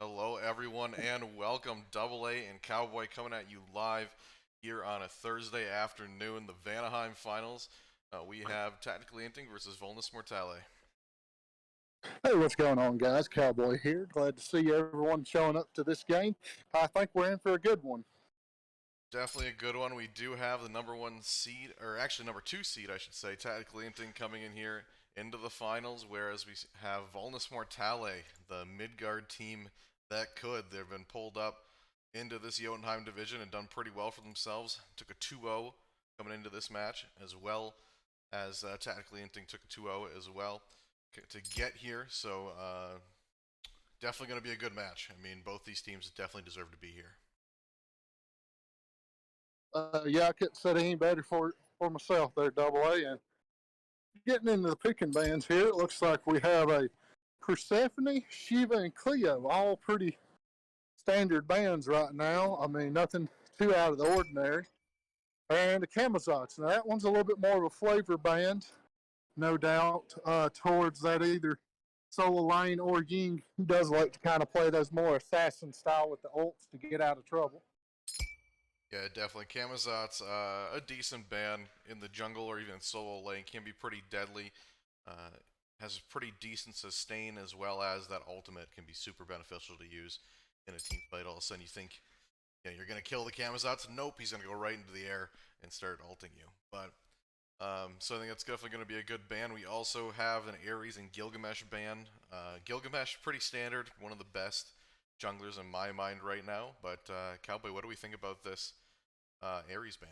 Hello, everyone, and welcome. Double A and Cowboy coming at you live here on a Thursday afternoon. The Vanaheim Finals. We have Tactically Inting versus Volnus Mortale. Hey, what's going on, guys? Cowboy here. Glad to see everyone showing up to this game. I think we're in for a good one. Definitely a good one. We do have the number one seed, or actually number two seed, I should say, Tactically Inting coming in here into the finals, whereas we have Vulnus Mortale, the Midgard team that could. They've been pulled up into this Jotunheim division and done pretty well for themselves. Took a 2-0 coming into this match, as well as Tactically Inting took a 2-0 as well to get here. So definitely going to be a good match. I mean, both these teams definitely deserve to be here. Yeah, I couldn't say any better for myself there, Double A. And getting into the picking bands here, it looks like we have a Persephone, Shiva, and Cleo, all pretty standard bands right now. I mean, nothing too out of the ordinary. And the Camazotz. Now, that one's a little bit more of a flavor band, no doubt, towards that either solo lane or Ying, who does like to kind of play those more assassin style with the ults to get out of trouble. Yeah, definitely. Camazot's a decent ban in the jungle or even solo lane. Can be pretty deadly. Uh, has pretty decent sustain as well as that ultimate can be super beneficial to use in a team fight. All of a sudden you think, yeah, you're going to kill the Camazotz. Nope, he's going to go right into the air and start ulting you. But so I think that's definitely going to be a good ban. We also have an Ares and Gilgamesh ban. Gilgamesh, pretty standard, one of the best junglers in my mind right now. But Cowboy, what do we think about this Ares ban?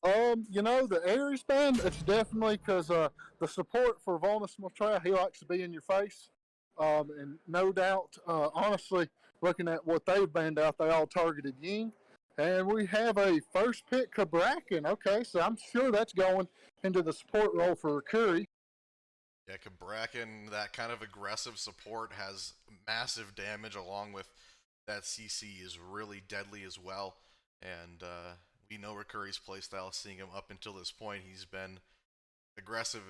The Ares band, it's definitely because the support for Volnus Mortale, he likes to be in your face. And no doubt, honestly, looking at what they've banned out, they all targeted Ying. And we have a first pick, Kabrakan. Okay, so I'm sure that's going into the support role for Curry. Yeah, Kabrakan, that kind of aggressive support has massive damage along with that CC is really deadly as well. And we know Recurry's playstyle, seeing him up until this point, he's been aggressive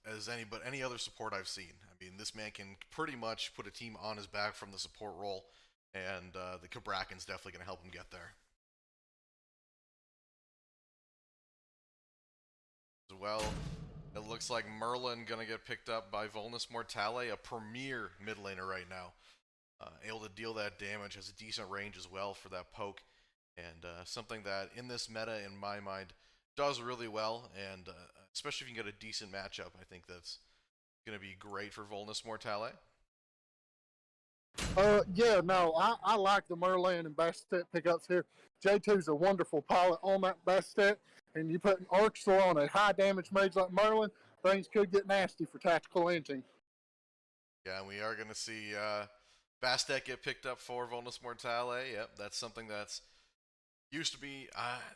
as any other support I've seen. I mean, this man can pretty much put a team on his back from the support role, and the Kabrakan's definitely going to help him get there. As well, it looks like Merlin going to get picked up by Volnus Mortale, a premier mid laner right now. Able to deal that damage, has a decent range as well for that poke, and something that in this meta, in my mind, does really well, and especially if you can get a decent matchup, I think that's going to be great for Volnus Mortale. Yeah, no, I like the Merlin and Bastet pickups here. J2's a wonderful pilot on that Bastet, and you put an Arxel on a high damage mage like Merlin, things could get nasty for tactical Inting. Yeah, and we are going to see Bastet get picked up for Volnus Mortale. Yep, that's something that's used to be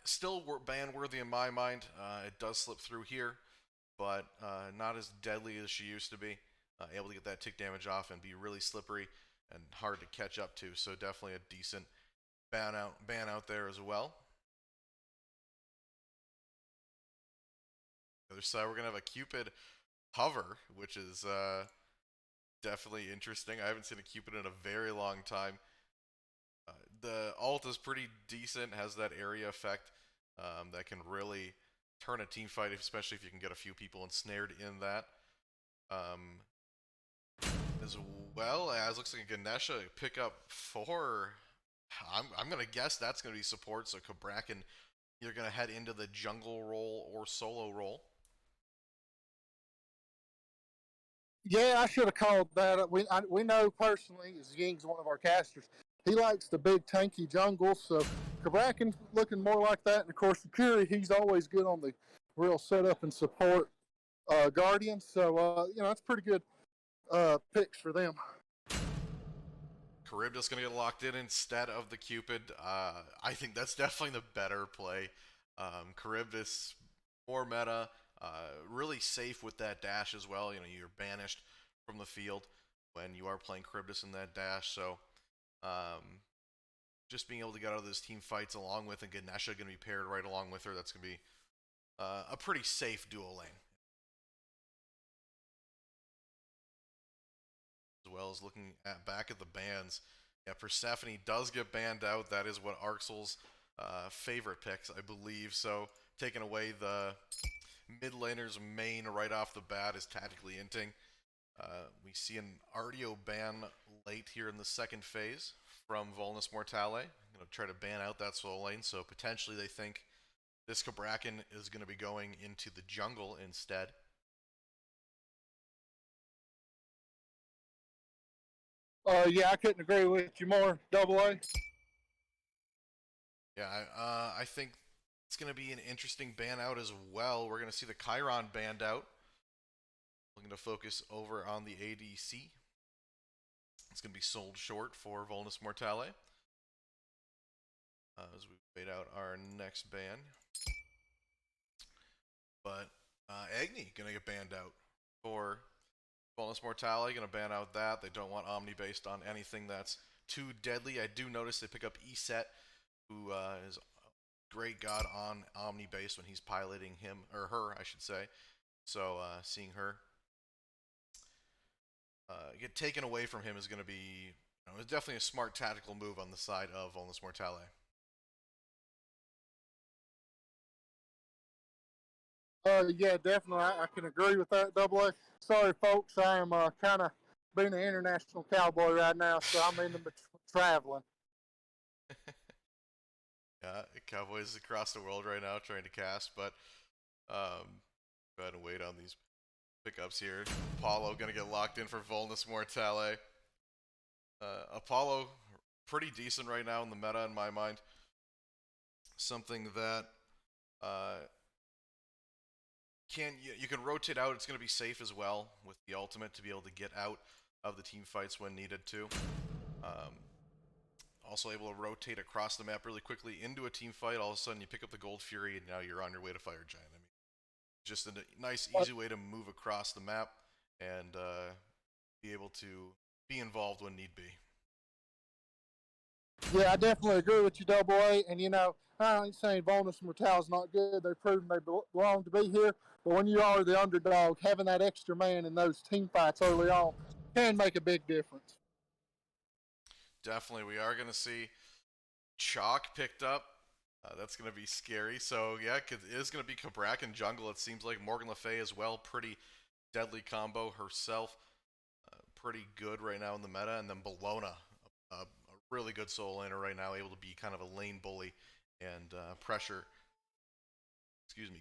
still ban worthy in my mind. It does slip through here, but not as deadly as she used to be. Able to get that tick damage off and be really slippery and hard to catch up to. So definitely a decent ban out there as well. The other side, we're gonna have a Cupid hover, which is definitely interesting. I haven't seen a Cupid in a very long time. The ult is pretty decent, has that area effect that can really turn a team fight, especially if you can get a few people ensnared in that. As well as looks like a Ganesha pick up for. I'm gonna guess that's gonna be support. So Kabrakan, you're gonna head into the jungle role or solo role. Yeah, I should have called that. We know personally, as Ying's one of our casters, he likes the big tanky jungle. So Kabrakan looking more like that, and of course Fury, he's always good on the real setup and support Guardian. So that's pretty good picks for them. Charybdis going to get locked in instead of the Cupid. I think that's definitely the better play. Charybdis, more meta, really safe with that dash as well. You know, you're banished from the field when you are playing Charybdis in that dash. So just being able to get out of those team fights along with, and Ganesha going to be paired right along with her, that's going to be a pretty safe dual lane. As well well as looking at back at the bans. Yeah, Persephone does get banned out. That is what Arxel's favorite picks, I believe. So taking away the mid laner's main right off the bat is tactically Inting. We see an Artio ban late here in the second phase from Volnus Mortale. Going to try to ban out that solo lane, so potentially they think this Cabrakan is going to be going into the jungle instead. Yeah, I couldn't agree with you more. Double A. Yeah, I think it's going to be an interesting ban out as well. We're going to see the Chiron banned out. Looking to focus over on the ADC. It's going to be sold short for Vulnus Mortale. As we wait out our next ban. But Agni going to get banned out for Volnus Mortale. Going to ban out that. They don't want Omni based on anything that's too deadly. I do notice they pick up Eset, who is a great god on Omni based when he's piloting him, or her, I should say. So seeing her get taken away from him is going to be, it's definitely a smart tactical move on the side of Volnus Mortale. Yeah, definitely. I can agree with that. Double A. Sorry, folks. I am kind of being an international cowboy right now, so I'm in the traveling. Yeah, Cowboys across the world right now trying to cast, but go ahead and wait on these pickups here. Apollo gonna get locked in for Volnus Mortale. Apollo, pretty decent right now in the meta in my mind. Something that you can rotate out. It's gonna be safe as well with the ultimate to be able to get out of the team fights when needed to. Also able to rotate across the map really quickly into a team fight. All of a sudden you pick up the Gold Fury and now you're on your way to Fire Giant. I mean, just a nice, easy way to move across the map and be able to be involved when need be. Yeah, I definitely agree with you, Double A. And I ain't saying Volnus Mortale's not good. They've proven they belong to be here. But when you are the underdog, having that extra man in those team fights early on can make a big difference. Definitely, we are going to see Chalk picked up. That's going to be scary. So, yeah, it is going to be Cabrakan jungle. It seems like Morgan Le Fay as well. Pretty deadly combo herself. Pretty good right now in the meta. And then Bologna, a really good solo laner right now, able to be kind of a lane bully and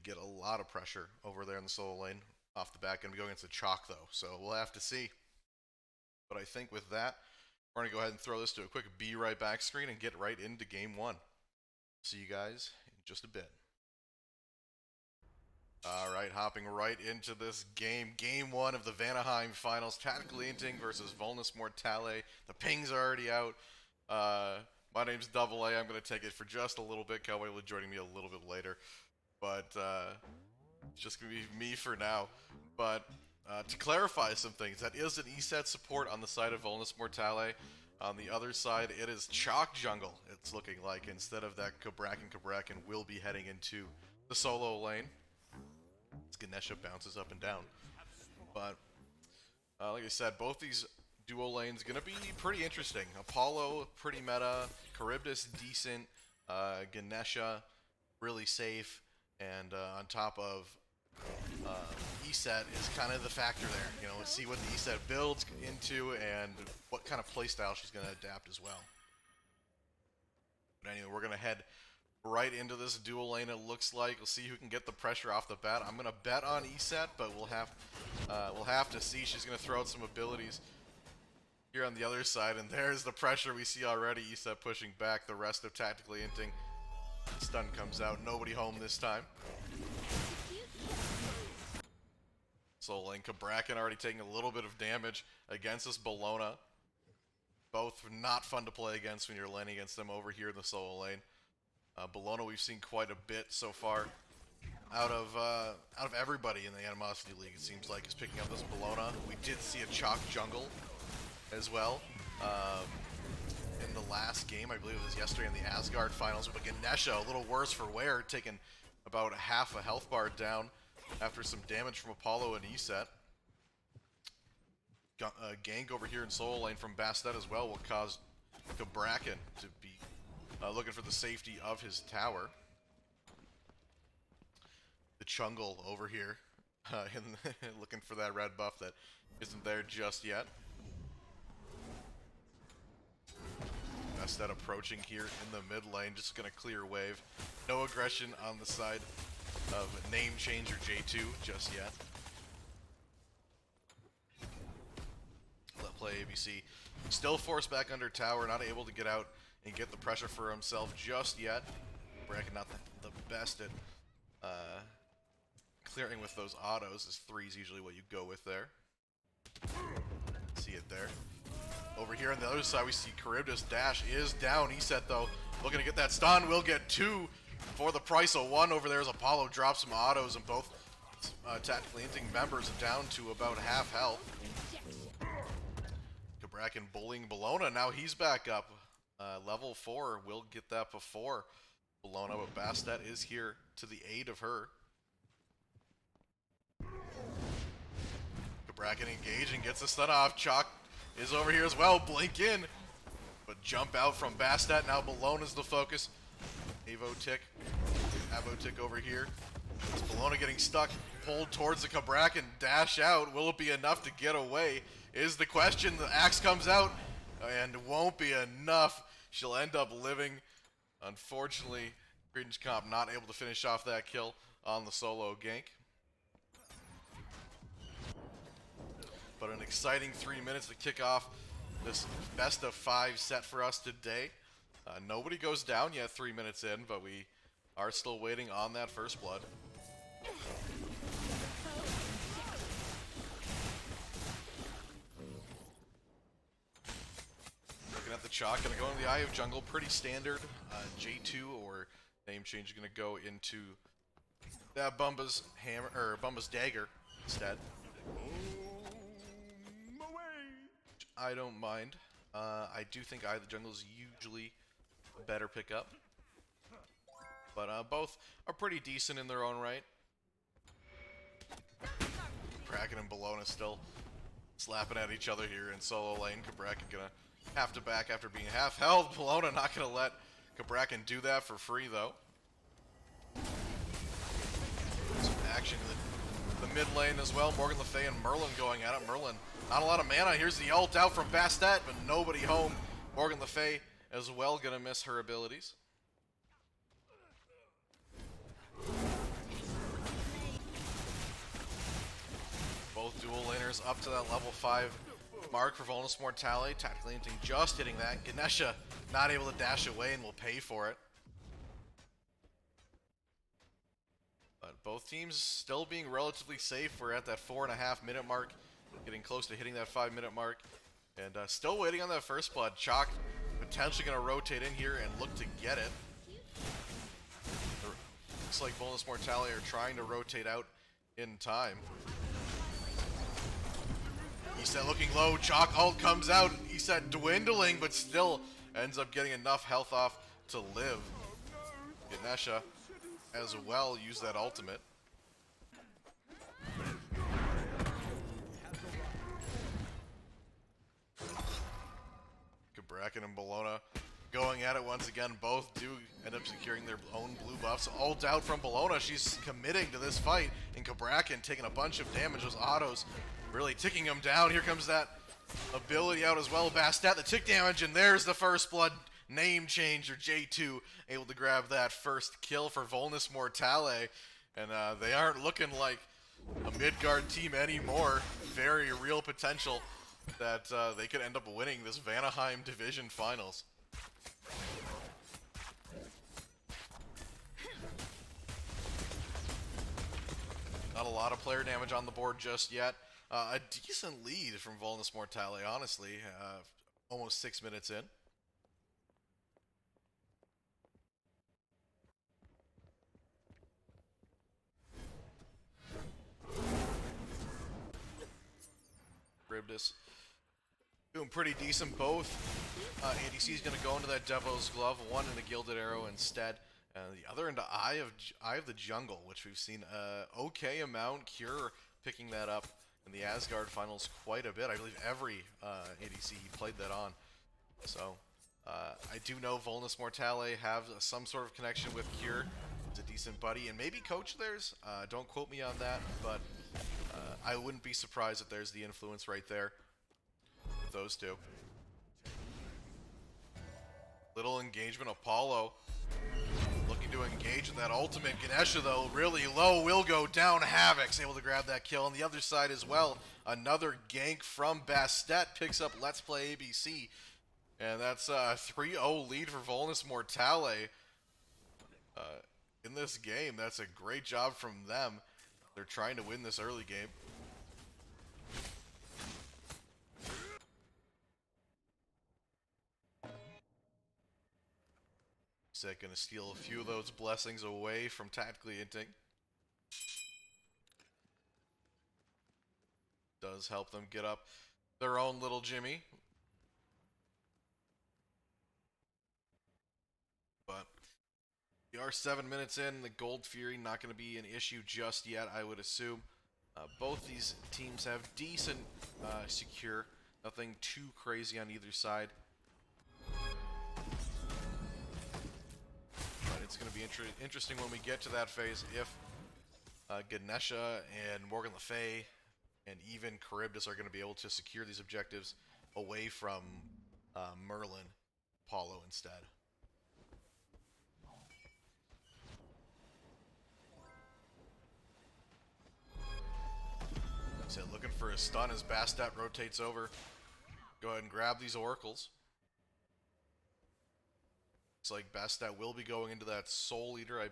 get a lot of pressure over there in the solo lane off the back. Going to be going against the Chalk, though. So, we'll have to see. But I think with that, we're going to go ahead and throw this to a quick be right back screen and get right into game one. See you guys in just a bit. All right, hopping right into this game. Game one of the Vanaheim Finals. Tactical Inting versus Vulnus Mortale. The pings are already out. My name's Double A. I'm going to take it for just a little bit. Cowboy will be joining me a little bit later. But it's just going to be me for now. But to clarify some things, that is an ESET support on the side of Vulnus Mortale. On the other side, it is Chalk Jungle, it's looking like. Instead of that Cabrakan will be heading into the solo lane. As Ganesha bounces up and down. But, like I said, both these duo lanes going to be pretty interesting. Apollo, pretty meta. Charybdis, decent. Ganesha, really safe. And on top of ESET is kind of the factor there. Let's see what the ESET builds into and what kind of playstyle she's going to adapt as well. But anyway, we're going to head right into this dual lane, it looks like. We'll see who can get the pressure off the bat. I'm going to bet on ESET, but we'll have to see. She's going to throw out some abilities here on the other side, and there's the pressure we see already. ESET pushing back the rest of Tactically Inting. Stun comes out. Nobody home this time. Solo lane Cabrakan already taking a little bit of damage against this Bologna. Both not fun to play against when you're laning against them over here in the solo lane. Bologna we've seen quite a bit so far out of everybody in the Animosity League, it seems like, is picking up this Bologna. We did see a Chalk jungle as well in the last game. I believe it was yesterday in the Asgard Finals. But Ganesha, a little worse for wear, taking about half a health bar down after some damage from Apollo and ESET. gank over here in solo lane from Bastet as well will cause Cabrakan to be looking for the safety of his tower. The Chungle over here looking for that red buff that isn't there just yet. Bastet approaching here in the mid lane, just gonna clear wave. No aggression on the side of name changer J2 just yet. Let play ABC. Still forced back under tower, not able to get out and get the pressure for himself just yet. Bracken not the best at clearing with those autos, as 3 is usually what you go with there. See it there. Over here on the other side, we see Charybdis dash is down. Eset though, looking to get that stun. Will get 2 for the price of 1 over there as Apollo drops some autos, and both tactically Inting members down to about half health. Cabrakan bullying Bologna. Now he's back up. Level 4 will get that before Bologna, but Bastet is here to the aid of her. Cabrakan engaging, gets the stun off. Chalk is over here as well. Blink in, but jump out from Bastet. Now Bologna's the focus. Avotic over here. It's Bologna getting stuck, pulled towards the Cabrakan. Dash out. Will it be enough to get away? Is the question. The axe comes out and won't be enough. She'll end up living. Unfortunately, Credence Comp not able to finish off that kill on the solo gank. But an exciting 3 minutes to kick off this best of 5 set for us today. Nobody goes down yet 3 minutes in, but we are still waiting on that first blood. Looking at the Chalk, gonna go into the Eye of Jungle, pretty standard. J2 or name change gonna go into that Bumba's hammer or Bumba's dagger instead. I don't mind. I do think Eye of the Jungle is usually a better pickup. But both are pretty decent in their own right. Cabrakan and Bologna still slapping at each other here in solo lane. Cabrakan gonna have to back after being half health. Bologna not gonna let Cabrakan do that for free though. Some action in the mid lane as well. Morgan Le Fay and Merlin going at it. Merlin, not a lot of mana. Here's the ult out from Bastet, but nobody home. Morgan Le Fay as well gonna miss her abilities. Both dual laners up to that level 5 mark for Volnus Mortale. Tactically Inting just hitting that. Ganesha not able to dash away and will pay for it. But both teams still being relatively safe. We're at that 4.5 minute mark, getting close to hitting that 5 minute mark. And still waiting on that first blood. Chalk potentially going to rotate in here and look to get it. Looks like Volnus Mortale are trying to rotate out in time. Eset looking low, Chalk ult comes out, Eset dwindling, but still ends up getting enough health off to live. Ganesha as well use that ultimate. Cabrakan and Bologna going at it once again. Both do end up securing their own blue buffs. Ult out from Bologna, she's committing to this fight, and Cabrakan taking a bunch of damage. Those autos really ticking him down. Here comes that ability out as well. Bastet the tick damage, and there's the first blood. Name changer J2 able to grab that first kill for Vulnus Mortale, and they aren't looking like a Midgard team anymore. Very real potential that they could end up winning this Vanaheim Division Finals. Not a lot of player damage on the board just yet. A decent lead from Volnus Mortale, honestly. Almost 6 minutes in. Charybdis doing pretty decent. Both ADC is going to go into that Devil's Glove, one into Gilded Arrow instead, and the other into Eye of the Jungle, which we've seen okay amount. Cure picking that up in the Asgard finals quite a bit. I believe every ADC he played that on. So I do know Volnus Mortale have some sort of connection with Cure. He's a decent buddy and maybe coach theirs. Don't quote me on that, but I wouldn't be surprised if there's the influence right there with those two. Little engagement. Apollo looking to engage with that ultimate. Ganesha, though, really low, will go down. Havoc's able to grab that kill. On the other side as well, another gank from Bastet picks up Let's Play ABC. And that's a 3-0 lead for Vulnus Mortale in this game. That's a great job from them. They're trying to win this early game. Set gonna steal a few of those blessings away from tactically Inting. Does help them get up their own little Jimmy. But we are 7 minutes in. The Gold Fury not going to be an issue just yet, I would assume. Both these teams have decent secure. Nothing too crazy on either side. But it's going to be interesting when we get to that phase if Ganesha and Morgan Le Fay and even Charybdis are going to be able to secure these objectives away from Merlin, Apollo instead. So looking for a stun as Bastet rotates over. Go ahead and grab these oracles. Looks like Bastet will be going into that Soul Eater. I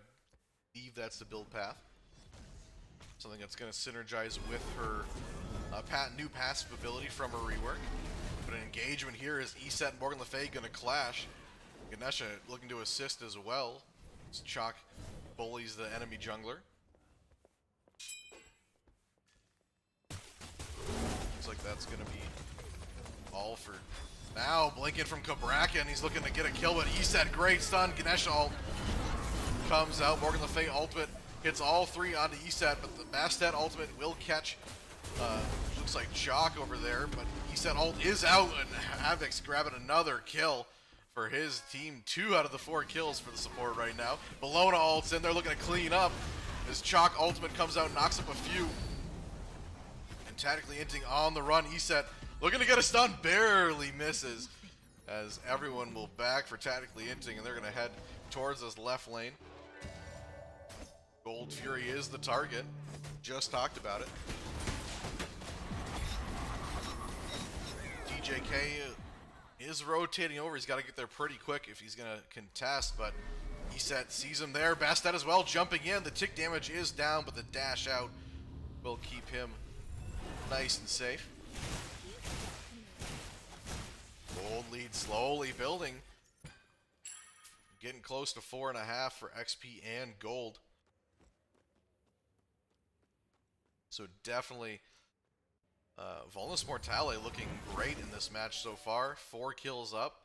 believe that's the build path. Something that's going to synergize with her new passive ability from her rework. But an engagement here is Eset and Morgan Le Fay going to clash. Ganesha looking to assist as well. As Chalk bullies the enemy jungler. Looks like that's going to be all for now. Blinking from Cabraca, and he's looking to get a kill, but Eset, great stun. Ganesha ult comes out. Morgan Le Fay ultimate hits all three onto Eset, but the Bastet ultimate will catch, looks like Chalk over there, but Eset ult is out, and Havoc's grabbing another kill for his team. 2 out of the 4 kills for the support right now. Bologna ult's in there looking to clean up as Chalk ultimate comes out, knocks up a few. And tactically Inting on the run. Eset looking to get a stun, barely misses as everyone will back for tactically Inting, and they're going to head towards this left lane. Gold Fury is the target. Just talked about it. DJK is rotating over. He's got to get there pretty quick if he's going to contest, but Eset sees him there. Bastet as well, jumping in. The tick damage is down, but the dash out will keep him nice and safe. Gold lead slowly building. Getting close to 4.5 for XP and gold. So definitely Volnus Mortale looking great in this match so far. 4 kills up.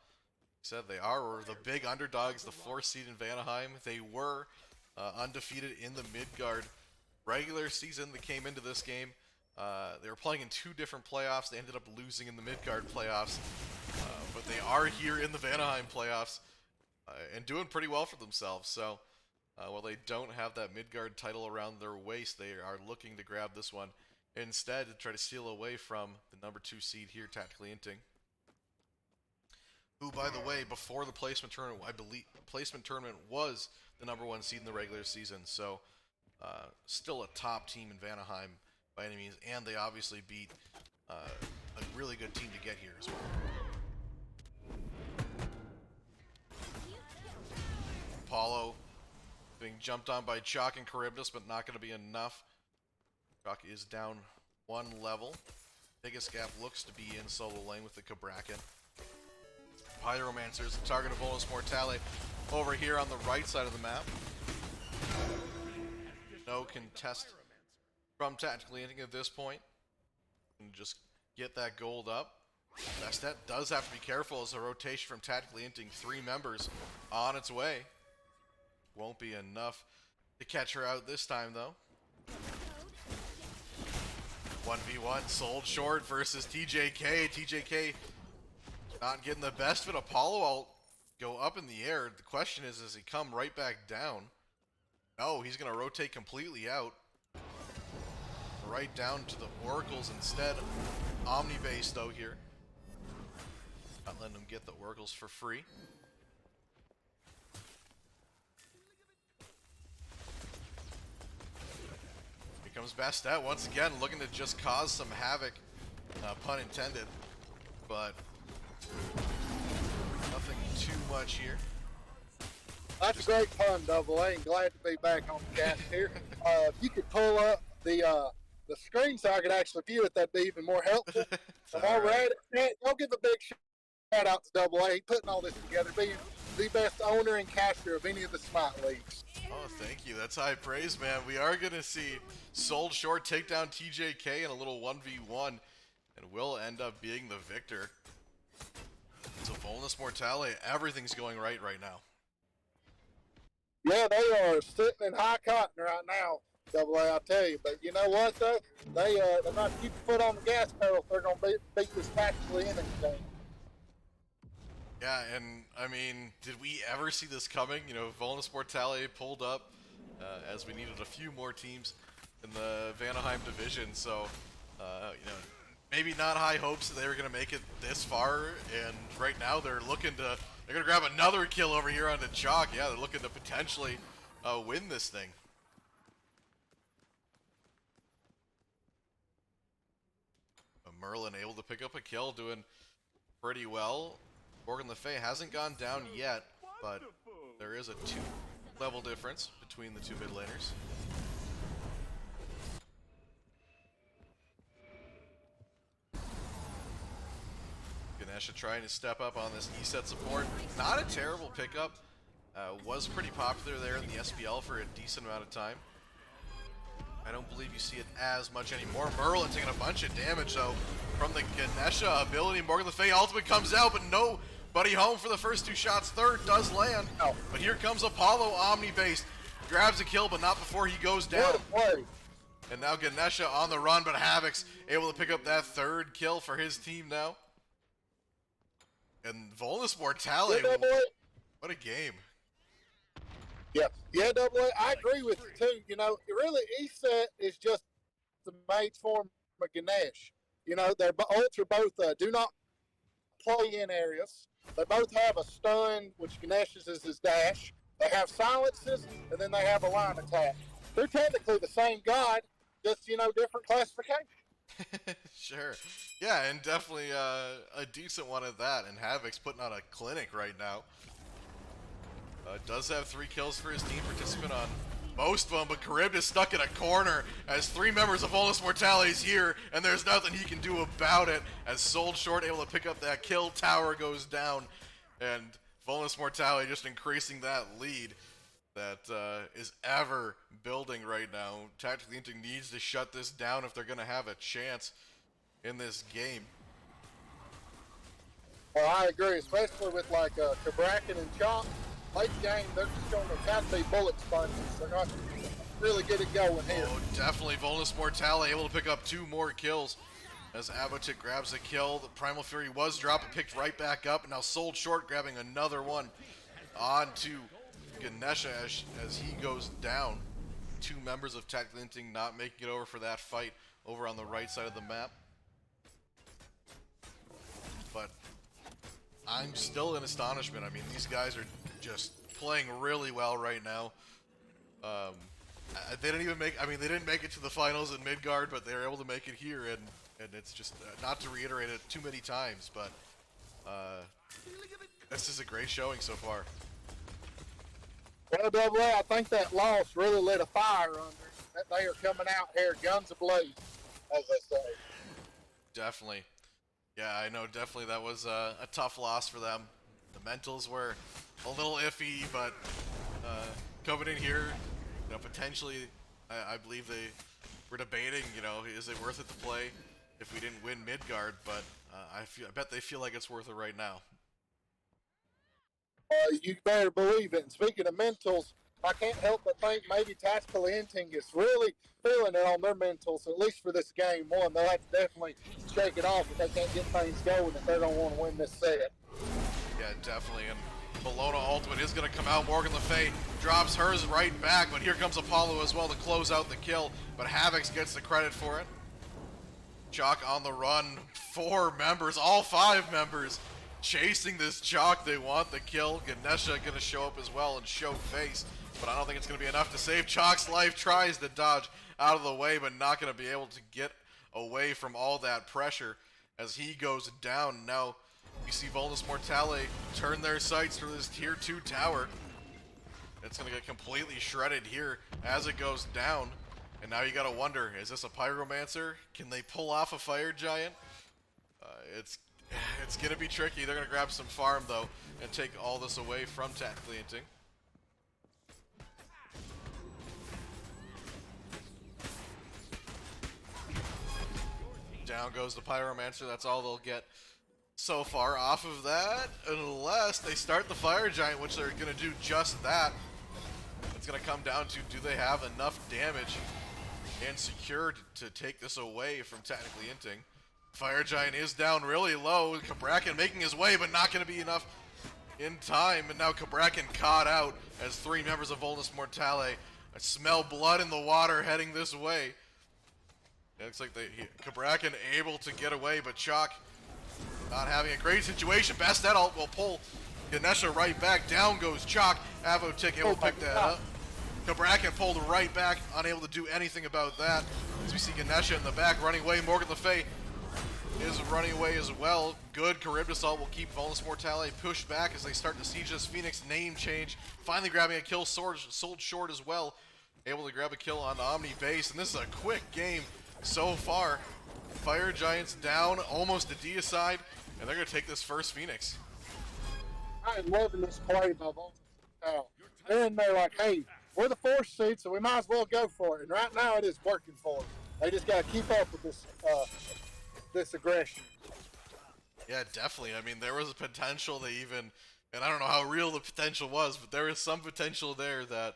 Said they are the big underdogs, the 4th seed in Vanaheim. They were undefeated in the Midgard regular season. They came into this game. They were playing in 2 different playoffs. They ended up losing in the Midgard playoffs. But they are here in the Vanaheim playoffs and doing pretty well for themselves. So while they don't have that Midgard title around their waist, they are looking to grab this one instead to try to steal away from the number 2 seed here, tactically Inting. Who, by the way, before the placement tournament, I believe placement tournament was the number 1 seed in the regular season. So still a top team in Vanaheim by any means, and they obviously beat a really good team to get here as well. Apollo being jumped on by Chalk and Charybdis, but not going to be enough. Chalk is down 1 level. Biggest gap looks to be in solo lane with the Cabraca. Pyromancer is the target of Volnus Mortale over here on the right side of the map. No contest from tactically Inting at this point. And just get that gold up. Bastet does have to be careful as a rotation from tactically Inting. 3 members on its way. Won't be enough to catch her out this time though. 1v1, sold short versus TJK. TJK not getting the best of it. Apollo will go up in the air. The question is, does he come right back down? No, he's going to rotate completely out. Right down to the Oracles instead. Omni-base though here. Not letting him get the Oracles for free. Here comes Bastet once again, looking to just cause some havoc. Pun intended. But nothing too much here. That's a great pun, Double A, and glad to be back on the cast here. If you could pull up the screen so I could actually view it, that'd be even more helpful. I'm all right. Don't give a big shout out to Double A. He's putting all this together, being the best owner and caster of any of the Smite leagues. Oh, thank you. That's high praise, man. We are going to see Sold Short take down TJK in a little 1v1, and will end up being the victor. So Volnus Mortale, everything's going right now. Yeah, they are sitting in high cotton right now, Double A, I'll tell you. But you know what, though? They're not keep the foot on the gas pedal if they're going to beat this tactically inning game. Yeah, and I mean, did we ever see this coming? You know, Volnus Mortale pulled up as we needed a few more teams in the Vanaheim division. So, you know, maybe not high hopes that they were going to make it this far. And right now they're looking to, they're going to grab another kill over here on the chalk. Yeah, they're looking to potentially win this thing. Merlin able to pick up a kill, doing pretty well. Morgan Le Fay hasn't gone down yet, but there is a 2-level difference between the two mid laners. Ganesha trying to step up on this E-set support. Not a terrible pickup. Was pretty popular there in the SPL for a decent amount of time. I don't believe you see it as much anymore. Merlin taking a bunch of damage though from the Ganesha ability. Morgan Le Fay ultimate comes out, but nobody home for the first 2 shots. Third does land, but here comes Apollo Omni-based. Grabs a kill, but not before he goes down. And now Ganesha on the run, but Havoc's able to pick up that 3rd kill for his team now. And Volnus Mortale, what a game. Yeah, Double A, I agree with you too. You know, really, E-set is just the mate form of Ganesh. You know, their ults are both do not play in areas. They both have a stun, which Ganesh's is his dash. They have silences, and then they have a line attack. They're technically the same god, just, you know, different classification. Sure. Yeah, and definitely a decent one at that. And Havoc's putting on a clinic right now. Does have 3 kills for his team, participant on most of them, but Charybdis is stuck in a corner as 3 members of Volnus Mortale is here, and there's nothing he can do about it. As Sold Short able to pick up that kill, tower goes down, and Volnus Mortale just increasing that lead that is ever building right now. Tactically Inting needs to shut this down if they're going to have a chance in this game. Well, I agree, especially with like Kabrakan and Chomp. Late game, they're just going to kind of be bullet sponges. They're not really get it going here. Oh, definitely. Volnus Mortale able to pick up 2 more kills as Avotic grabs a kill. The Primal Fury was dropped and picked right back up, and now Sold Short grabbing another one onto Ganesha as he goes down. 2 members of Tactical Inting not making it over for that fight over on the right side of the map. But I'm still in astonishment. I mean, these guys are just playing really well right now. They didn't even make, I mean, they didn't make it to the finals in Midgard, but they were able to make it here, and it's just, not to reiterate it too many times, but this is a great showing so far. Well, Double A, I think that loss really lit a fire under it. They are coming out here guns ablaze, as they say. Definitely. Yeah, I know, definitely that was a tough loss for them. The mentals were a little iffy, but coming in here, you know, potentially, I believe they were debating, you know, is it worth it to play if we didn't win Midgard? But I bet they feel like it's worth it right now. You better believe it. And speaking of mentals, I can't help but think maybe Tactical Inting is really feeling it on their mentals, at least for this game one. They'll have to definitely shake it off if they can't get things going if they're going to want to win this set. Yeah, definitely. And Bologna ultimate is going to come out. Morgan Le Fay drops hers right back, but here comes Apollo as well to close out the kill. But Havoc gets the credit for it. Chalk on the run. 4 members, all 5 members, chasing this Chalk. They want the kill. Ganesha going to show up as well and show face. But I don't think it's going to be enough to save Chalk's life. Tries to dodge out of the way, but not going to be able to get away from all that pressure as he goes down. Now you see Vulnus Mortale turn their sights through this tier 2 tower. It's going to get completely shredded here as it goes down. And now you gotta wonder, is this a Pyromancer? Can they pull off a Fire Giant? It's gonna be tricky. They're gonna grab some farm though and take all this away from Tactically Inting. Down goes the Pyromancer. That's all they'll get so far off of that, unless they start the Fire Giant, which they're gonna do just that. It's gonna come down to, do they have enough damage and secured to take this away from Tactically Inting. Fire Giant is down really low. Cabrakan making his way, but not going to be enough in time. And now Cabrakan caught out as 3 members of Volnus Mortale. I smell blood in the water heading this way. It looks like Cabrakan able to get away, but Chalk not having a great situation. Best Adult will pull Ganesha right back. Down goes Chalk. Avotic able to pick that up. Cabrakan pulled right back, unable to do anything about that. As we see Ganesha in the back running away. Morgan Le Fay is running away as well. Good Charybdis Assault will keep Volnus Mortale pushed back as they start to siege this Phoenix name change. Finally grabbing a kill, sold short as well. Able to grab a kill on the Omni base. And this is a quick game so far. Fire Giants down, almost a deicide, and they're going to take this first Phoenix. I'm loving this play by Volnus Mortale. They're in there like, hey, we're the 4th seed, so we might as well go for it. And right now, it is working for them. They just got to keep up with this aggression. Yeah, definitely. I mean, there was a potential to even, and I don't know how real the potential was, but there was some potential there that,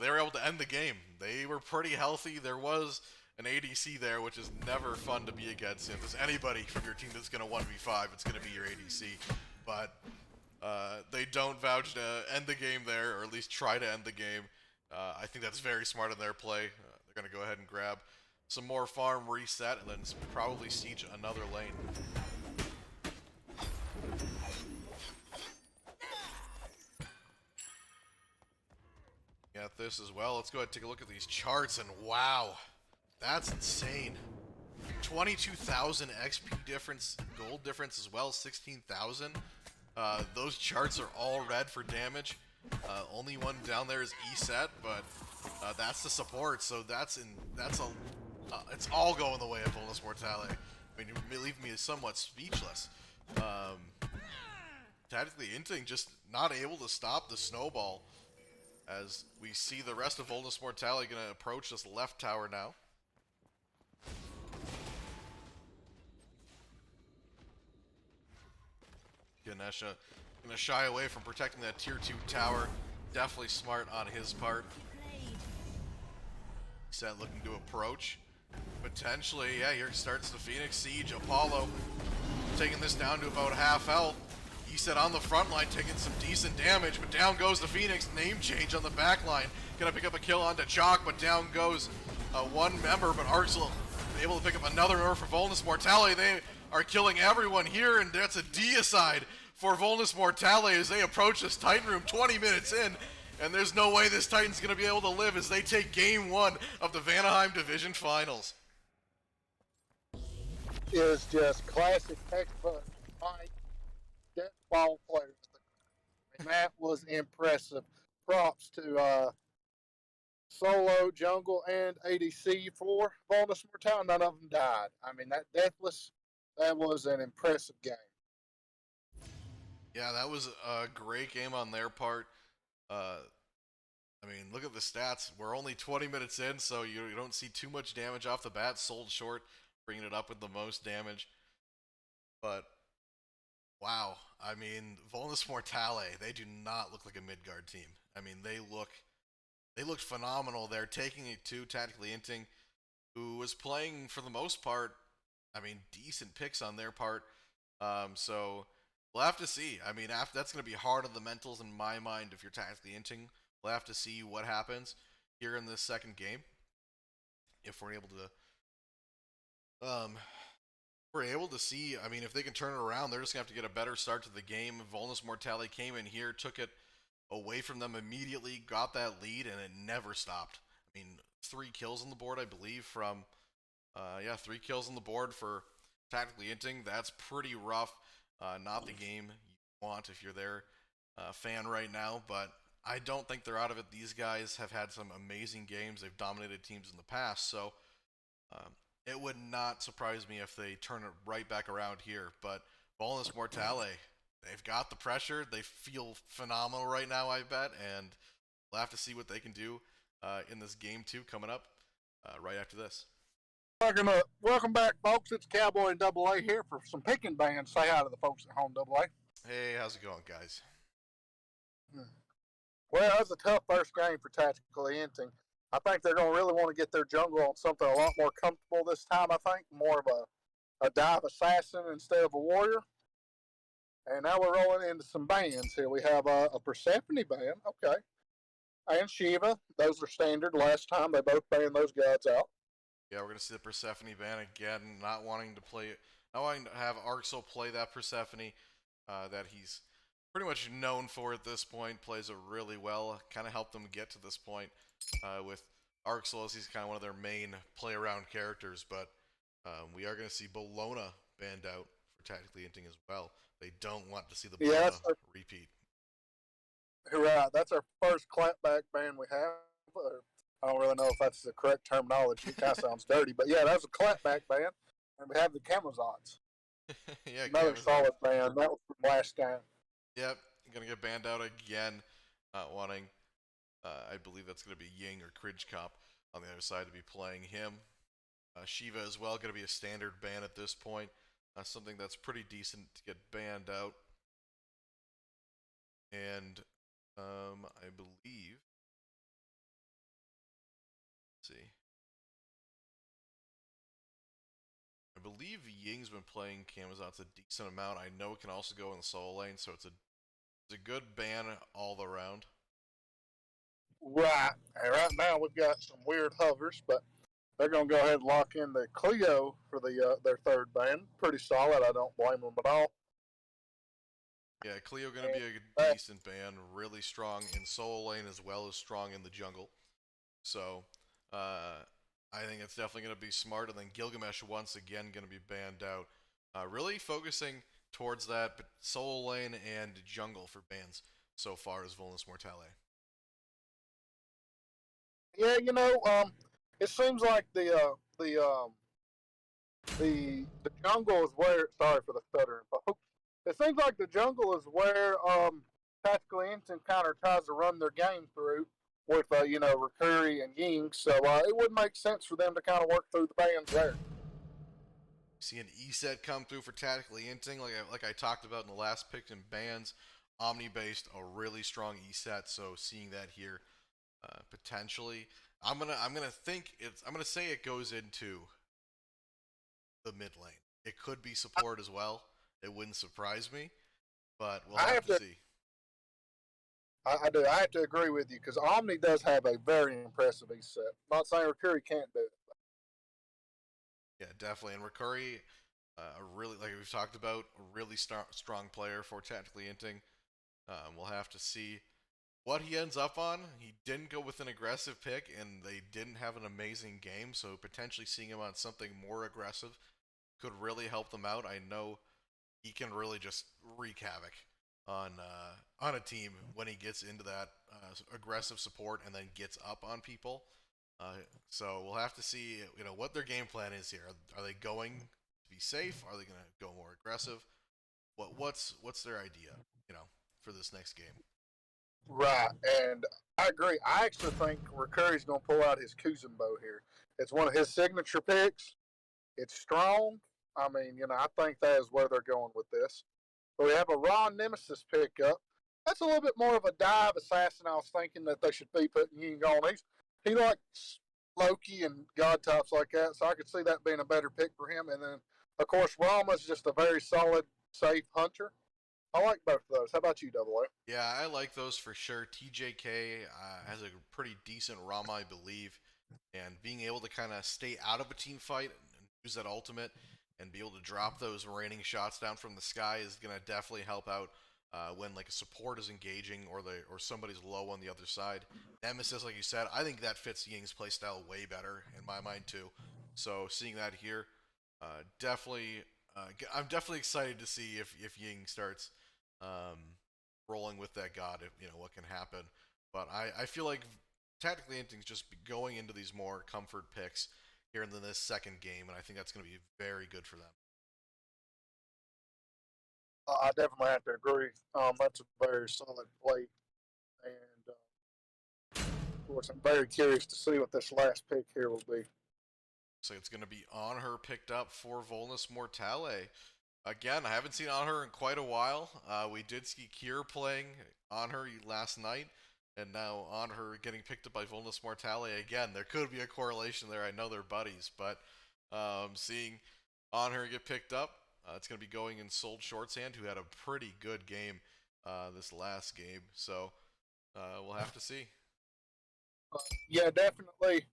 they were able to end the game. They were pretty healthy. There was an ADC there, which is never fun to be against. If there's anybody from your team that's going to 1v5, it's going to be your ADC. But they don't vouch to end the game there, or at least try to end the game. I think that's very smart in their play. They're going to go ahead and grab some more farm, reset, and then probably siege another lane. Got this as well. Let's go ahead and take a look at these charts, and wow, that's insane. 22,000 XP difference, gold difference as well, 16,000. Those charts are all red for damage. Only one down there is ESET, but that's the support. So it's all going the way of Volnus Mortale. I mean, you leave me somewhat speechless. Tactically Inting just not able to stop the snowball. As we see the rest of Volnus Mortale going to approach this left tower now. Ganesha going to shy away from protecting that tier 2 tower. Definitely smart on his part. Set looking to approach. Potentially, yeah, here starts the Phoenix Siege. Apollo taking this down to about half health. Set on the front line taking some decent damage, but down goes the Phoenix. Name change on the back line. Gonna pick up a kill onto Chalk, but down goes one member, but Arxel able to pick up another member for Volnus Mortale. They are killing everyone here, and that's a deicide for Volnus Mortale as they approach this Titan room 20 minutes in, and there's no way this Titan's gonna be able to live as they take game 1 of the Vanaheim Division Finals. Is just classic textbook fight. Ball players. And that was impressive. Props to Solo, Jungle, and ADC for Volnus Mortale. None of them died. I mean, that Deathless, that was an impressive game. Yeah, that was a great game on their part. I mean, look at the stats. We're only 20 minutes in, so you don't see too much damage off the bat. Sold short, bringing it up with the most damage. But wow, I mean, Volnus Mortale, they do not look like a Midgard team. I mean, they look they looked phenomenal there, taking it to tactically Inting, who was playing for the most part. I mean, decent picks on their part. So we'll have to see. I mean, after that's going to be hard on the mentals in my mind if you're tactically Inting. We'll have to see what happens here in this second game if we're able to see. I mean, if they can turn it around, they're just gonna have to get a better start to the game. Volnus Mortale came in here, took it away from them immediately, got that lead, and it never stopped. I mean, 3 kills on the board, I believe, from 3 kills on the board for tactically Inting. That's pretty rough. Not the game you want if you're their fan right now, but I don't think they're out of it. These guys have had some amazing games. They've dominated teams in the past, so um, it would not surprise me if they turn it right back around here. But Volnus Mortale, they've got the pressure. They feel phenomenal right now, I bet, and we'll have to see what they can do in this game 2 coming up right after this. Welcome back, folks. It's Cowboy and Double A here for some picking bands. Say hi to the folks at home, Double A. Hey, how's it going, guys? Well, that was a tough first game for Tactical Inting. I think they're going to really want to get their jungle on something a lot more comfortable this time. I think more of a dive assassin instead of a warrior. And now we're rolling into some bands here. We have a Persephone band, okay, and Shiva. Those are standard. Last time they both banned those gods out. Yeah, we're gonna see the Persephone ban again. Not wanting to have Arxel play that Persephone that he's pretty much known for at this point. Plays it really well. Kind of helped them get to this point with Arxel, as he's kind of one of their main play around characters. But we are gonna see Bologna banned out for tactically Inting as well. They don't want to see the Bologna repeat. Right, that's our first clapback ban we have. I don't really know if that's the correct terminology. It kind of sounds dirty, but yeah, that's a clapback ban, and we have the Camazons. Yeah, another solid ban. That was from last time. Yep, gonna get banned out again. Not wanting. I believe that's gonna be Ying or Cridge Cop on the other side to be playing him. Shiva as well, gonna be a standard ban at this point. Something that's pretty decent to get banned out. And I believe. Let's see. I believe Ying's been playing Camazotz a decent amount. I know it can also go in the solo lane, so it's a good ban all around. Right. And right now we've got some weird hovers, but they're going to go ahead and lock in the Cleo for their third ban. Pretty solid. I don't blame them at all. Yeah, Cleo going to be a decent ban. Really strong in solo lane as well as strong in the jungle. So, I think it's definitely going to be smart. And then Gilgamesh once again going to be banned out. Really focusing towards that solo lane and jungle for bans so far as Vulnus Mortale. Yeah, it seems like the jungle is where. Sorry for the stuttering, folks. It seems like the jungle is where Tactical Inting kind of tries to run their game through with Rikuri and Ying. So it would make sense for them to kind of work through the bans there. See an E set come through for tactically Inting, like I talked about in the last pick and bans. Omni based, a really strong E set. So seeing that here, potentially, I'm gonna say it goes into the mid lane. It could be support as well. It wouldn't surprise me, but we'll have to see. I do. I have to agree with you because Omni does have a very impressive E set. Not saying Rikuri can't do it. Yeah, definitely. And Rikuri, really, like we've talked about, a really strong player for tactically Inting. We'll have to see what he ends up on. He didn't go with an aggressive pick, and they didn't have an amazing game, so potentially seeing him on something more aggressive could really help them out. I know he can really just wreak havoc on a team when he gets into that aggressive support and then gets up on people. So we'll have to see, what their game plan is here. Are they going to be safe? Are they going to go more aggressive? What's their idea, for this next game? Right, and I agree. I actually think Rikuri's going to pull out his Kuzumbo here. It's one of his signature picks. It's strong. I mean, I think that is where they're going with this. So we have a Raw Nemesis pickup. That's a little bit more of a dive assassin. I was thinking that they should be putting Ying on. He likes Loki and god types like that, so I could see that being a better pick for him. And then, of course, Rama's just a very solid, safe hunter. I like both of those. How about you, Double A? Yeah, I like those for sure. TJK has a pretty decent Rama, I believe, and being able to kind of stay out of a team fight and use that ultimate and be able to drop those raining shots down from the sky is gonna definitely help out when like a support is engaging or somebody's low on the other side. Nemesis, like you said, I think that fits Ying's playstyle way better in my mind too. So seeing that here, definitely, I'm definitely excited to see if Ying starts um, rolling with that god. If you know what can happen, but I feel like tactically Inting's just going into these more comfort picks here in this second game, and I think that's going to be very good for them. I definitely have to agree. That's a very solid play, and of course, I'm very curious to see what this last pick here will be. So it's going to be on her picked up for Volnus Mortale. Again, I haven't seen on her in quite a while. We did see Kier playing on her last night, and now on her getting picked up by Vulnus Mortale again. There could be a correlation there. I know they're buddies, but seeing on her get picked up, it's going to be going in Sold Short's hand, who had a pretty good game this last game. So we'll have to see. Yeah, definitely.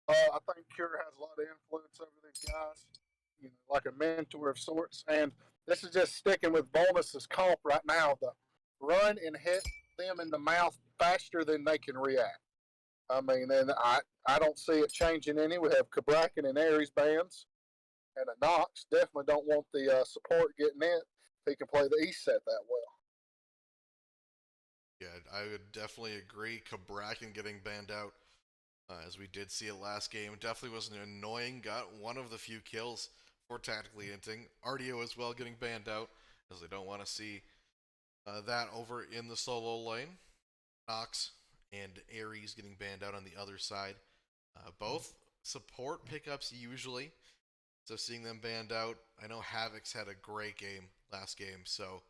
I think Cure has a lot of influence over these guys, like a mentor of sorts. And this is just sticking with Volnus's comp right now. The run and hit them in the mouth faster than they can react. I mean, and I don't see it changing any. We have Kabrakan and Ares bands, and a Nox. Definitely don't want the support getting it. He can play the East set that well. Yeah, I would definitely agree. Kabrakan getting banned out, as we did see it last game. Definitely was an annoying. Got one of the few kills for tactically Inting. RDO as well getting banned out, as they don't want to see that over in the solo lane. Nox and Ares getting banned out on the other side. Both support pickups usually. So seeing them banned out, I know Havoc's had a great game last game. So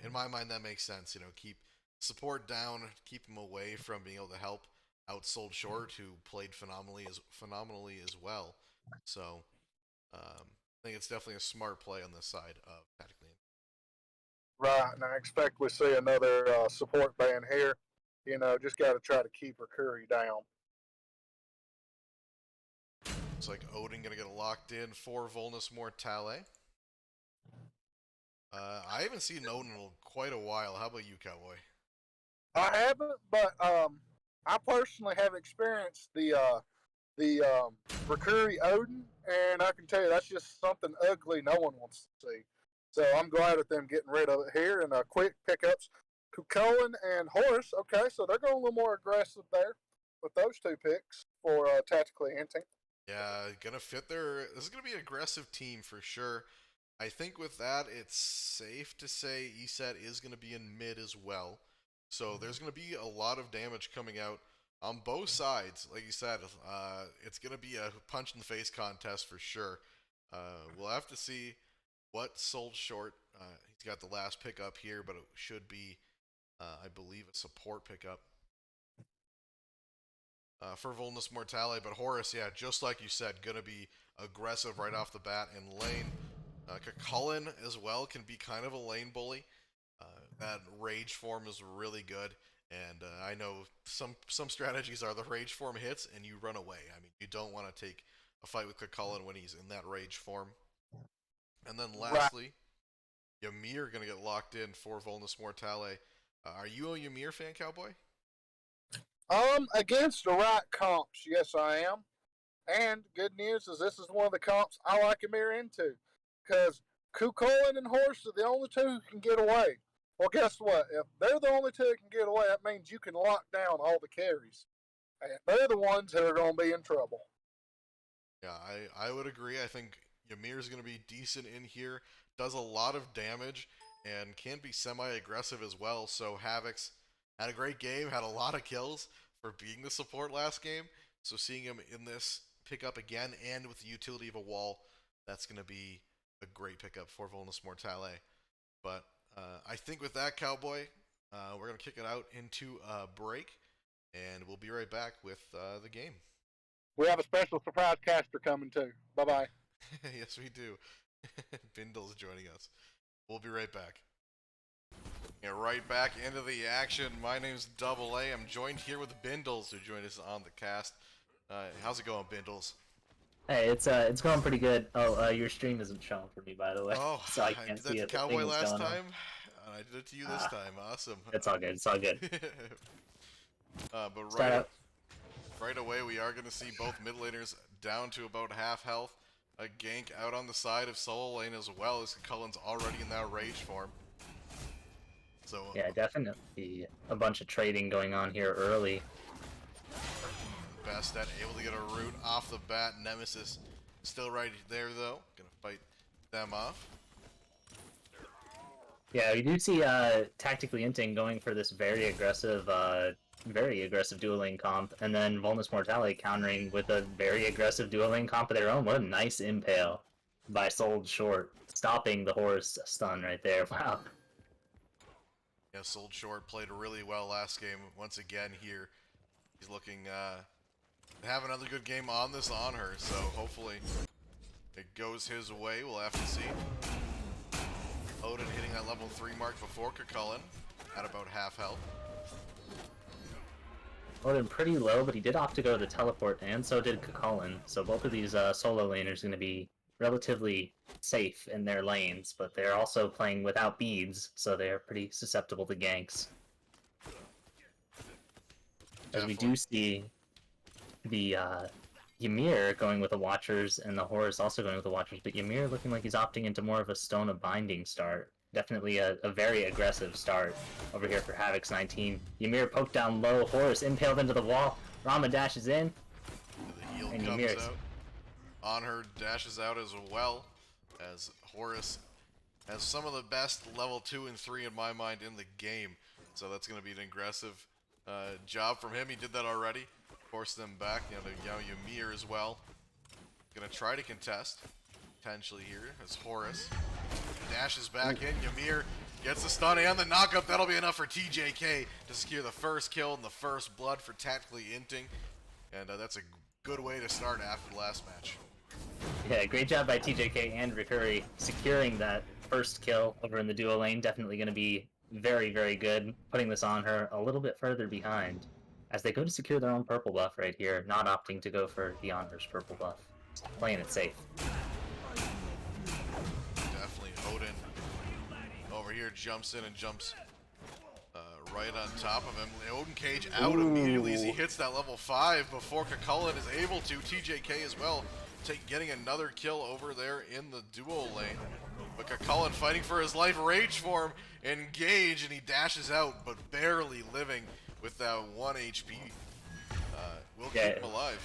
in my mind, that makes sense. You know, keep support down, keep him away from being able to help outsold Short, who played phenomenally as well. So I think it's definitely a smart play on this side of tactically. Right, and I expect we see another support band here. Just got to try to keep her Curry down. Looks like Odin gonna get locked in for Volnus Mortale. I haven't seen Odin in quite a while. How about you, Cowboy? I haven't, but I personally have experienced the Recurry Odin, and I can tell you that's just something ugly no one wants to see. So I'm glad at them getting rid of it here and quick pickups. Kukoan and Horus, okay, so they're going a little more aggressive there with those two picks for tactically Inting. Yeah, gonna fit their. This is gonna be an aggressive team for sure. I think with that, it's safe to say ESET is gonna be in mid as well. So there's gonna be a lot of damage coming out on both sides. Like you said, it's gonna be a punch in the face contest for sure. We'll have to see what sold short. He's got the last pickup here, but it should be, I believe, a support pickup for Vulnus Mortale. But Horus, yeah, just like you said, gonna be aggressive right off the bat in lane. Cullen as well can be kind of a lane bully. That rage form is really good, and I know some strategies are the rage form hits and you run away. I mean, you don't want to take a fight with Cullen when he's in that rage form. And then Right. lastly, Ymir gonna get locked in for Volnus Mortale. Are you a Ymir fan, Cowboy? Against the right comps, yes, I am. And good news is this is one of the comps I like Amir into. Because Kukoin and Horse are the only two who can get away. Well, guess what? If they're the only two who can get away, that means you can lock down all the carries. And they're the ones that are going to be in trouble. Yeah, I would agree. I think Ymir is going to be decent in here. Does a lot of damage and can be semi-aggressive as well. So Havoc's had a great game, had a lot of kills for being the support last game. So seeing him in this pickup again and with the utility of a wall, that's going to be a great pickup for Volnus Mortale. But I think with that, Cowboy, We're going to kick it out into a break, and we'll be right back with the game. We have a special surprise caster coming too. Bye bye. Yes, we do. Bindle's joining us. We'll be right back. Yeah, right back into the action. My name's Double A. I'm joined here with Bindles, who joined us on the cast. How's it going, Bindles? Hey, it's going pretty good. Oh, your stream isn't showing for me, by the way, Oh, so I I can't did that see to if the Cowboy thing is last going on. time, and I did it to you this time. Awesome. It's all good. It's all good. But Start out. right away, we are going to see both mid laners down to about half health. A gank out on the side of solo lane as well, as Cullen's already in that rage form. So Yeah, definitely a bunch of trading going on here early. Bastet able to get a root off the bat. Nemesis still right there though. Gonna fight them off. Yeah, we do see tactically Inting going for this very aggressive dual lane comp, and then Volnus Mortale countering with a very aggressive dual lane comp of their own. What a nice impale by Sold Short, stopping the horse stun right there. Wow. Yeah, Sold Short played really well last game. Once again here, he's looking to have another good game on this on her. So hopefully it goes his way. We'll have to see. Odin hitting that level 3 mark before Cullen at about half health. Odin pretty low, but he did opt to go to teleport, and so did Cullen. So both of these solo laners are going to be relatively safe in their lanes, but they're also playing without beads, so they're pretty susceptible to ganks. As we do see the Ymir going with the Watchers, and the Horus also going with the Watchers, but Ymir looking like he's opting into more of a Stone of Binding start. Definitely a very aggressive start over here for Havoc's 19. Ymir poked down low, Horus impaled into the wall, Rama dashes in, The heal and comes Ymir's out. On her dashes out as well, as Horus has some of the best level 2 and 3 in my mind in the game. So that's going to be an aggressive job from him. He did that already. Force them back. You know, Ymir as well. Going to try to contest. Potentially here as Horus dashes back in. Ymir gets the stun and the knockup. That'll be enough for TJK to secure the first kill and the first blood for tactically Inting. And that's a good way to start after the last match. Yeah, great job by TJK and Rikuri securing that first kill over in the duo lane. Definitely going to be very, very good. Putting this on her a little bit further behind as they go to secure their own purple buff right here, not opting to go for the Honor's purple buff. Just playing it safe. Definitely Odin over here jumps in and jumps right on top of him. Odin cage out immediately as he hits that level 5 before Cullen is able to. TJK as well, getting another kill over there in the duo lane. But Cullen fighting for his life, rage form, engage, and he dashes out, but barely living with that 1 HP. We'll keep him alive.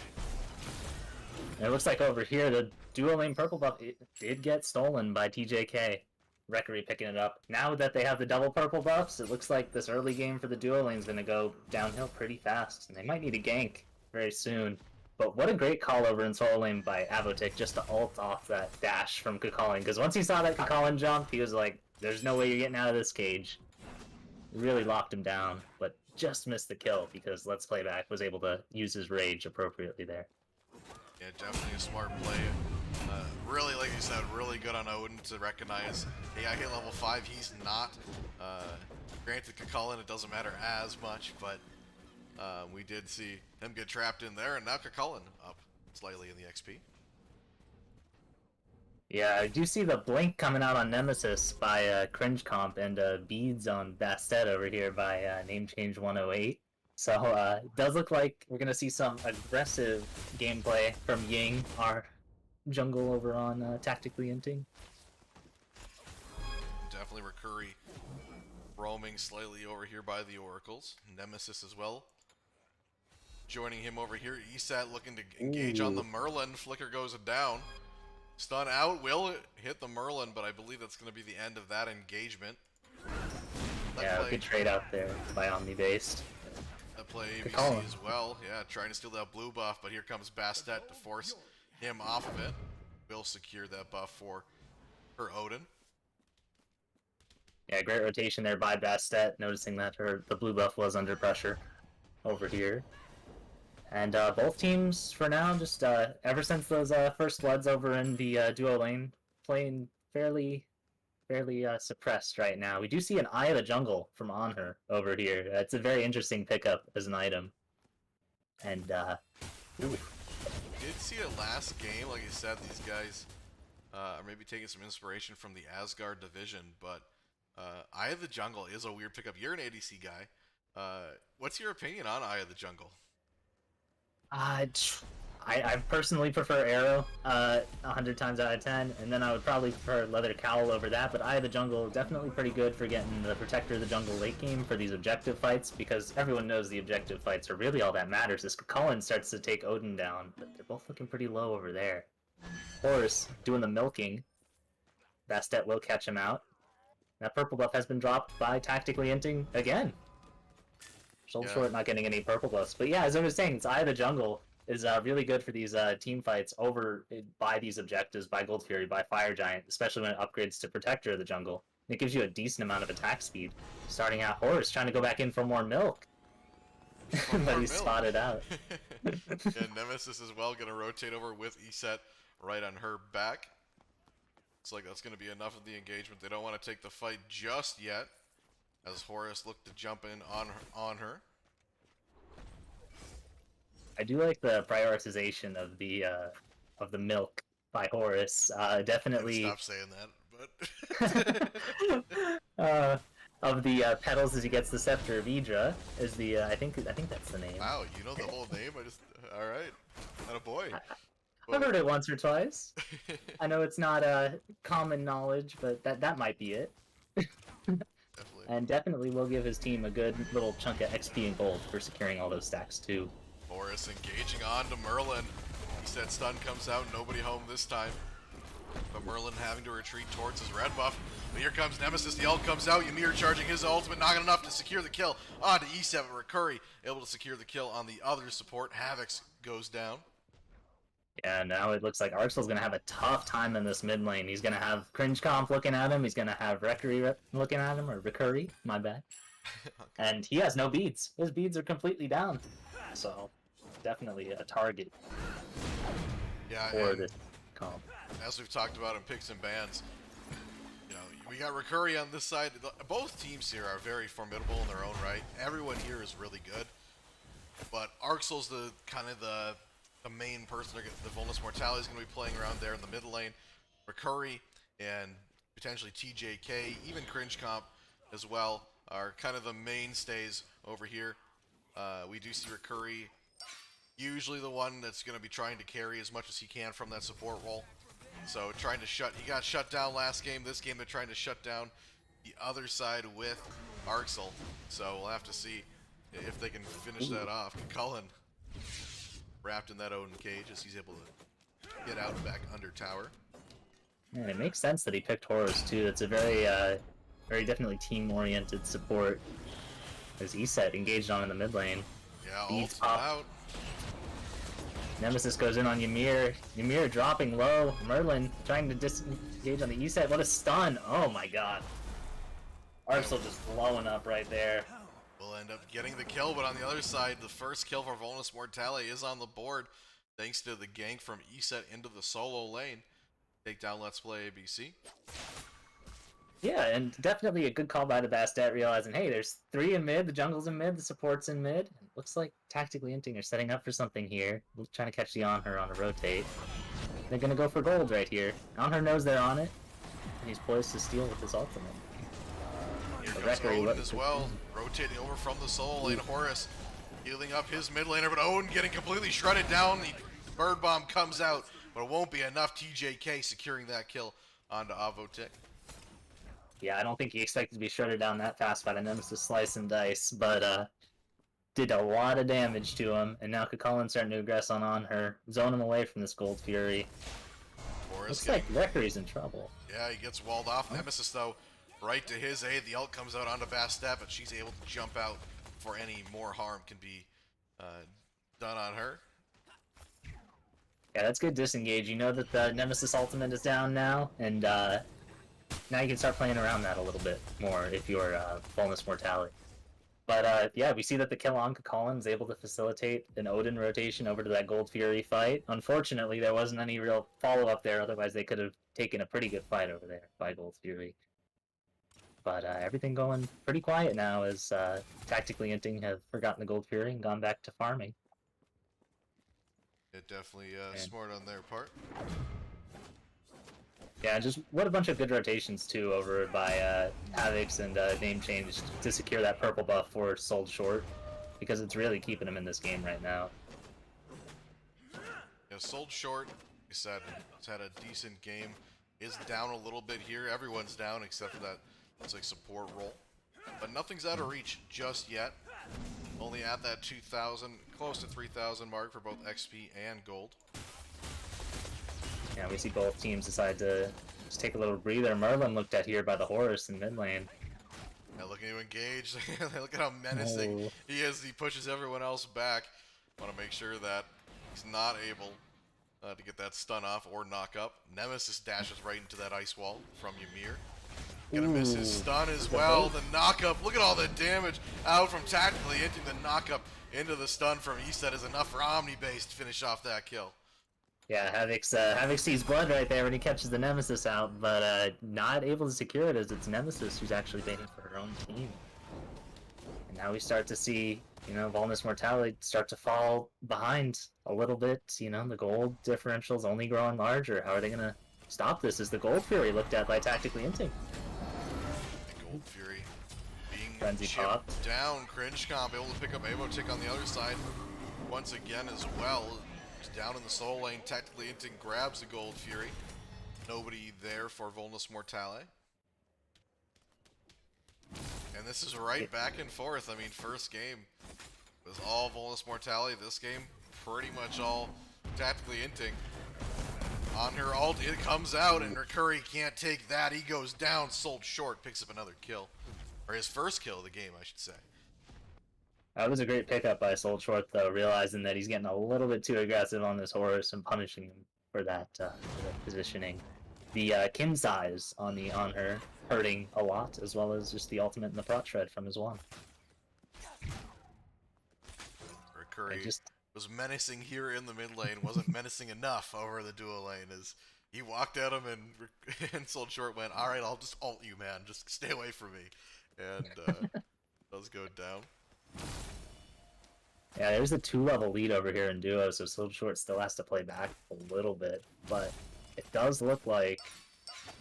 And it looks like over here, the duo lane purple buff did get stolen by TJK. Rekery picking it up. Now that they have the double purple buffs, it looks like this early game for the duo lane is going to go downhill pretty fast. And they might need a gank very soon. But what a great call over in solo lane by Avotic just to ult off that dash from Cullen. Because once he saw that Cullen jump, he was like, there's no way you're getting out of this cage. Really locked him down, but just missed the kill because Let's Playback was able to use his rage appropriately there. Yeah, definitely a smart play. Really, like you said, really good on Odin to recognize, hey, I hit level 5, he's not. Granted, Cullen, it doesn't matter as much, but we did see him get trapped in there, and now Cullen up slightly in the XP. Yeah, I do see the blink coming out on Nemesis by Cringe Comp and beads on Bastet over here by Name Change 108. So it does look like we're going to see some aggressive gameplay from Ying, our jungle over on Tactically Inting. Definitely Rikuri roaming slightly over here by the Oracles. Nemesis as well. Joining him over here, Esat looking to engage on the Merlin. Flicker goes down. Stun out, will hit the Merlin, but I believe that's going to be the end of that engagement. Yeah, good trade out there by Omni-Based. That play ABC as well. Yeah, trying to steal that blue buff, but here comes Bastet to force him off of it. Will secure that buff for Odin. Yeah, great rotation there by Bastet, noticing that the blue buff was under pressure over here. And both teams, for now, just ever since those first floods over in the duo lane, playing fairly suppressed right now. We do see an Eye of the Jungle from On Her over here. It's a very interesting pickup as an item. And, ooh. Did see it last game, like you said, these guys are maybe taking some inspiration from the Asgard division, but Eye of the Jungle is a weird pickup. You're an ADC guy. What's your opinion on Eye of the Jungle? I personally prefer Arrow 100 times out of 10, and then I would probably prefer Leather Cowl over that, but Eye of the Jungle definitely pretty good for getting the Protector of the Jungle late game for these objective fights, because everyone knows the objective fights are really all that matters as Cullen starts to take Odin down, but they're both looking pretty low over there. Horus doing the milking. Bastet will catch him out. That purple buff has been dropped by tactically Inting again. Shoulder Short not getting any purple buffs. But yeah, as I was saying, it's Eye of the Jungle is really good for these team fights over by these objectives, by Gold Fury, by Fire Giant, especially when it upgrades to Protector of the Jungle. And it gives you a decent amount of attack speed. Starting out Horus trying to go back in for more milk. But he's spotted out. And Nemesis as well, going to rotate over with Eset right on her back. Looks like that's going to be enough of the engagement. They don't want to take the fight just yet, as Horus looked to jump in on her. I do like the prioritization of the milk by Horus. Definitely. Stop saying that, but of the petals as he gets the scepter of Idra is the I think that's the name. Wow, you know the whole name? All right, not a boy. I've heard it once or twice. I know it's not common knowledge, but that might be it. Definitely. And definitely will give his team a good little chunk of XP and gold for securing all those stacks too. Horus engaging on to Merlin. He said stun comes out, nobody home this time. But Merlin having to retreat towards his red buff. But here comes Nemesis, the ult comes out, Ymir charging his ultimate, not enough to secure the kill. On to E7, Recurry able to secure the kill on the other support. Havoc goes down. Yeah, now it looks like Arxel's going to have a tough time in this mid lane. He's going to have Cringe Comp looking at him. He's going to have Recurry looking at him, or Recurry, my bad. Okay. And he has no beads. His beads are completely down. So, definitely a target for this comp. As we've talked about in picks and bans, you know, we got Recurry on this side. Both teams here are very formidable in their own right. Everyone here is really good. But Arxel's the kind of the main person. The Volnus Mortale is going to be playing around there in the mid lane. Recurry and potentially TJK, even Cringe Comp as well, are kind of the mainstays over here. We do see Recurry usually the one that's going to be trying to carry as much as he can from that support role. So trying to he got shut down last game. This game they're trying to shut down the other side with Arxel. So we'll have to see if they can finish that off. Cullen wrapped in that Odin cage as he's able to get out and back under tower. Yeah, it makes sense that he picked Horus too. It's a very definitely team-oriented support. As Eset engaged on in the mid lane. Yeah, Beads pop out. Nemesis goes in on Ymir. Ymir dropping low. Merlin trying to disengage on the Eset. What a stun! Oh my god. Arxel just blowing up right there. Will end up getting the kill, but on the other side, the first kill for Volnus Mortale is on the board, thanks to the gank from Eset into the solo lane. Take down Let's Play ABC. Yeah, and definitely a good call by the Bastet, realizing, hey, there's 3 in mid, the jungle's in mid, the support's in mid. Looks like tactically Inting are setting up for something here. Trying to catch the On Her on a rotate. They're gonna go for gold right here. On Her knows they're on it, and he's poised to steal with his ultimate. Here comes Odin as well, rotating over from the solo lane. Horus healing up his mid laner, but Odin getting completely shredded down. The bird bomb comes out, but it won't be enough. TJK securing that kill onto Avotic. Yeah, I don't think he expected to be shredded down that fast by the Nemesis Slice and Dice, but did a lot of damage to him, and now Cullen's starting to aggress on Her, zone him away from this Gold Fury. Looks like Recurry's in trouble. Yeah, he gets walled off. Nemesis, though, right to his aid. The ult comes out onto Bastet, but she's able to jump out before any more harm can be done on her. Yeah, that's good disengage. You know that the Nemesis ultimate is down now, and now you can start playing around that a little bit more if you're Volnus Mortale. But yeah, we see that the kill on Kakalin is able to facilitate an Odin rotation over to that Gold Fury fight. Unfortunately, there wasn't any real follow-up there, otherwise they could have taken a pretty good fight over there by Gold Fury. But everything going pretty quiet now as tactically Inting have forgotten the Gold Fury and gone back to farming. It definitely smart on their part. Yeah, just what a bunch of good rotations too over by Havix and name change to secure that purple buff for Sold Short, because it's really keeping him in this game right now. Yeah, Sold Short, like I said, has had a decent game. Is down a little bit here. Everyone's down except for that it's like support role. But nothing's out of reach just yet. Only at that 2,000, close to 3,000 mark for both XP and gold. Yeah, we see both teams decide to just take a little breather. Merlin looked at here by the Horus in mid lane. Yeah, looking to engage. Look at how menacing he is. He pushes everyone else back. Want to make sure that he's not able to get that stun off or knock up. Nemesis dashes right into that ice wall from Ymir. Gonna miss his stun as well. The knock up. Look at all the damage out from tactically Inting. The knock up into the stun from Eset is enough for Omnibase to finish off that kill. Yeah, Havix sees blood right there when he catches the Nemesis out, but not able to secure it as it's Nemesis who's actually baiting for her own team. And now we start to see, you know, Vulnus Mortale start to fall behind a little bit. You know, the gold differential's only growing larger. How are they gonna stop this? Is the Gold Fury looked at by tactically Inting? The Gold Fury being Frenzy chipped popped. down. Cringe comp able to pick up Avotick on the other side once again as well. He's down in the soul lane. Tactically Inting grabs the Gold Fury. Nobody there for Volnus Mortale. And this is right back and forth. I mean, first game was all Volnus Mortale. This game, pretty much all tactically Inting. On her ult, it comes out, and her Curry can't take that. He goes down, Sold Short, picks up another kill. Or his first kill of the game, I should say. That was a great pickup by Soul Short, though, realizing that he's getting a little bit too aggressive on this Horus and punishing him for that positioning. The Kim size on her hurting a lot, as well as just the ultimate and the prot shred from his wand. Her Curry was menacing here in the mid lane, wasn't menacing enough over the dual lane as he walked at him and Soul Short went, alright, I'll just ult you, man, just stay away from me. And does go down. Yeah, there's a 2-level lead over here in duo, so Soul Short still has to play back a little bit, but it does look like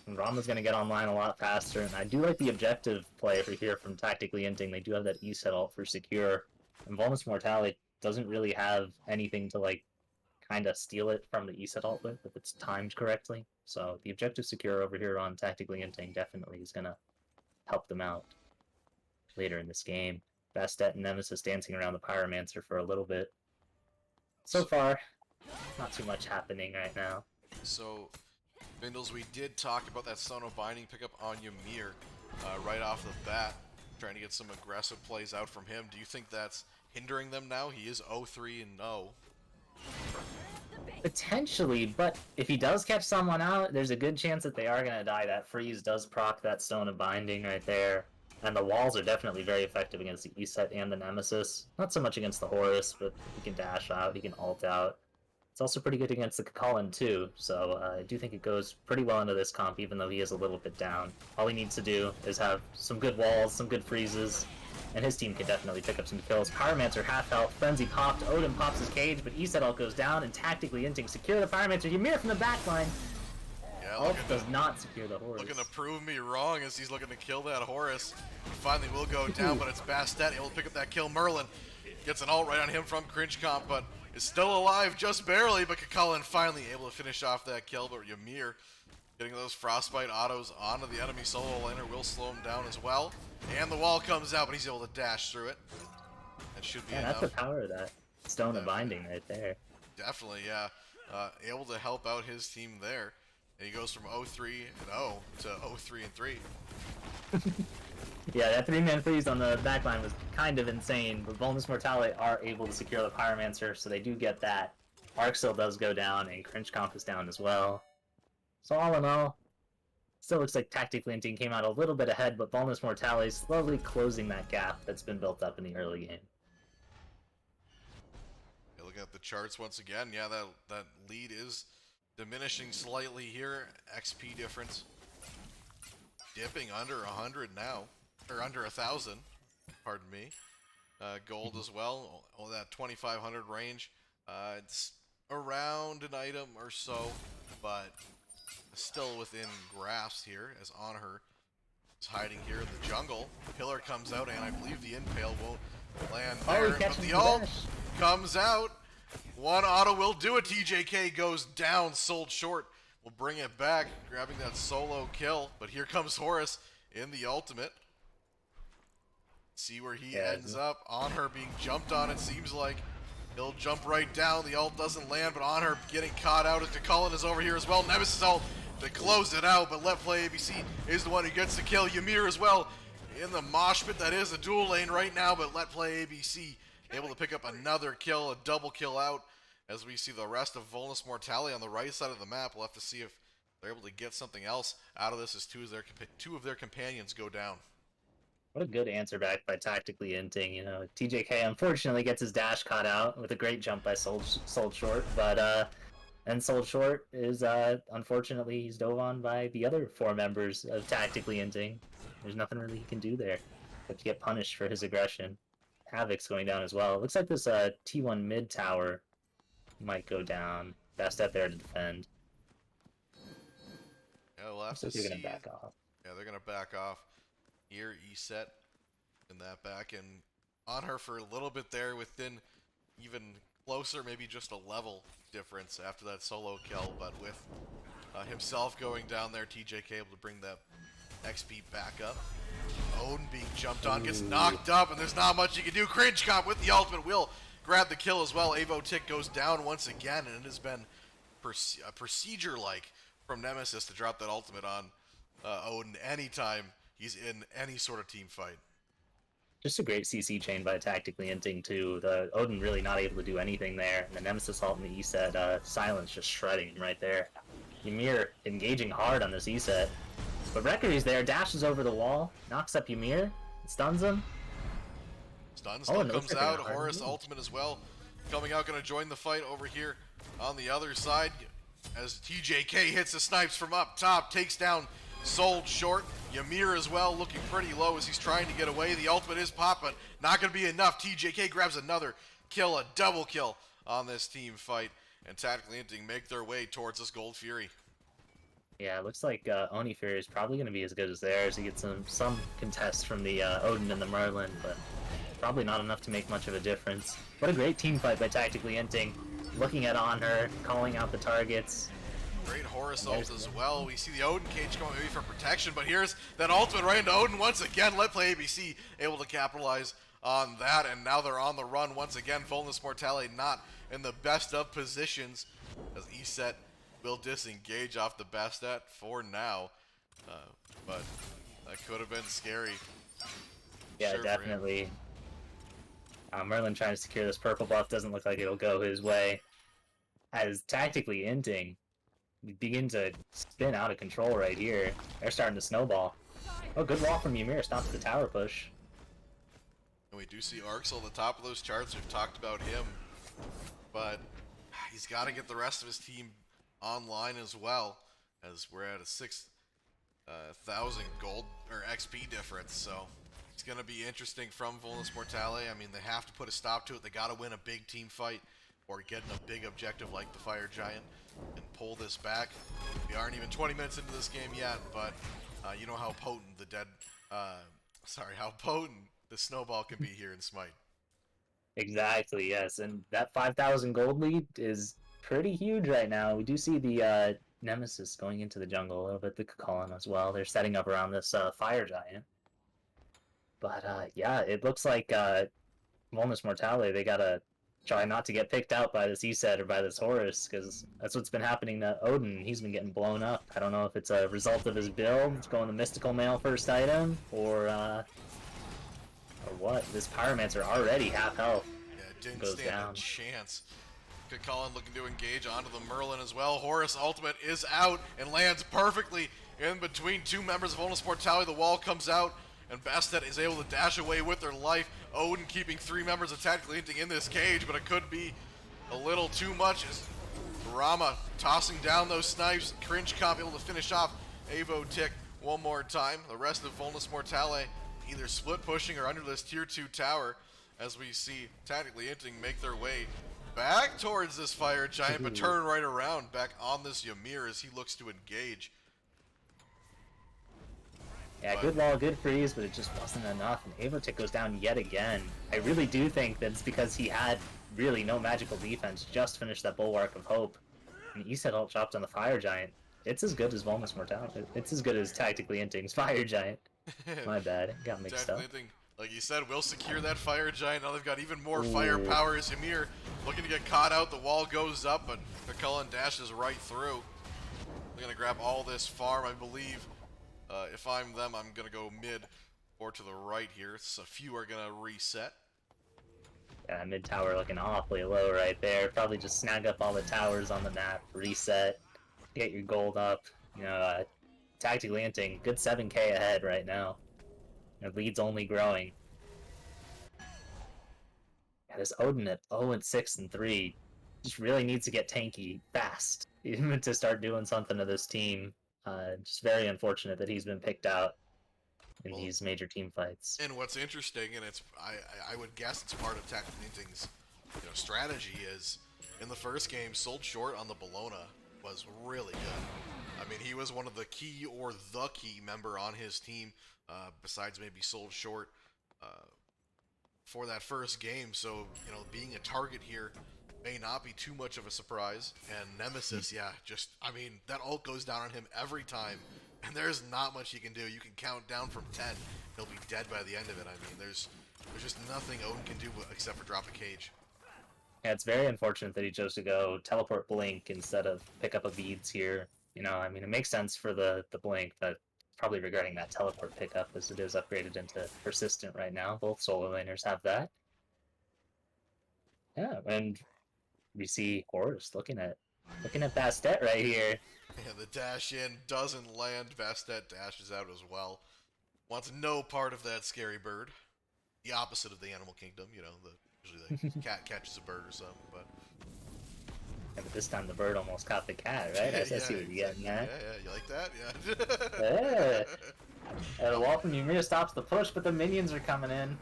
Rama's going to get online a lot faster, and I do like the objective play over here from tactically Inting. They do have that E-set ult for secure, and Vulnus Mortale doesn't really have anything to, like, kind of steal it from the E-set ult with if it's timed correctly. So the objective secure over here on tactically Inting definitely is going to help them out later in this game. Bastet and Nemesis dancing around the Pyromancer for a little bit. So far, not too much happening right now. So, Bindles, we did talk about that Sono Binding pickup on Ymir right off the bat, trying to get some aggressive plays out from him. Do you think that's hindering them now? He is 0-3-0. Potentially, but if he does catch someone out, there's a good chance that they are going to die. That freeze does proc that Stone of Binding right there. And the walls are definitely very effective against the E-set and the Nemesis. Not so much against the Horus, but he can dash out, he can ult out. It's also pretty good against the Kakalin too, so I do think it goes pretty well into this comp, even though he is a little bit down. All he needs to do is have some good walls, some good freezes, and his team can definitely pick up some kills. Pyromancer half health, Frenzy popped, Odin pops his cage, but E-set ult goes down, and tactically Inting secure the Pyromancer. Ymir from the backline. Yeah, Ult does not secure the Horus. Looking to prove me wrong as he's looking to kill that Horus. He finally will go down, but it's Bastet able to pick up that kill. Merlin gets an ult right on him from Cringe Comp, but is still alive just barely. But Kakalin finally able to finish off that kill, but Ymir getting those Frostbite autos onto the enemy solo laner will slow him down as well. And the wall comes out, but he's able to dash through it. That should be enough. That's the power of that Stone of Binding right there. Definitely, yeah. Able to help out his team there. And he goes from 0-3-0 to 0-3-3. Yeah, that 3-man freeze on the backline was kind of insane, but Vulnus Mortale are able to secure the Pyromancer, so they do get that. Arc still does go down, and Cringe Comp is down as well. So all in all, Still looks like tactically Inting came out a little bit ahead, but Volnus Mortale is slowly closing that gap that's been built up in the early game. Yeah, looking at the charts once again, yeah, that lead is diminishing slightly here. XP difference dipping under 100 now, or under 1,000. Pardon me. Gold as well, all that 2,500 range. It's around an item or so, but still within grasp here, as Honor is hiding here in the jungle. Pillar comes out, and I believe the impale won't land there, but the ult comes out. One auto will do it. TJK goes down, sold short. We'll bring it back, grabbing that solo kill, but here comes Horus in the ultimate. See where he ends up. On her being jumped on, it seems like. He'll jump right down. The ult doesn't land, but on her getting caught out as DeCullen is over here as well. Nemesis ult to close it out, but Let Play ABC is the one who gets the kill. Ymir as well in the mosh pit that is a dual lane right now, but Let Play ABC able to pick up another kill, a double kill out, as we see the rest of Vulnus Mortale on the right side of the map. We'll have to see if they're able to get something else out of this as two of their companions go down. What a good answer back by tactically Inting. You know, TJK unfortunately gets his dash caught out with a great jump by Sold Short, but and Sold Short is unfortunately he's dove on by the other 4 members of tactically Inting. There's nothing really he can do there but to get punished for his aggression. Havoc's going down as well. It looks like this T1 mid tower might go down. Best at there to defend. Yeah, we'll have to see. They're gonna back off. Yeah, they're gonna back off. Here, Eset in that back, and on her for a little bit there within even closer, maybe just a level difference after that solo kill, but with himself going down there, TJK able to bring that XP back up. Odin being jumped on, gets knocked up, and there's not much you can do. Cringe Cop with the ultimate will grab the kill as well. Avo Tick goes down once again, and it has been a procedure-like from Nemesis to drop that ultimate on Odin anytime he's in any sort of team fight. Just a great CC chain by tactically Inting too. The Odin really not able to do anything there. And the Nemesis ult and the E-set, Silence just shredding him right there. Ymir engaging hard on this E-set. But Rekery's there, dashes over the wall, knocks up Ymir, stuns him. Stun still comes out, Horus ultimate as well. Coming out, gonna join the fight over here on the other side. As TJK hits the snipes from up top, takes down Sold Short. Ymir as well, looking pretty low as he's trying to get away. The ultimate is pop, but not going to be enough. TJK grabs another kill, a double kill on this team fight. And tactically Inting make their way towards this Gold Fury. Yeah, it looks like Oni Fury is probably going to be as good as theirs. He gets some contest from the Odin and the Merlin, but probably not enough to make much of a difference. What a great team fight by tactically Inting. Looking at on her, calling out the targets. Great Horus ult as well. We see the Odin cage going maybe for protection, but here's that ultimate right into Odin once again. Let Play ABC able to capitalize on that, and now they're on the run once again. Vulnus Mortale not in the best of positions as Eset will disengage off the Bastet for now, but that could have been scary. Yeah, sure, definitely. Merlin trying to secure this purple buff doesn't look like it'll go his way. As tactically Inting begin to spin out of control right here. They're starting to snowball. Oh, good wall from Ymir. Stops the tower push. And we do see Arxel at the top of those charts. We've talked about him, but he's got to get the rest of his team online as well, as we're at a 6,000 gold or XP difference. So it's going to be interesting from Vulnus Mortale. I mean, they have to put a stop to it. They got to win a big team fight or get in a big objective like the Fire Giant and pull this back. We aren't even 20 minutes into this game yet, but you know how potent how potent the snowball can be here in Smite. Exactly, yes, and that 5,000 gold lead is pretty huge right now. We do see the Nemesis going into the jungle a little bit, the Kakalin as well. They're setting up around this Fire Giant. But yeah, it looks like Vulnus Mortale, they gotta try not to get picked out by this E-set or by this Horus, because that's what's been happening to Odin. He's been getting blown up. I don't know if it's a result of his build, going the Mystical Mail first item, or what. This Pyromancer already half health. Yeah, it didn't stand a chance. Kakalin looking to engage onto the Merlin as well. Horus ultimate is out and lands perfectly in between two members of Volnus Mortale. The wall comes out, and Bastet is able to dash away with their life. Odin keeping three members of Tactically Inting in this cage, but it could be a little too much as Rama tossing down those snipes. Cringe Comp able to finish off Avo Tick one more time. The rest of Volnus Mortale either split pushing or under this tier 2 tower as we see Tactically Inting make their way back towards this Fire Giant, but turn right around back on this Ymir as he looks to engage. Yeah, good wall, good freeze, but it just wasn't enough, and Avotic goes down yet again. I really do think that it's because he had really no magical defense, just finished that Bulwark of Hope, and he said ult chopped on the Fire Giant. It's as good as Vulnus Mortale. It's as good as Tactically Inting's Fire Giant. My bad, got mixed up. Inting, like you said, will secure that Fire Giant. Now they've got even more firepower as Ymir looking to get caught out. The wall goes up, but McCullen dashes right through. They're going to grab all this farm, I believe. If I'm them, I'm going to go mid or to the right here. So a few are going to reset. Yeah, mid tower looking awfully low right there. Probably just snag up all the towers on the map, reset, get your gold up. You know, Tactically Inting, good 7k ahead right now. Their lead's only growing. Yeah, this Odin at 0-6-3 just really needs to get tanky fast even to start doing something to this team. Just very unfortunate that he's been picked out in these major team fights. And what's interesting, and it's I would guess it's part of Tactically Inting's strategy, is in the first game, sold short on the Bologna was really good. I mean, he was one of the key or the key member on his team, besides maybe sold short for that first game. So, being a target here may not be too much of a surprise. And Nemesis, yeah, just, I mean, that ult goes down on him every time. And there's not much he can do. You can count down from 10. He'll be dead by the end of it. I mean, there's just nothing Odin can do except for drop a cage. Yeah, it's very unfortunate that he chose to go teleport Blink instead of pick up a Beads here. I mean, it makes sense for the Blink, but probably regarding that teleport pickup as it is upgraded into Persistent right now. Both solo laners have that. Yeah, and we see Horus looking at Bastet right here. Yeah, the dash in doesn't land. Bastet dashes out as well. Wants no part of that scary bird. The opposite of the animal kingdom, usually the cat catches a bird or something, but... Yeah, but this time the bird almost caught the cat, right? I see what you're getting at. Yeah, you like that? Yeah. Yeah. The wall from Ymir stops the push, but the minions are coming in.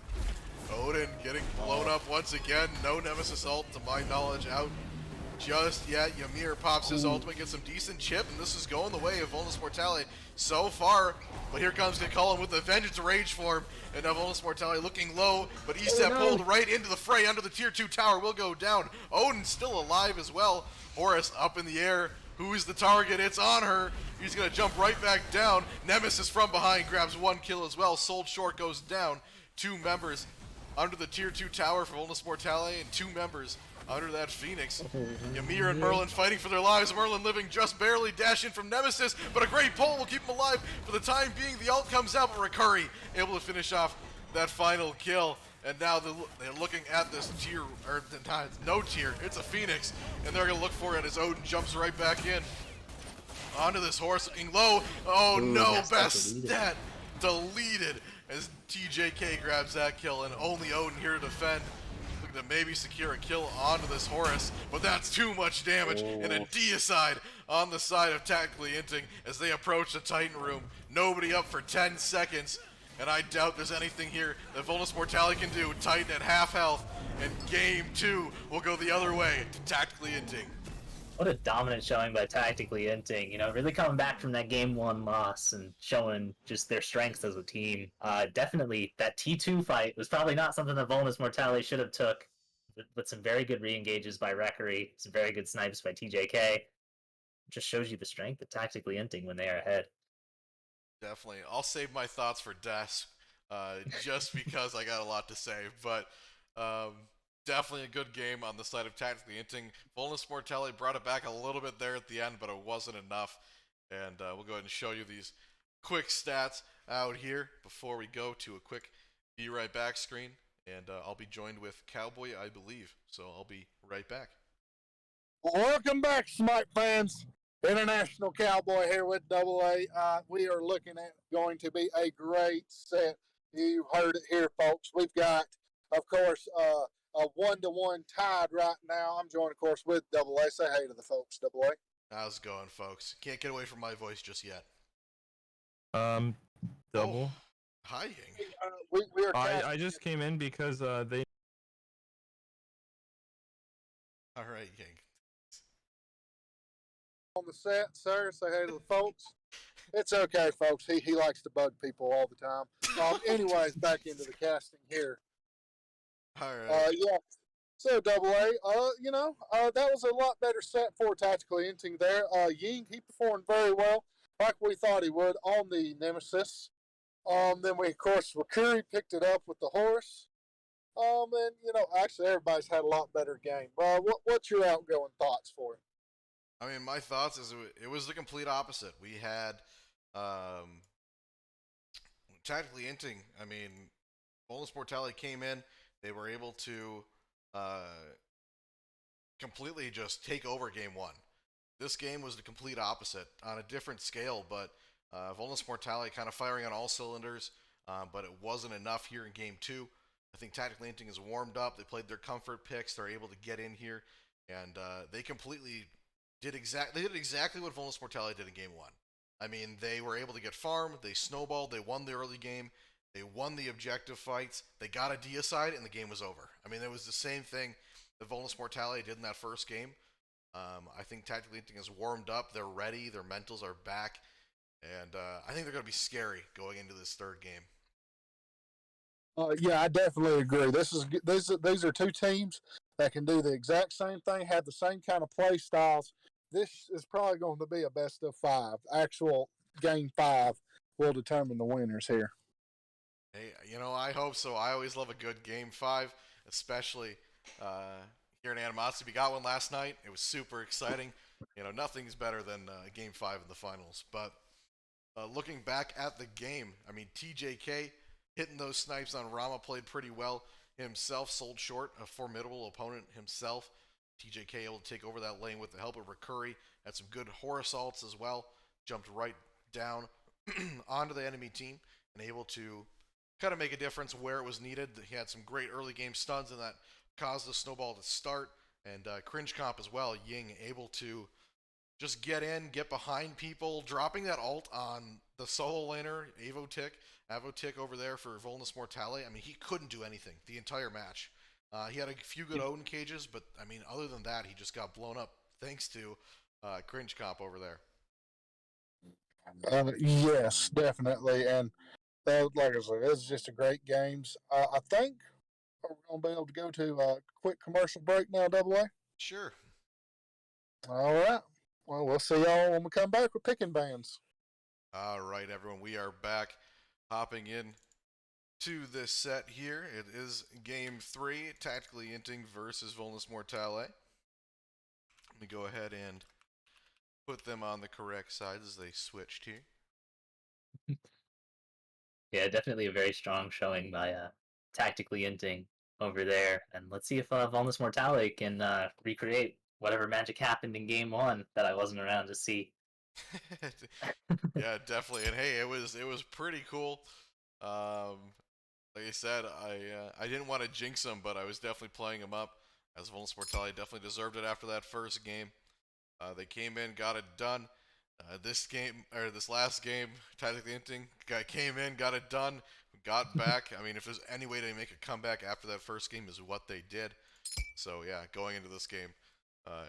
Odin getting blown up once again. No Nemesis ult, to my knowledge, out just yet. Ymir pops his ultimate, gets some decent chip, and this is going the way of Volnus Mortale so far. But here comes Cullen with the Vengeance Rage form, and now Volnus Mortale looking low, but Eset pulled right into the fray under the tier 2 tower, will go down. Odin still alive as well. Horus up in the air. Who's the target? It's on her. He's going to jump right back down. Nemesis from behind grabs one kill as well. Sold Short goes down. Two members under the tier 2 tower for Volnus Mortale, and two members under that Phoenix. Ymir and Merlin fighting for their lives. Merlin living just barely. Dash in from Nemesis, but a great pull will keep him alive for the time being. The ult comes out, but Rakuri able to finish off that final kill. And now they're looking at this tier, or it's no tier, it's a Phoenix. And they're going to look for it as Odin jumps right back in. Onto this horse looking low. Oh no, Bastet deleted as TJK grabs that kill, and only Odin here to defend. Looking to maybe secure a kill onto this Horus, but that's too much damage, and a deicide on the side of Tactically Inting as they approach the Titan room. Nobody up for 10 seconds, and I doubt there's anything here that Volnus Mortale can do. Titan at half health, and game 2 will go the other way to Tactically Inting. What a dominant showing by Tactically Inting, really coming back from that game 1 loss and showing just their strengths as a team. Definitely, that T2 fight was probably not something that Volnus Mortale should have took, but some very good re-engages by Rekery, some very good snipes by TJK. It just shows you the strength of Tactically Inting when they are ahead. Definitely. I'll save my thoughts for Desk, just because I got a lot to say, but... definitely a good game on the side of Tactically Inting. Volnus Mortale brought it back a little bit there at the end, but it wasn't enough. And we'll go ahead and show you these quick stats out here before we go to a quick Be Right Back screen. And I'll be joined with Cowboy, I believe. So I'll be right back. Welcome back, Smite fans. International Cowboy here with Double A. We are looking at going to be a great set. You heard it here, folks. We've got, of course, a 1-1 tied right now. I'm joined, of course, with Double A. Say hey to the folks, Double A. How's it going, folks? Can't get away from my voice just yet. Double. Oh, hi, Ying. We are I just came in because they. All right, Ying. on the set, sir. Say hey to the folks. It's okay, folks. He likes to bug people all the time. Anyways, back into the casting here. All right. Yeah. So Double A, that was a lot better set for Tactical Inting there. Ying, he performed very well, like we thought he would on the Nemesis. Then we, of course, Curry picked it up with the horse. And actually everybody's had a lot better game. What's your outgoing thoughts for it? I mean, my thoughts is it was the complete opposite. We had tactically Inting. I mean, Volnus Mortale came in. They were able to completely just take over game one. This game was the complete opposite on a different scale, but Volnus Mortale kind of firing on all cylinders, but it wasn't enough here in game two. I think Tactical Inting is warmed up. They played their comfort picks. They're able to get in here, and they completely did exactly what Volnus Mortale did in game one. I mean, they were able to get farm. They snowballed. They won the early game. They won the objective fights. They got a deicide, and the game was over. I mean, it was the same thing that Volnus Mortale did in that first game. I think Tactical Inting is warmed up. They're ready. Their mentals are back. And I think they're going to be scary going into this third game. Yeah, I definitely agree. These are two teams that can do the exact same thing, have the same kind of play styles. This is probably going to be a best of five. Actual game five will determine the winners here. Hey, I hope so. I always love a good game five, especially here in Animosity. We got one last night. It was super exciting. Nothing's better than game five in the finals. But looking back at the game, I mean, TJK hitting those snipes on Rama played pretty well himself, sold short, a formidable opponent himself. TJK able to take over that lane with the help of Recurry. Had some good horror assaults as well. Jumped right down onto the enemy team and able to kind of make a difference where it was needed. He had some great early game stuns and that caused the snowball to start. And Cringe Comp as well, Ying able to just get in, get behind people, dropping that ult on the solo laner, Avotic over there for Volnus Mortale. I mean, he couldn't do anything the entire match. He had a few good Odin cages, but I mean, other than that, he just got blown up thanks to Cringe Comp over there. Yes, definitely. And like I said, it's just a great games. I think we're going to be able to go to a quick commercial break now, Double A. Sure. All right. Well, we'll see y'all when we come back with picking bands. All right, everyone. We are back hopping in to this set here. It is game 3, Tactically Inting versus Vulnus Mortale. Let me go ahead and put them on the correct sides as they switched here. Yeah, definitely a very strong showing by Tactically Inting over there. And let's see if Vulnus Mortale can recreate whatever magic happened in game 1 that I wasn't around to see. Yeah, definitely. And hey, it was pretty cool. Like I said, I didn't want to jinx him, but I was definitely playing him up as Vulnus Mortale definitely deserved it after that first game. They came in, got it done. This last game, Tactically Inting came in, got it done, got back. I mean, if there's any way to make a comeback after that first game, is what they did. So yeah, going into this game,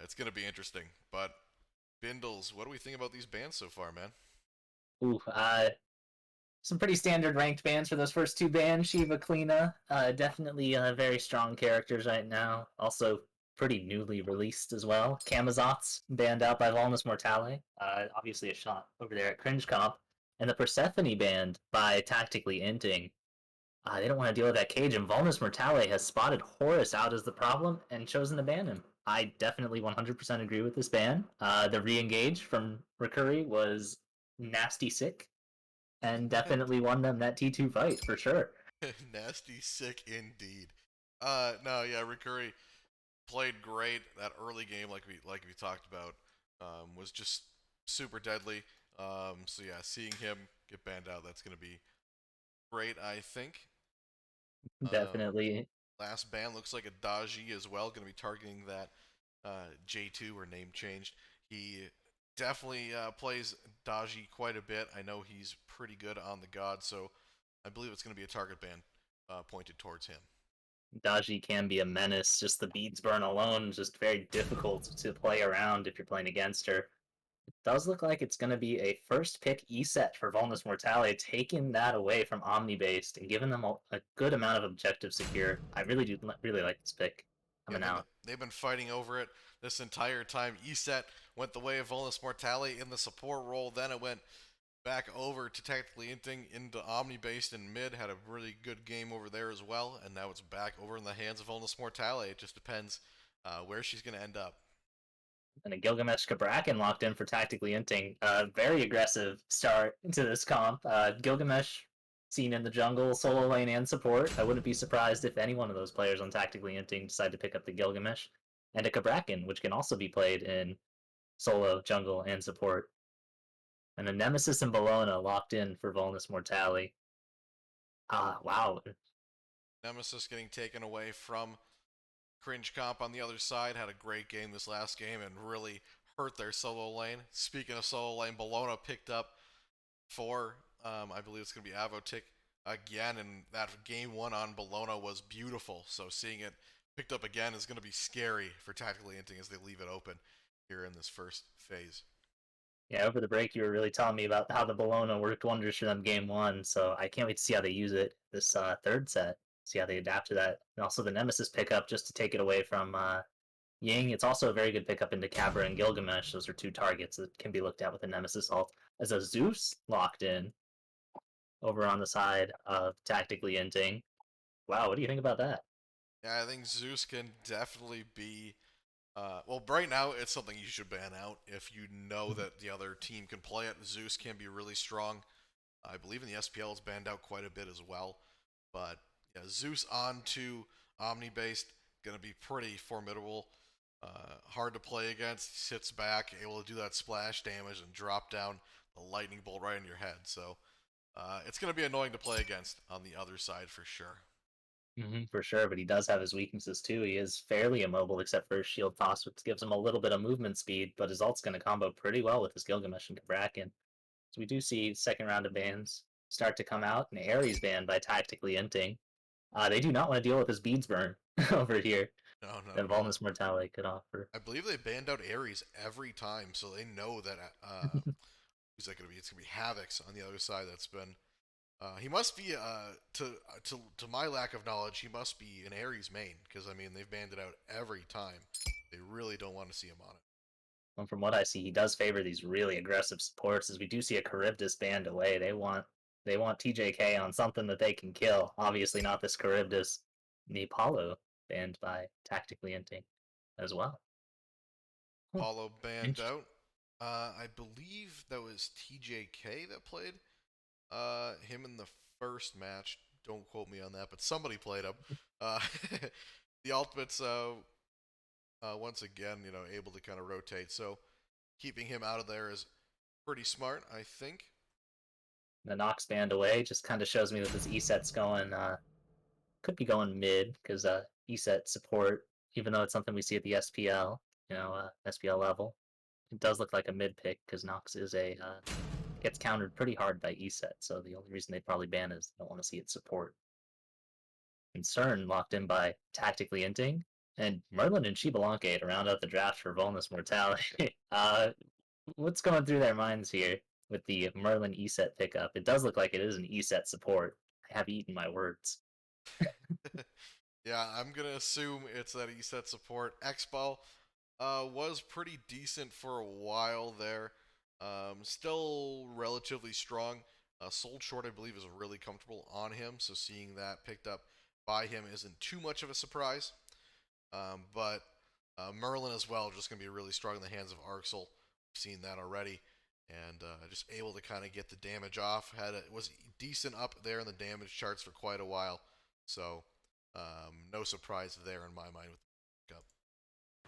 it's gonna be interesting. But Bindles, what do we think about these bans so far, man? Ooh, some pretty standard ranked bans for those first two bans. Shiva, Kleena, definitely very strong characters right now. Also pretty newly released as well. Camazotz banned out by Volnus Mortale. Obviously a shot over there at Cringe Comp. And the Persephone banned by Tactically Inting. They don't want to deal with that cage, and Volnus Mortale has spotted Horus out as the problem and chosen to ban him. I definitely 100% agree with this ban. The re-engage from Recurry was nasty sick, and definitely won them that T2 fight for sure. Nasty sick indeed. No, yeah, Recurry played great. That early game, like we talked about, was just super deadly. So yeah, seeing him get banned out, that's gonna be great, I think. Definitely. Last ban looks like a Daji as well, gonna be targeting that J2 or name changed. He definitely plays Daji quite a bit. I know he's pretty good on the god, so I believe it's gonna be a target ban pointed towards him. Daji can be a menace. Just the beads burn alone, just very difficult to play around if you're playing against her. It does look like it's going to be a first pick E-set for Volnus Mortale, taking that away from Omni-based and giving them a good amount of objective secure. I really do really like this pick Yeah, coming out. they've been fighting over it this entire time. ESET went the way of Volnus Mortale in the support role. Then it went back over to tactically Inting into Omni based in mid. Had a really good game over there as well. And now it's back over in the hands of Volnus Mortale. It just depends where she's going to end up. And a Gilgamesh Kabrakan locked in for tactically Inting. Very aggressive start to this comp. Gilgamesh seen in the jungle, solo lane, and support. I wouldn't be surprised if any one of those players on tactically Inting decide to pick up the Gilgamesh. And a Kabrakan, which can also be played in solo, jungle, and support. And a Nemesis and Bologna locked in for Vulnus Mortale. Wow. Nemesis getting taken away from Cringe Comp on the other side. Had a great game this last game and really hurt their solo lane. Speaking of solo lane, Bologna picked up for, I believe it's going to be Avotic again, and that game one on Bologna was beautiful. So seeing it picked up again is going to be scary for Tactically Inting as they leave it open here in this first phase. Yeah, over the break, you were really telling me about how the Bologna worked wonders for them game one. So I can't wait to see how they use it this third set, see how they adapt to that. And also the Nemesis pickup just to take it away from Ying. It's also a very good pickup into Cabra and Gilgamesh. Those are two targets that can be looked at with a Nemesis ult. As a Zeus locked in over on the side of tactically Inting. Wow, what do you think about that? Yeah, I think Zeus can definitely be. Well, right now it's something you should ban out if you know that the other team can play it. Zeus can be really strong. I believe in the SPL it's banned out quite a bit as well. But yeah, Zeus on to Omni based, gonna be pretty formidable. Hard to play against. Sits back, able to do that splash damage and drop down the lightning bolt right in your head. So it's gonna be annoying to play against on the other side for sure. For sure, but he does have his weaknesses too. He is fairly immobile except for his shield toss, which gives him a little bit of movement speed, but his ult's going to combo pretty well with his Gilgamesh and Kabrakan. So we do see second round of bans start to come out, and Ares banned by tactically Inting. They do not want to deal with his beads burn over here No, no, that no. Volnus Mortale could offer. I believe they banned out Ares every time, so they know that who's that gonna be? It's gonna be Havoc's on the other side. That's been he must be to my lack of knowledge, he must be an Ares main because I mean they've banned it out every time. They really don't want to see him on it. And from what I see, he does favor these really aggressive supports. As we do see a Charybdis banned away, they want TJK on something that they can kill. Obviously, not this Charybdis. The Apollo banned by tactically Inting as well. Huh. Apollo banned Interesting. out. I believe that was TJK that played him in the first match. Don't quote me on that, but somebody played him. Uh, the ultimates once again, able to kind of rotate. So keeping him out of there is pretty smart, I think. The Nox banned away just kind of shows me that this E-set's going, could be going mid, because E-set support, even though it's something we see at the SPL, SPL level, it does look like a mid pick, because Nox is gets countered pretty hard by E-set, so the only reason they'd probably ban is they don't want to see it support. And CERN locked in by tactically Inting, and Merlin and Chibalanke to round out the draft for Volnus Mortale. What's going through their minds here with the Merlin E-set pickup? It does look like it is an E-set support. I have eaten my words. Yeah, I'm gonna assume it's that ESET support. Xball was pretty decent for a while there. Still relatively strong. Sold Short, I believe, is really comfortable on him, so seeing that picked up by him isn't too much of a surprise. But Merlin as well, just going to be really strong in the hands of Arxel. We've seen that already. And just able to kind of get the damage off. Was decent up there in the damage charts for quite a while. So no surprise there in my mind with the pickup.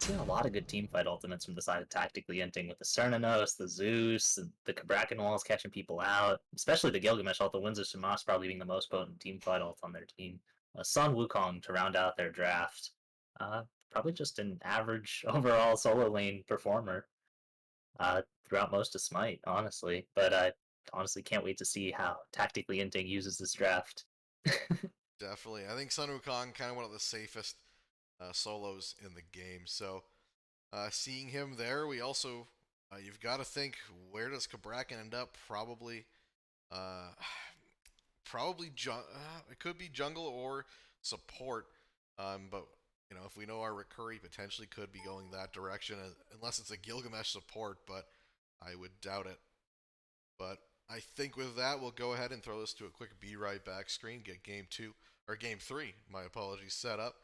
Seen a lot of good team fight ultimates from the side of Tactically Inting with the Cernanos, the Zeus, and the Kabrakan walls catching people out. Especially the Gilgamesh ult, the Winds of Shamash probably being the most potent team fight ult on their team. Sun Wukong to round out their draft. Probably just an average overall solo lane performer throughout most of Smite, honestly. But I honestly can't wait to see how Tactically Inting uses this draft. Definitely. I think Sun Wukong kind of one of the safest solos in the game. So seeing him there, we also you've got to think, where does Kabrakan end up? Probably, uh, it could be jungle or support. But you know, if we know our Recurry potentially could be going that direction, unless it's a Gilgamesh support. But I would doubt it. But I think with that, we'll go ahead and throw this to a quick be right back screen, get game 2 or game 3, my apologies, set up,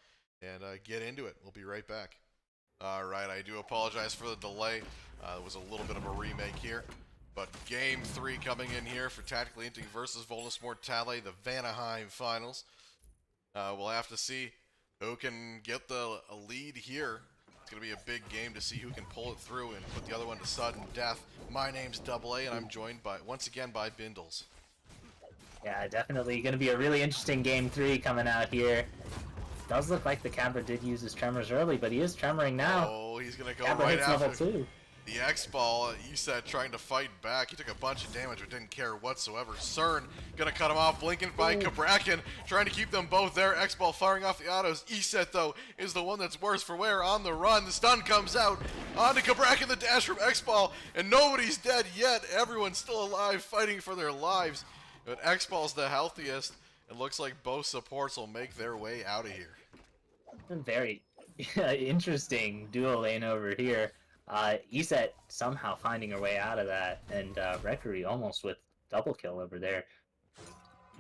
and get into it. We'll be right back. Alright, I do apologize for the delay. It was a little bit of a remake here. But game 3 coming in here for Tactically Inting versus Volnus Mortale, the Vanaheim Finals. We'll have to see who can get a lead here. It's going to be a big game to see who can pull it through and put the other one to sudden death. My name's Double A, and I'm joined once again by Bindles. Yeah, definitely going to be a really interesting game 3 coming out here. Does look like the Cabra did use his tremors early, but he is tremoring now. Oh, he's going to go Cabra right hits after level 2. the X-Ball. Eset trying to fight back. He took a bunch of damage but didn't care whatsoever. CERN going to cut him off. Blinking by Kabrakan, trying to keep them both there. X-Ball firing off the autos. Eset, though, is the one that's worse for wear on the run. The stun comes out onto Kabrakan, the dash from X-Ball, and nobody's dead yet. Everyone's still alive, fighting for their lives. But X-Ball's the healthiest. It looks like both supports will make their way out of here. Very interesting duo lane over here. Eset somehow finding her way out of that, and Reckery almost with double kill over there.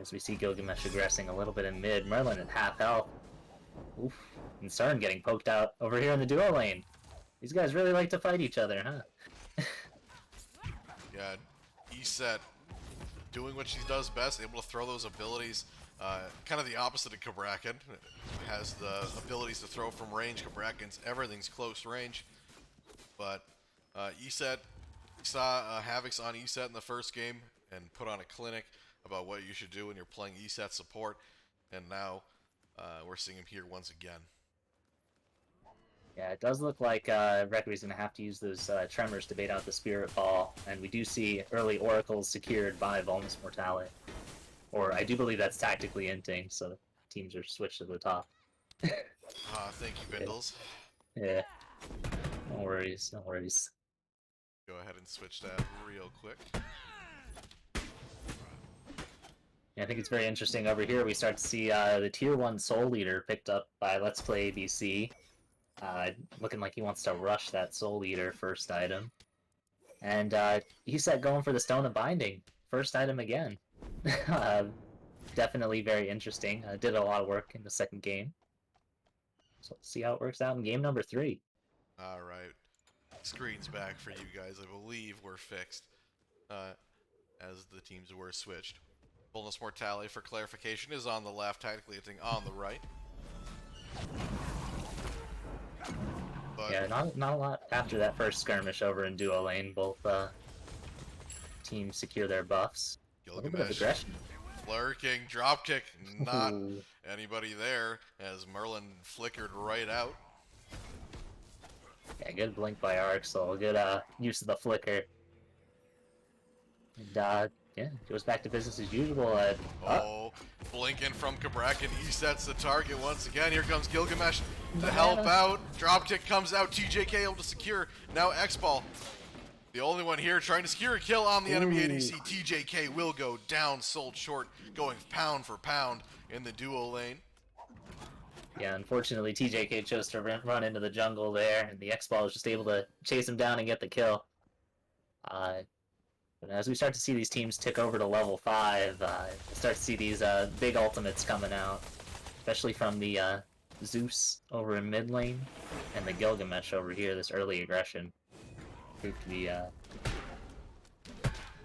As we see Gilgamesh aggressing a little bit in mid, Merlin at half health. Oof. And CERN getting poked out over here in the duo lane. These guys really like to fight each other, huh? Yeah, Eset doing what she does best, able to throw those abilities. Kind of the opposite of Kabrakan. Has the abilities to throw from range. Kabrakan's everything's close range. But Eset saw Havoc's on Eset in the first game and put on a clinic about what you should do when you're playing Eset support. And now we're seeing him here once again. Yeah, it does look like Reckery's going to have to use those tremors to bait out the Spirit Ball. And we do see early oracles secured by Vulnus Mortale. Or I do believe that's Tactically Inting, so teams are switched to the top. Thank you, Bindles. Yeah. No worries, no worries. Go ahead and switch that real quick. Yeah, I think it's very interesting over here. We start to see the Tier 1 Soul Leader picked up by Let's Play ABC. Looking like he wants to rush that Soul Leader first item. And Eset going for the Stone of Binding. First item again. Definitely very interesting. Did a lot of work in the second game. So let's see how it works out in game number 3. Alright. Screen's back for you guys. I believe we're fixed. As the teams were switched. Vulnus Mortale, for clarification, is on the left, Tactically Inting on the right. But Yeah, not a lot after that first skirmish over in duo lane. Both teams secure their buffs. A little bit of Gilgamesh aggression. lurking, dropkick, not Ooh. anybody there as Merlin flickered right out. Yeah, good blink by Arxel. Good use of the flicker. And yeah, goes back to business as usual. Blinking from Kabrakan. He sets the target once again. Here comes Gilgamesh to help out. Dropkick comes out. TJK able to secure. Now X-Ball. The only one here trying to secure a kill on the enemy ADC. TJK will go down, sold short, going pound for pound in the duo lane. Yeah, unfortunately, TJK chose to run into the jungle there, and the X-Ball was just able to chase him down and get the kill. But as we start to see these teams tick over to level 5, start to see these big ultimates coming out, especially from the Zeus over in mid lane, and the Gilgamesh over here. This early aggression proved to be, I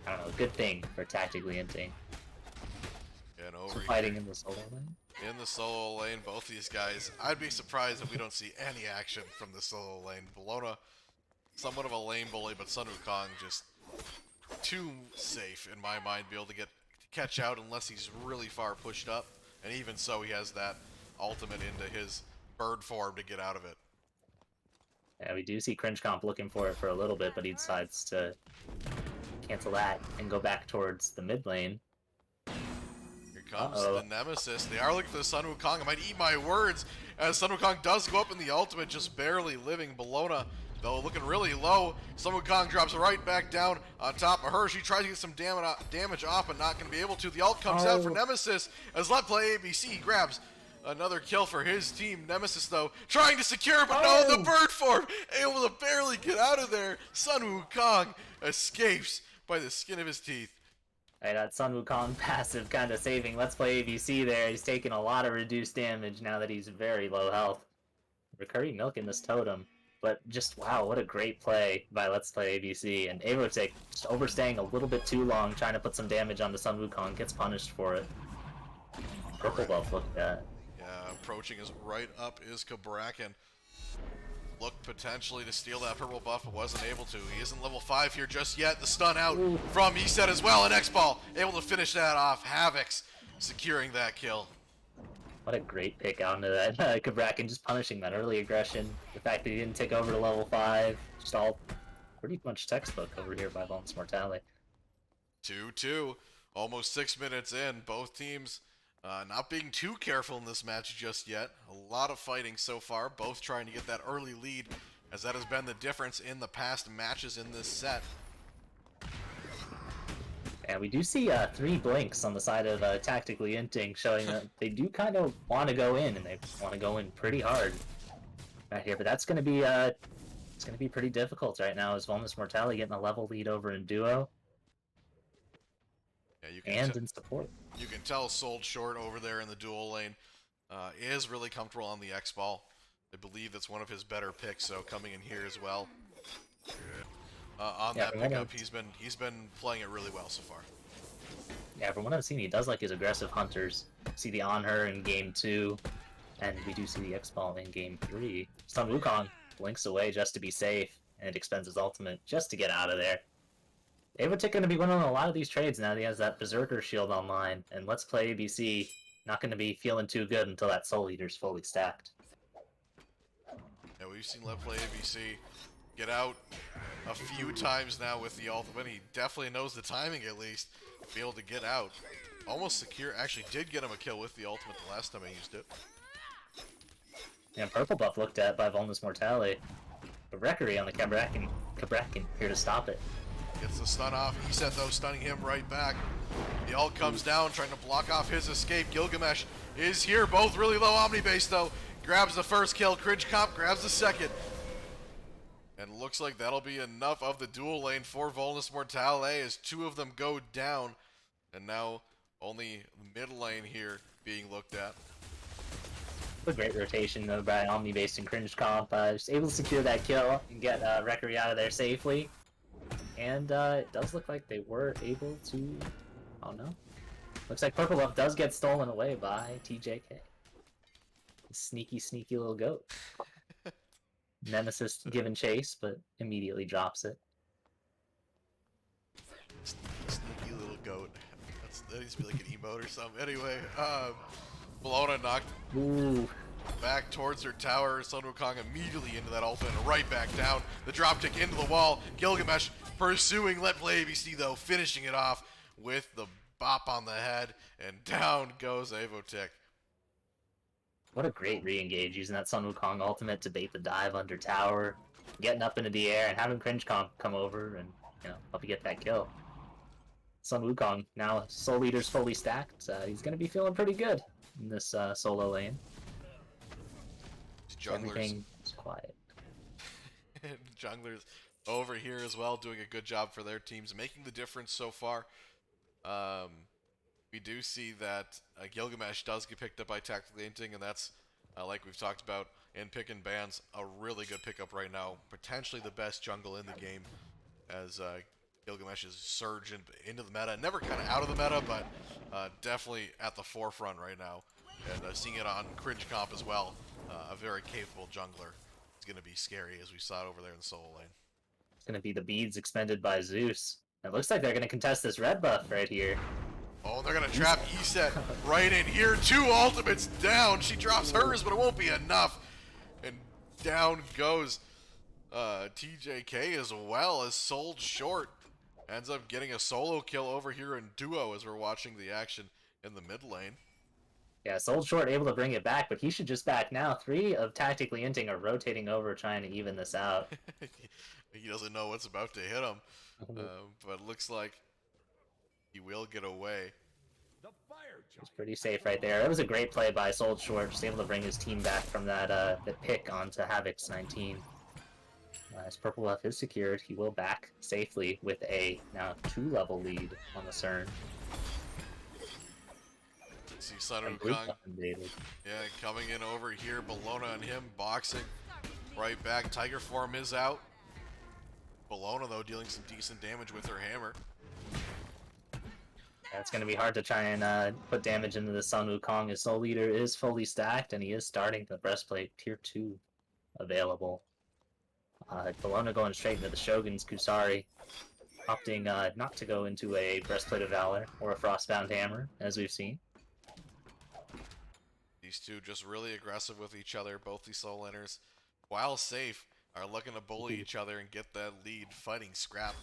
don't know, a good thing for Tactically Inting. Yeah, no, over Fighting here in the solo lane. in the solo lane. Both these guys, I'd be surprised if we don't see any action from the solo lane. Bologna, somewhat of a lane bully, but Sun Wukong just too safe in my mind to be able to catch out unless he's really far pushed up. And even so, he has that ultimate into his bird form to get out of it. Yeah, we do see Cringe Comp looking for it for a little bit, but he decides to cancel that and go back towards the mid lane. Here comes the Nemesis. They are looking for the Sun Wukong. I might eat my words as Sun Wukong does go up in the ultimate, just barely living. Bologna, though, looking really low. Sun Wukong drops right back down on top of her. She tries to get some damage off, but not going to be able to. The ult comes out for Nemesis as Let Play ABC grabs another kill for his team. Nemesis, though, trying to secure, but no, the bird form able to barely get out of there. Sun Wukong escapes by the skin of his teeth. Hey, that Sun Wukong passive kind of saving Let's Play ABC there. He's taking a lot of reduced damage now that he's very low health. Recurring milking this totem. But just, wow, what a great play by Let's Play ABC. And Avotek just overstaying a little bit too long, trying to put some damage on the Sun Wukong, gets punished for it. Purple buff looked at. Yeah, approaching is right up is Kabrakan. Looked potentially to steal that purple buff, but wasn't able to. He isn't level 5 here just yet. The stun out from Eset as well, and X-Ball able to finish that off. Havoc's securing that kill. What a great pick out into that Kabrakan, just punishing that early aggression. The fact that he didn't take over to level 5, just all pretty much textbook over here by Volnus Mortale. 2-2, almost 6 minutes in. Both teams not being too careful in this match just yet. A lot of fighting so far, both trying to get that early lead, as that has been the difference in the past matches in this set. And we do see 3 blinks on the side of Tactically Inting, showing that they do kind of want to go in, and they want to go in pretty hard right here. But that's going to be it's going to be pretty difficult right now, as Vulnus Mortale getting a level lead over in duo. Yeah, you can and in support. You can tell Sold Short over there in the dual lane is really comfortable on the X-Ball. I believe that's one of his better picks, so coming in here as well. On that pickup, he's been playing it really well so far. Yeah, from what I've seen, he does like his aggressive hunters. See the On Her in game 2, and we do see the X-Ball in game 3. Sun Wukong blinks away just to be safe, and expends his ultimate just to get out of there. Avotek going to be winning a lot of these trades now that he has that Berserker shield online, and Let's Play ABC not going to be feeling too good until that Soul Eater's fully stacked. Yeah, we've seen Let's Play ABC get out a few times now with the ultimate. He definitely knows the timing at least to be able to get out. Almost secure. Actually did get him a kill with the ultimate the last time he used it. And purple buff looked at by Vulnus Mortale. The Reverie on the Kabrakan here to stop it. Gets the stun off. Eset, though, stunning him right back. The ult comes down, trying to block off his escape. Gilgamesh is here. Both really low Omnibase, though. Grabs the first kill. Cringe Comp grabs the second. And looks like that'll be enough of the dual lane for Volnus Mortale as 2 of them go down. And now only mid lane here being looked at. A great rotation though by Omnibase and Cringe Comp. Just able to secure that kill and get Reverie out of there safely. And it does look like they were able to... Oh no. Looks like Purple Buff does get stolen away by TJK. Sneaky, sneaky little goat. Nemesis given chase, but immediately drops it. Sneaky little goat. That needs to be like an emote or something. Anyway, Bologna knocked back towards her tower. Sun Wukong immediately into that ultimate and right back down. The dropkick into the wall. Gilgamesh pursuing Let Play ABC, though, finishing it off with the bop on the head, and down goes Avotek. What a great re-engage using that Sun Wukong ultimate to bait the dive under tower, getting up into the air and having Cringe Comp come over and, you know, help you get that kill. Sun Wukong, now Soul Leader's fully stacked, he's going to be feeling pretty good in this solo lane. Everything is quiet. And junglers over here as well, doing a good job for their teams, making the difference so far. We do see that Gilgamesh does get picked up by Tactically Inting, and that's, like we've talked about in pick and bans, a really good pickup right now. Potentially the best jungle in the game, as Gilgamesh's surge into the meta. Never kind of out of the meta, but definitely at the forefront right now. And seeing it on Cringe Comp as well, a very capable jungler. It's going to be scary, as we saw it over there in the solo lane. It's going to be the beads expended by Zeus. It looks like they're going to contest this red buff right here. Oh, they're going to trap Eset right in here. 2 ultimates down. She drops hers, but it won't be enough. And down goes TJK as well, as sold short. Ends up getting a solo kill over here in duo as we're watching the action in the mid lane. Yeah, Sold Short able to bring it back, but he should just back now. 3 of Tactically Inting are rotating over trying to even this out. He doesn't know what's about to hit him, but it looks like he will get away. He's pretty safe right there. That was a great play by Sold Short, just able to bring his team back from that the pick onto Havoc's 19. As purple buff is secured, he will back safely with a now 2-level lead on the CERN. See Sun Wukong, Yeah, coming in over here. Bologna and him boxing right back. Tiger form is out. Bologna, though, dealing some decent damage with her hammer. it's going to be hard to try and put damage into the Sun Wukong. His Soul Leader is fully stacked, and he is starting the breastplate tier 2 available. Bologna going straight into the Shogun's Kusari, opting not to go into a Breastplate of Valor or a Frostbound Hammer, as we've seen. These two just really aggressive with each other. Both these soul laners, while safe, are looking to bully each other and get that lead, fighting scrappy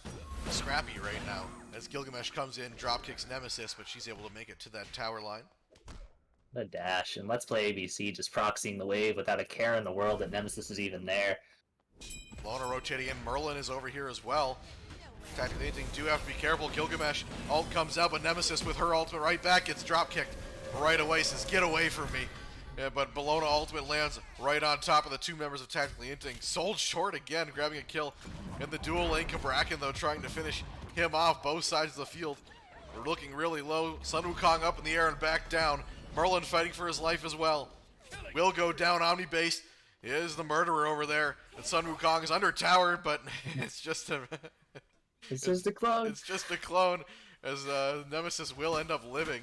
right now. As Gilgamesh comes in, drop kicks Nemesis, but she's able to make it to that tower line. The dash, and Let's Play ABC just proxying the wave without a care in the world that Nemesis is even there. Lona rotating in. Merlin is over here as well. Tactically Inting do have to be careful. Gilgamesh ult comes out, but Nemesis with her ultimate right back gets drop kicked right away. Says, get away from me. Yeah, but Bologna ultimate lands right on top of the 2 members of Tactically Inting. Sold short again, grabbing a kill in the dual lane. Kabrakan, though, trying to finish him off. Both sides of the field are looking really low. Sun Wukong up in the air and back down. Merlin fighting for his life as well. Will go down. Omni base is the murderer over there. And Sun Wukong is under tower, but it's just a It's just a clone. It's just a clone, as Nemesis will end up living.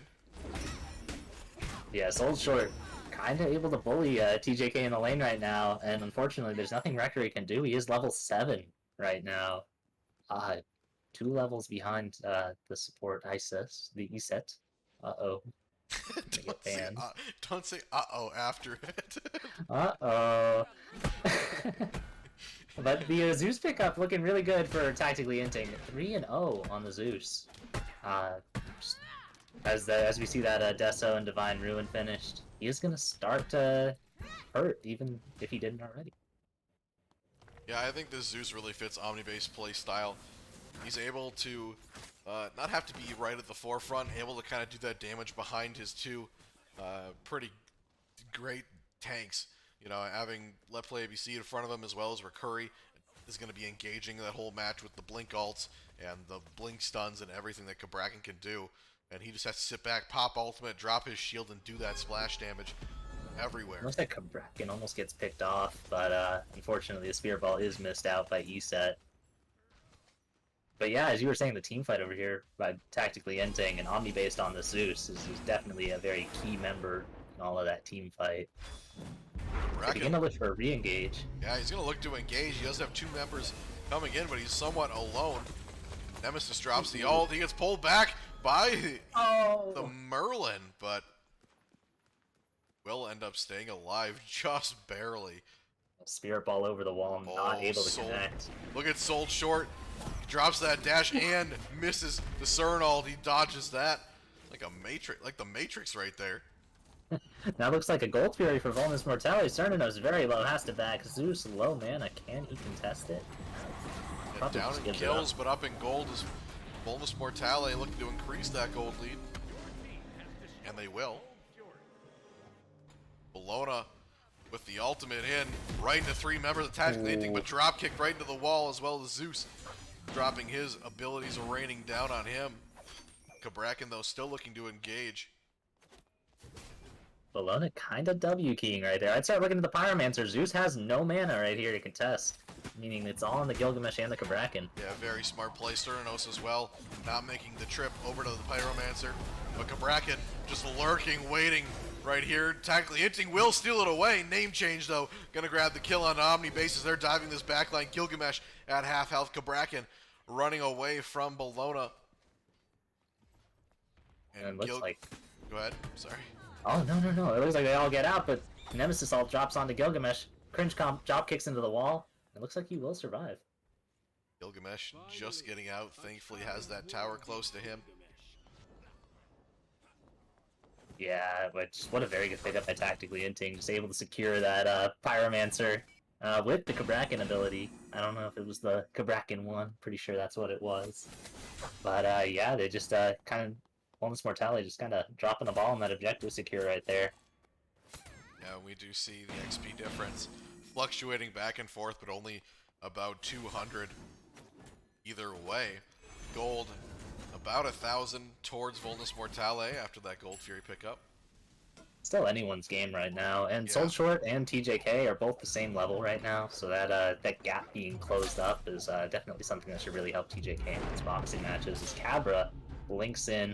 Yeah, Sold Short kind of able to bully TJK in the lane right now, and unfortunately there's nothing Rekery can do. He is level 7 right now. 2 levels behind the support Isis, the Eset. Uh-oh. Don't say uh-oh after it. Uh-oh. But the Zeus pickup looking really good for Tactically Inting. 3-0 on the Zeus. As we see that Deso and Divine Ruin finished, he is going to start to hurt, even if he didn't already. Yeah, I think this Zeus really fits Omni-based play style. He's able to not have to be right at the forefront, able to kind of do that damage behind his 2 pretty great tanks. You know, having Let's Play ABC in front of him as well as Rekery is going to be engaging that whole match with the blink ults and the blink stuns and everything that Kabrakan can do. And he just has to sit back, pop ultimate, drop his shield, and do that splash damage everywhere. Looks like Kabrakan almost gets picked off, but unfortunately the Spear Ball is missed out by Eset. But yeah, as you were saying, the team fight over here by Tactically Inting and Omni based on the Zeus is definitely a very key member in all of that team fight. They begin to look for a re-engage. Yeah, he's going to look to engage. He does have 2 members coming in, but he's somewhat alone. Nemesis drops the ult. He gets pulled back by the Merlin, but will end up staying alive just barely. Spirit Ball over the wall, not able to connect. Look at Sold Short. He drops that dash and misses the CERN ult. He dodges that like a matrix, like the Matrix right there. Now looks like a Gold Fury for Volnus Mortale. Cernanos very low, has to back. Zeus low mana, can he contest it? Yeah, down in kills, but up in gold is Volnus Mortale looking to increase that gold lead. And they will. Bologna with the ultimate in, right into 3 members of Tactically Inting, but drop kicked right into the wall, as well as Zeus dropping his abilities, raining down on him. Kabrakan, though, still looking to engage. Bologna kind of W keying right there. I'd start looking at the Pyromancer. Zeus has no mana right here to contest. meaning it's all on the Gilgamesh and the Kabrakan. Yeah, very smart play. Sternos as well, not making the trip over to the Pyromancer. But Kabrakan just lurking, waiting right here. Tactically Inting will steal it away. Name change, though. Gonna grab the kill on Omni bases. They're diving this backline. Gilgamesh at half health. Kabrakan running away from Bologna. And it looks like... Go ahead. Sorry. Oh, no. It looks like they all get out, but Nemesis all drops onto Gilgamesh. Cringe comp drop kicks into the wall. It looks like he will survive. Gilgamesh just getting out. Thankfully has that tower close to him. Yeah, which, what a very good pickup by Tactically Inting. Just able to secure that Pyromancer with the Kabrakan ability. I don't know if it was the Kabrakan one. Pretty sure that's what it was. But yeah, they just kind of... Volnus Mortale just kind of dropping the ball on that objective secure right there. Yeah, we do see the XP difference fluctuating back and forth, but only about 200 either way. Gold, about 1,000 towards Volnus Mortale after that Gold Fury pickup. Still anyone's game right now, and Yeah. Soul Short and TJK are both the same level right now, so that gap being closed up is definitely something that should really help TJK in these boxing matches. As Cabra links in,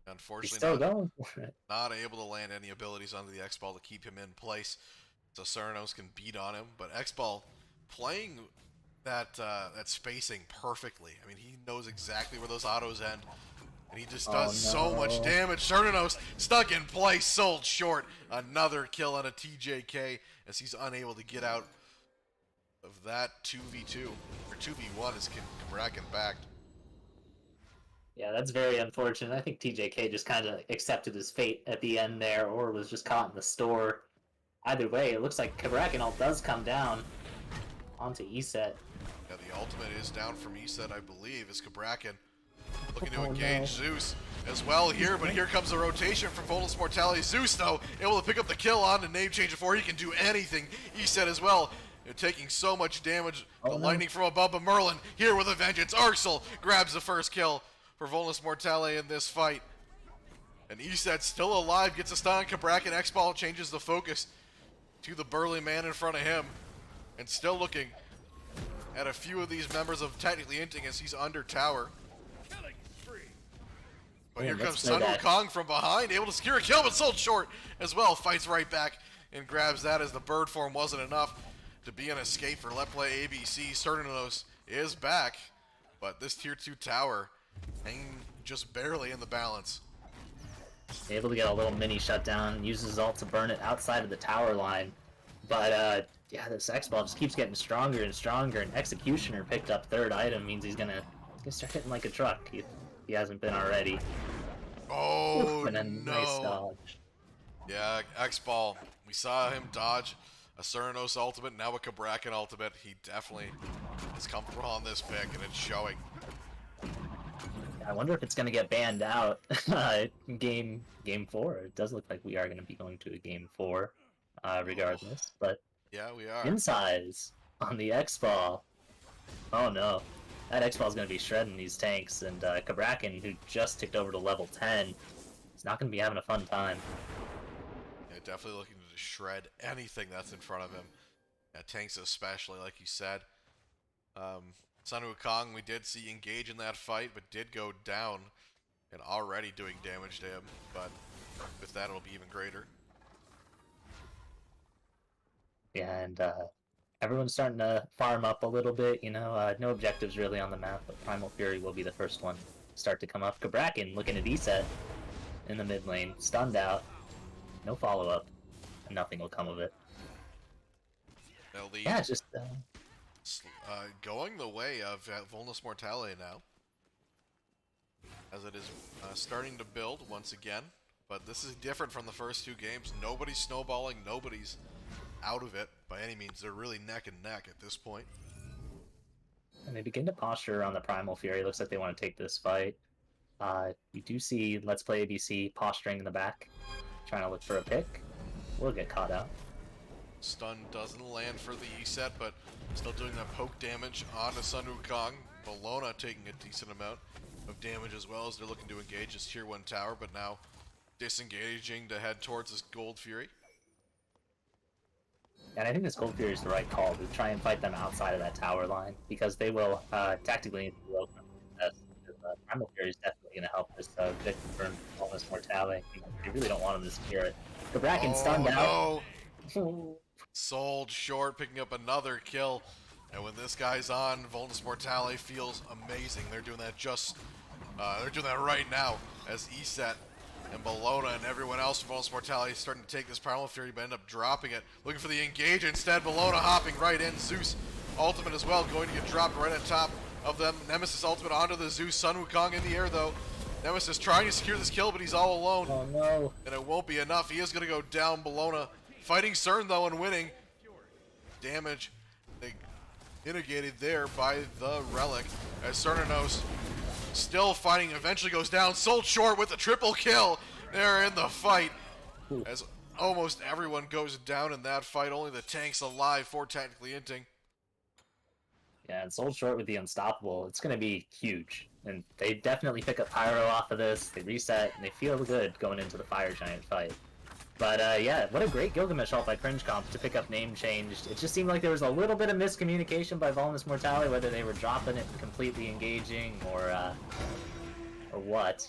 he's Unfortunately, still going for it. not able to land any abilities onto the X-Ball to keep him in place, so Ceranos can beat on him. But X-Ball playing that spacing perfectly. I mean, he knows exactly where those autos end, and he just does so much damage. Ceranos stuck in place, sold short. Another kill on a TJK as he's unable to get out of that 2v2 or 2v1 as Kabrakan backed. Yeah, that's very unfortunate. I think TJK just kind of accepted his fate at the end there, or was just caught in the store. Either way, it looks like Kabrakan ult does come down onto ESET. Yeah, the ultimate is down from ESET, I believe, as Kabrakan looking to engage Zeus as well here, but here comes a rotation from Volnus Mortale. Zeus, though, able to pick up the kill on the name change before he can do anything. ESET as well, taking so much damage. The lightning from above, but Merlin here with a vengeance. Arxel grabs the first kill for Volnus Mortale in this fight. And ESET still alive, gets a stun on Kabrakan. X-Ball changes the focus to the burly man in front of him. And still looking at a few of these members of Technically Inting as he's under tower. But here comes Sun Wukong from behind, able to secure a kill, but sold short as well. Fights right back and grabs that as the bird form wasn't enough to be an escape for Let Play ABC. Certanos is back, but this tier 2 tower hanging just barely in the balance. Able to get a little mini shutdown, uses his ult to burn it outside of the tower line. But yeah, this X-Ball just keeps getting stronger and stronger, and Executioner picked up third item, means he's gonna start hitting like a truck. He hasn't been already. Oh, and then no. nice dodge. Yeah, X-Ball. We saw him dodge a Ceranos ultimate, now a Kabrakan ultimate. He definitely is comfortable on this pick, and it's showing. I wonder if it's going to get banned out game 4. It does look like we are going to be going to a game 4 regardless. But yeah, we are. in size on the X-Ball. Oh no. That X-Ball is going to be shredding these tanks. And Kabrakan, who just ticked over to level 10, is not going to be having a fun time. Yeah, definitely looking to shred anything that's in front of him. Yeah, tanks especially, like you said. Sun Wukong, we did see engage in that fight, but did go down and already doing damage to him. But with that, it'll be even greater. Yeah, and everyone's starting to farm up a little bit, you know. No objectives really on the map, but Primal Fury will be the first one to start to come up. Kabrakan looking at ESET in the mid lane, stunned out, no follow-up, and nothing will come of it. Yeah, it's just... going the way of Volnus Mortale now, as it is starting to build once again. But this is different from the first 2 games. Nobody's snowballing, nobody's out of it by any means. They're really neck and neck at this point. And they begin to posture on the Primal Fury. Looks like they want to take this fight. You do see Let's Play ABC posturing in the back, trying to look for a pick. We'll get caught out. Stun doesn't land for the ESET, but still doing that poke damage on the Sun Wukong. Bologna taking a decent amount of damage as well as they're looking to engage this tier 1 tower, but now disengaging to head towards this Gold Fury. And I think this Gold Fury is the right call to try and fight them outside of that tower line, because they will tactically low Primal Fury is definitely going to help this victim burn Volnus Mortale. They really don't want him to secure it. Gabrakan stunned out. No! Sold short, picking up another kill. And when this guy's on, Vulnus Mortale feels amazing. They're doing that they're doing that right now as ESET and Bologna and everyone else from Vulnus Mortale is starting to take this Primal Fury, but end up dropping it. Looking for the engage instead. Bologna hopping right in. Zeus ultimate as well, going to get dropped right on top of them. Nemesis ultimate onto the Zeus. Sun Wukong in the air though. Nemesis trying to secure this kill, but he's all alone. Oh no. And it won't be enough. He is going to go down. Bologna fighting CERN though and winning. Damage they mitigated there by the Relic as Cernanos still fighting, eventually goes down. Sold short with a triple kill there in the fight as almost everyone goes down in that fight. Only the tank's alive for Tactically Inting. Yeah, and Sold Short with the Unstoppable, it's going to be huge. And they definitely pick up Pyro off of this, they reset, and they feel good going into the Fire Giant fight. But yeah, what a great Gilgamesh ult by Cringe Comp to pick up Name Changed. It just seemed like there was a little bit of miscommunication by Volnus Mortale, whether they were dropping it and completely engaging or what.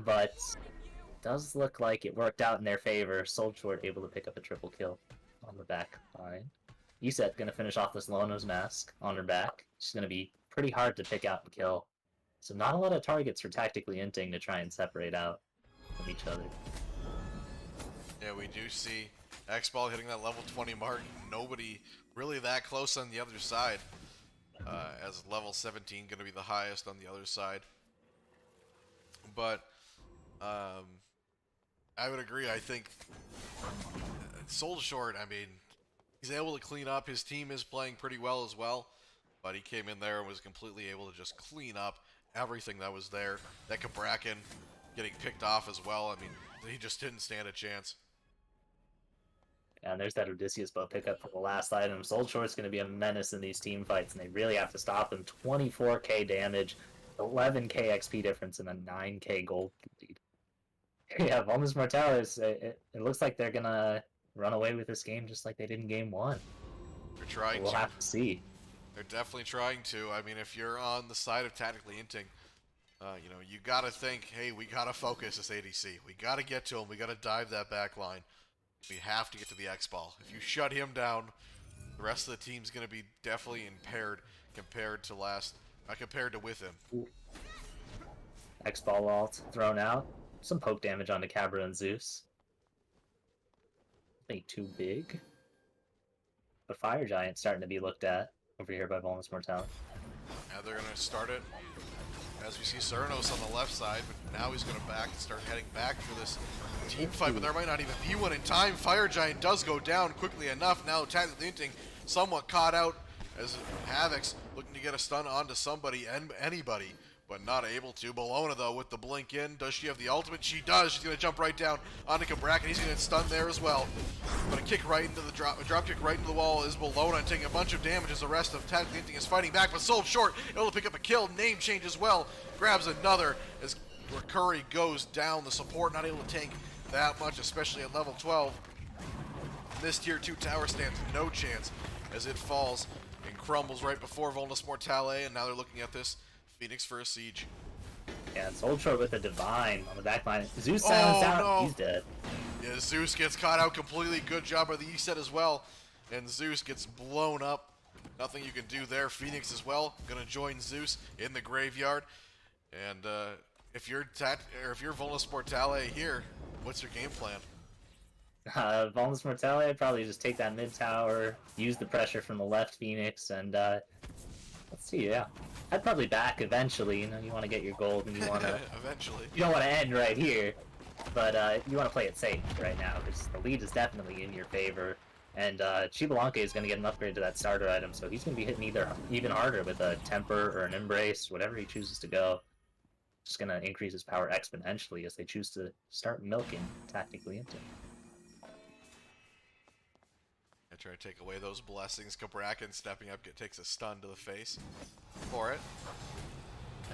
But it does look like it worked out in their favor. Sold Short able to pick up a triple kill on the back line. Iset gonna finish off this Lono's Mask on her back. She's gonna be pretty hard to pick out and kill. So not a lot of targets for Tactically Inting to try and separate out from each other. Yeah, we do see X-Ball hitting that level 20 mark. Nobody really that close on the other side. As level 17 going to be the highest on the other side. But I would agree. I think Soul Short, I mean, he's able to clean up. His team is playing pretty well as well. But he came in there and was completely able to just clean up everything that was there. That Gabrakan getting picked off as well. I mean, he just didn't stand a chance. And there's that Odysseus bow pickup for the last item. Soul Short's going to be a menace in these team fights, and they really have to stop him. 24k damage, 11k XP difference, and a 9k gold lead. Yeah, Vulnus Mortalis, it looks like they're going to run away with this game just like they did in Game 1. They're trying We'll have to see. They're definitely trying to. I mean, if you're on the side of Tactically Inting, you know, you got to think, hey, we got to focus this ADC. We got to get to him. We got to dive that back line. We have to get to the X-Ball. If you shut him down, the rest of the team's going to be definitely impaired compared to with him. X-Ball ult thrown out. Some poke damage onto Cabra and Zeus. Nothing too big. But Fire Giant starting to be looked at over here by Vulnus Mortale. Now they're going to start it as we see Cernos on the left side, but now he's going to start heading back for this team fight, but there might not even be one in time. Fire Giant does go down quickly enough. Now Tactically Inting somewhat caught out as Havoc's looking to get a stun onto somebody and anybody, but not able to. Bologna though with the blink in. Does she have the ultimate? She does. She's going to jump right down onto Gabrakan. He's going to get stunned there as well. But a kick right into the drop kick right into the wall is Bologna taking a bunch of damage as the rest of Tactically Inting is fighting back, but Sold Short able to pick up a kill. Name change as well. Grabs another as Curry goes down. The support not able to tank that much, especially at level 12. This tier 2 tower stands no chance as it falls and crumbles right before Vulnus Mortale, and now they're looking at this Phoenix for a siege. Yeah, Soul Short with the Divine on the back line. Zeus silenced out. No. He's dead. Yeah, Zeus gets caught out completely. Good job by the E-set as well. And Zeus gets blown up. Nothing you can do there. Phoenix as well. Gonna join Zeus in the graveyard. And if you're Vulnus Mortale here, what's your game plan? Vulnus Mortale, I'd probably just take that mid tower, use the pressure from the left Phoenix, and let's see, yeah. I'd probably back eventually, you know, you want to get your gold and you want to... Eventually. You don't want to end right here, but you want to play it safe right now, because the lead is definitely in your favor. And Chibalanke is going to get an upgrade to that starter item, so he's going to be hitting even harder with a Temper or an Embrace, whatever he chooses to go. Just going to increase his power exponentially as they choose to start milking Tactically Inting. I try to take away those blessings. Gabrakan stepping up takes a stun to the face for it.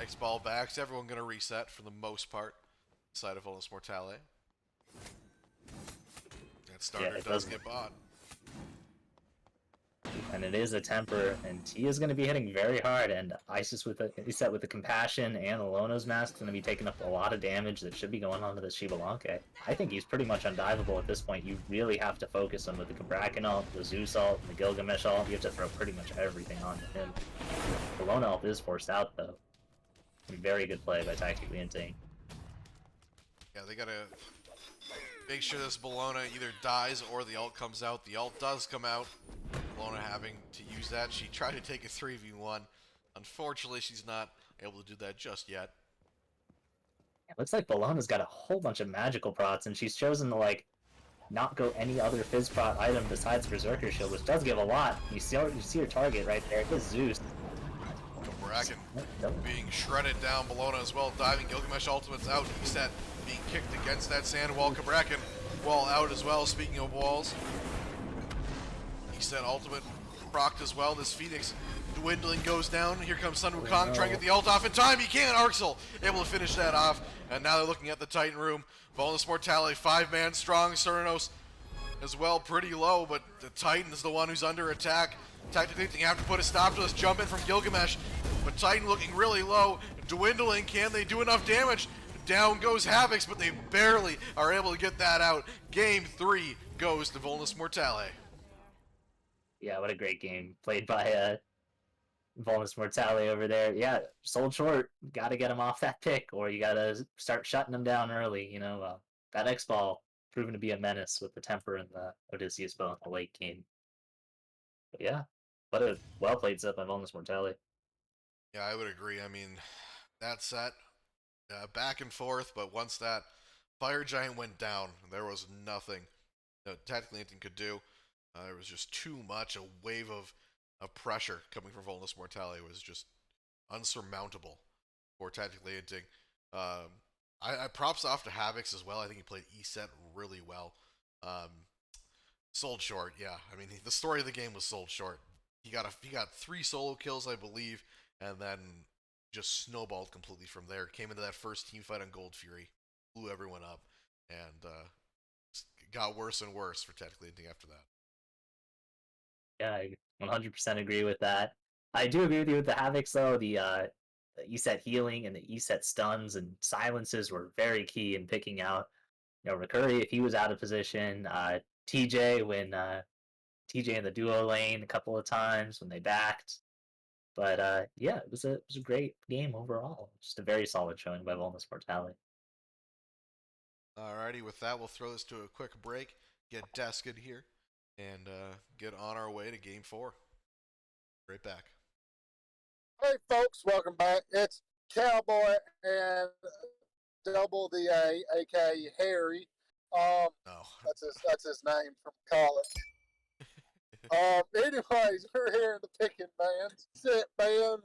X-Ball backs. Everyone going to reset for the most part. Side of Vulnus Mortale. That starter does get bought. and it is a temper, and he is going to be hitting very hard, and Isis with Iset with the Compassion and the Lono's Mask is going to be taking up a lot of damage that should be going on to the Shibalanke. I think he's pretty much undivable at this point. You really have to focus him with the Kabrakan ult, the Zeus ult, and the Gilgamesh ult. You have to throw pretty much everything onto him. The Lono ult is forced out, though. Very good play by Tactically Inting. Yeah, they gotta make sure this Bologna either dies or the ult comes out. The ult does come out. Bologna having to use that. She tried to take a 3v1. Unfortunately, she's not able to do that just yet. It looks like Bologna's got a whole bunch of magical prots, and she's chosen to, like, not go any other Fizz prot item besides Berserker Shield, which does give a lot. You see her target right there. It's Zeus. Bracken being shredded down. Bologna as well, diving. Gilgamesh ultimate's out. Iset being kicked against that sand wall. Kabrakan wall out as well. Speaking of walls, Iset ultimate procced as well. This Phoenix dwindling goes down. Here comes Sun Wukong trying to get the ult off in time. He can't. Arxel able to finish that off. And now they're looking at the Titan room. Volnus Mortale, 5-man strong. Cernos as well, pretty low, but the Titan is the one who's under attack. Tactically, they have to put a stop to this jump in from Gilgamesh. But Titan looking really low, dwindling. Can they do enough damage? Down goes Havocs, but they barely are able to get that out. Game 3 goes to Volnus Mortale. Yeah, what a great game played by Volnus Mortale over there. Yeah, sold short. Got to get him off that pick, or you got to start shutting him down early. You know, that X-Ball proven to be a menace with the temper and the Odysseus bow in the late game. But yeah, what a well-played set by Volnus Mortale. Yeah, I would agree. I mean, that set, back and forth, but once that Fire Giant went down, there was nothing that Tactically Inting could do. There was just too much. A wave of pressure coming from Volnus Mortale was just unsurmountable for Tactically Inting. I props off to Havocs as well. I think he played Iset really well. Sold short, yeah. I mean, the story of the game was sold short. He got 3 solo kills, I believe, and then just snowballed completely from there. Came into that first team fight on Gold Fury, blew everyone up, and got worse and worse for Tactically Inting after that. Yeah, I 100% agree with that. I do agree with you with the Havocs, though. The ESET healing and the ESET stuns and silences were very key in picking out, Recurry if he was out of position. TJ when TJ in the duo lane a couple of times when they backed. But yeah, it was a great game overall. Just a very solid showing by Volnus Mortale. Alrighty, with that, we'll throw this to a quick break, get Desked here, and get on our way to Game 4. Right back. Hey, folks, welcome back. It's Cowboy and Double the A, aka Harry. No. That's his name from college. Anyways, we're here in the picking bands. Sit band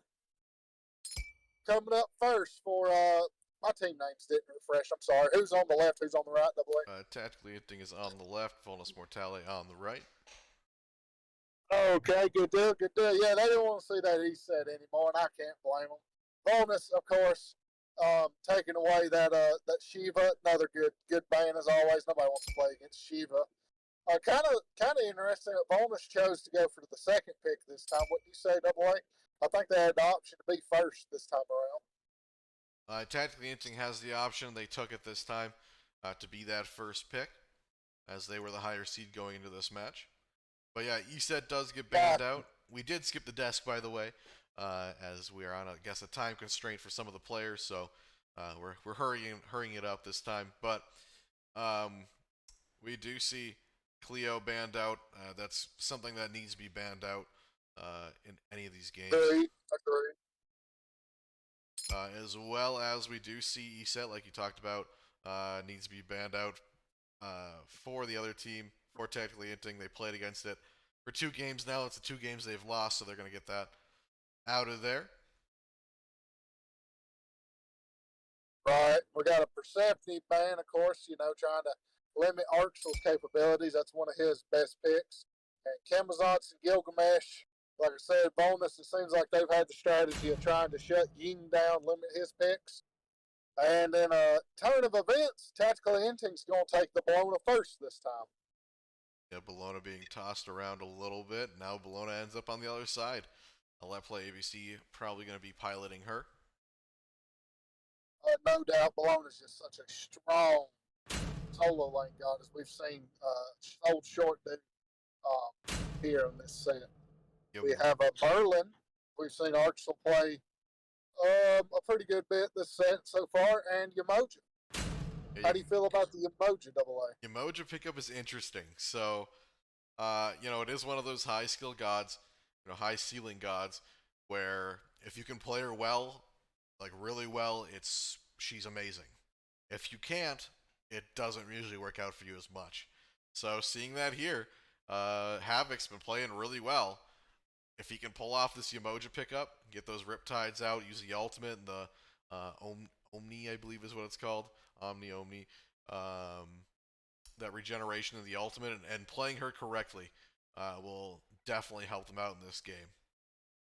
coming up first for my team names didn't refresh. I'm sorry. Who's on the left? Who's on the right? Double A. Tactically Inting is on the left, Volnus Mortale on the right. Okay, good deal, good deal. Yeah, they didn't want to see that ESET anymore, and I can't blame them. Bonus, of course, taking away that Shiva, another good ban as always. Nobody wants to play against Shiva. Kind of interesting that Volnus chose to go for the second pick this time. What do you say, Double A? I think they had the option to be first this time around. Tactically Inting has the option. They took it this time to be that first pick, as they were the higher seed going into this match. But yeah, ESET does get banned out. We did skip the desk, by the way, as we are on, a time constraint for some of the players, so we're hurrying it up this time. But we do see Cleo banned out. That's something that needs to be banned out in any of these games. Agreed. As well as we do see ESET, like you talked about, needs to be banned out for the other team. For Tactically Inting, they played against it for 2 games now. It's the 2 games they've lost, so they're going to get that out of there. Right. We got a Persephone ban, of course, trying to limit Arxel's capabilities. That's one of his best picks. And Camazotz and Gilgamesh, like I said, Bonus, it seems like they've had the strategy of trying to shut Ying down, limit his picks. And in a turn of events, Tactically Inting's going to take the Bologna first this time. Yeah, Bologna being tossed around a little bit. Now Bologna ends up on the other side. I'll let play ABC probably going to be piloting her. No doubt, Bologna is just such a strong solo lane god, as we've seen Old Short do here in this set. Yeah, We have a Merlin. We've seen Arxel play a pretty good bit this set so far, and Yamoja. How do you feel about the Yamoja AA? Yamoja pickup is interesting. So, it is one of those high skill gods, high ceiling gods, where if you can play her well, like really well, she's amazing. If you can't, it doesn't usually work out for you as much. So seeing that here, Havoc's been playing really well. If he can pull off this Yamoja pickup, get those Riptides out, use the ultimate and the Omni, I believe is what it's called, Omni. That regeneration of the ultimate and playing her correctly will definitely help them out in this game.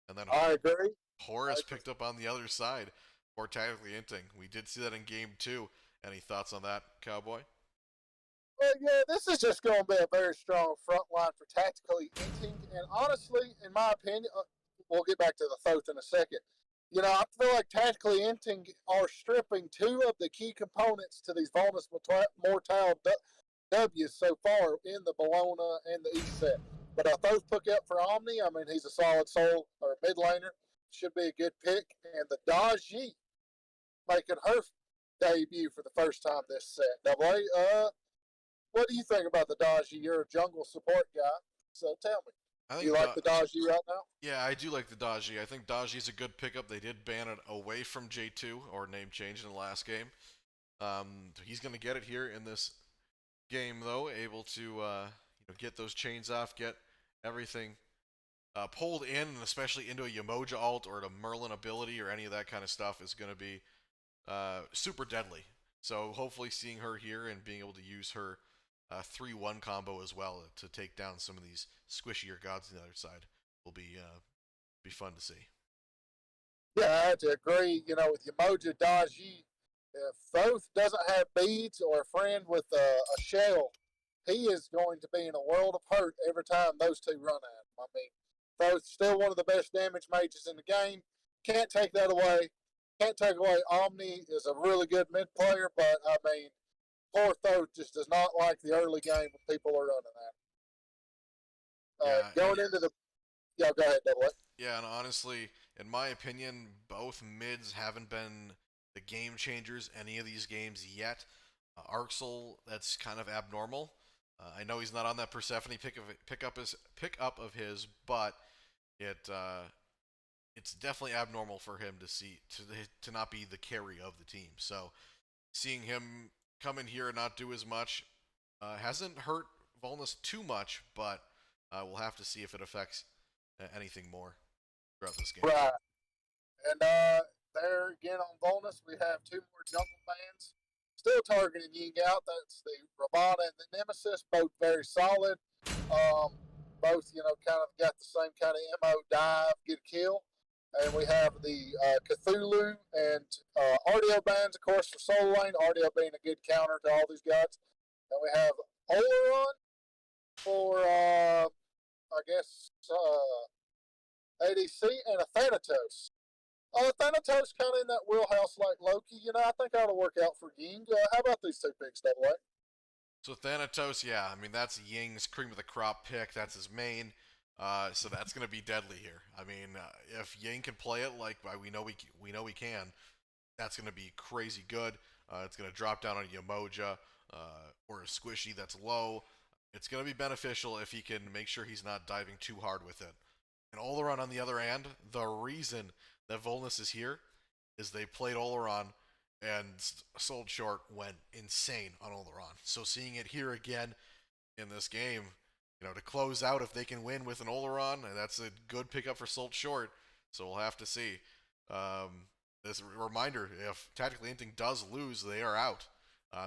And then I agree. Horus picked up on the other side for tactically Inting. We did see that in game 2. Any thoughts on that, Cowboy? Well, yeah, this is just going to be a very strong front line for tactically Inting. And honestly, in my opinion, we'll get back to the Thoth in a second. I feel like tactically Inting are stripping two of the key components to these Volnus Mortale W's so far in the Bologna and the East set. But a Thoth pick up for Omni, I mean, he's a solid soul or mid laner. Should be a good pick. And the Daji making her debut for the first time this set. Double A, what do you think about the Daji? You're a jungle support guy, so tell me. Do you like the Daji right now? Yeah, I do like the Daji. I think Daji's a good pickup. They did ban it away from J2, or name change in the last game. He's going to get it here in this game, though, able to get those chains off, get everything pulled in, and especially into a Yamoja ult or a Merlin ability or any of that kind of stuff is going to be super deadly. So hopefully seeing her here and being able to use her 3-1 combo as well to take down some of these squishier gods on the other side will be fun to see. Yeah, I have to agree. With Yamoja Daji, if Thoth doesn't have beads or a friend with a shell, he is going to be in a world of hurt every time those two run at him. I mean, Thoth's still one of the best damage mages in the game. Can't take that away. Can't take away Omni is a really good mid player, but I mean, poor Thoth just does not like the early game when people are running at him. Going into the go ahead, Double A. Yeah, and honestly, in my opinion, both mids haven't been the game changers any of these games yet. Arxel, that's kind of abnormal. I know he's not on that Persephone pickup of his, but it's definitely abnormal for him to not be the carry of the team. So seeing him come in here and not do as much hasn't hurt Volnus too much, but we'll have to see if it affects anything more throughout this game. Right. And there again on Volnus, we have two more jungle bans. Still targeting Ying out. That's the Ravana and the Nemesis, both very solid. Both, kind of got the same kind of MO, dive, get a kill. And we have the Cthulhu and Artio bans, of course, for solo lane. Artio being a good counter to all these guys. And we have Oleron for, I guess, ADC and a Thanatos. Thanatos kind of in that wheelhouse like Loki. I think that'll work out for Ying. How about these two picks, Double A? So Thanatos, yeah, I mean, that's Ying's cream of the crop pick. That's his main. So that's going to be deadly here. I mean, if Ying can play it like we know we can, that's going to be crazy good. It's going to drop down on Yamoja or a squishy that's low. It's going to be beneficial if he can make sure he's not diving too hard with it. And Oleron on the other hand, the reason that Volnus is here is they played Oleron and Sold Short went insane on Oleron. So seeing it here again in this game, to close out if they can win with an Oleron, that's a good pickup for Sold Short. So we'll have to see. This reminder, if Tactically Inting does lose, they are out.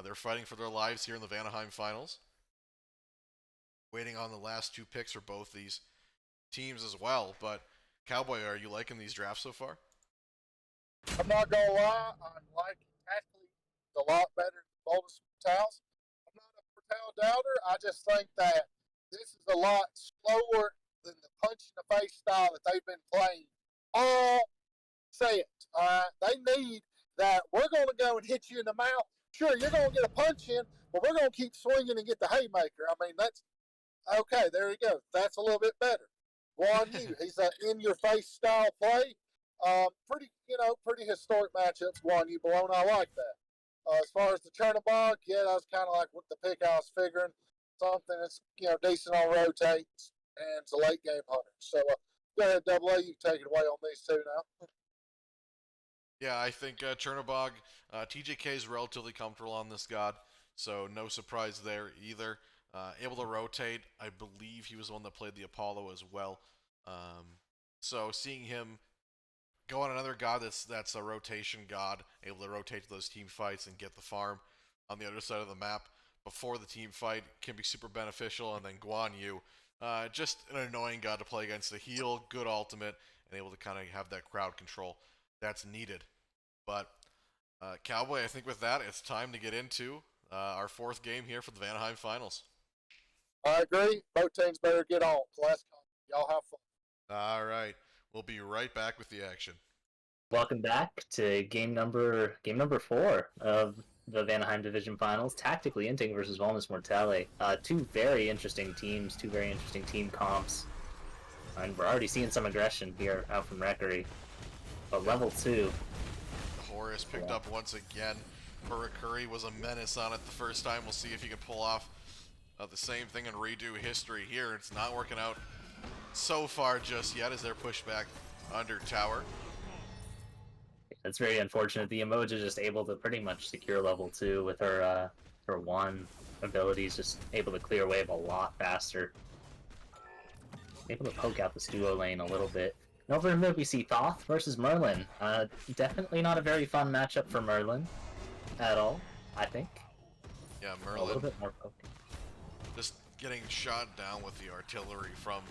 They're fighting for their lives here in the Vanaheim Finals. Waiting on the last two picks for both these teams as well. But Cowboy, are you liking these drafts so far? I'm not gonna lie, I'm liking Tactically a lot better than Volnus Mortales. I'm not a Mortale doubter. I just think that This is a lot slower than the punch in the face style that they've been playing all set. All right, they need that. We're going to go and hit you in the mouth. Sure, you're going to get a punch in, but we're going to keep swinging and get the haymaker. I mean, that's okay. There you go. That's a little bit better. Guan Yu, he's an in-your-face style play. Pretty historic matchups. Guan Yu, Bologna, I like that. As far as the Chernobog, yeah, that was kind of like what the pick I was figuring. Something that's decent on rotates and it's a late game hunter. So go ahead, Double A, you can take it away on these two now. Yeah, I think Chernobog, TJK is relatively comfortable on this god, so no surprise there either. Able to rotate, I believe he was the one that played the Apollo as well. So seeing him go on another god that's a rotation god, able to rotate to those team fights and get the farm on the other side of the map before the team fight can be super beneficial. And then Guan Yu, just an annoying god to play against. The heal, good ultimate, and able to kind of have that crowd control that's needed. But Cowboy, I think with that, it's time to get into our fourth game here for the Vanaheim Finals. I agree. Both teams better get on. Class, y'all have fun. All right, we'll be right back with the action. Welcome back to game number 4 of the Vanaheim Division Finals. Tactically Inting versus Volnus Mortale. Two very interesting teams, two very interesting team comps. And we're already seeing some aggression here out from Rekery. But level 2. Horus picked up once again. Curry was a menace on it the first time. We'll see if he can pull off the same thing and redo history here. It's not working out so far just yet as they're pushed back under tower. It's very unfortunate. The Emoja just able to pretty much secure level 2 with her 1 abilities, just able to clear wave a lot faster. Able to poke out this duo lane a little bit. And over in mid we see Thoth versus Merlin. Definitely not a very fun matchup for Merlin at all, I think. Yeah, A little Merlin bit more poke. just getting shot down with the artillery from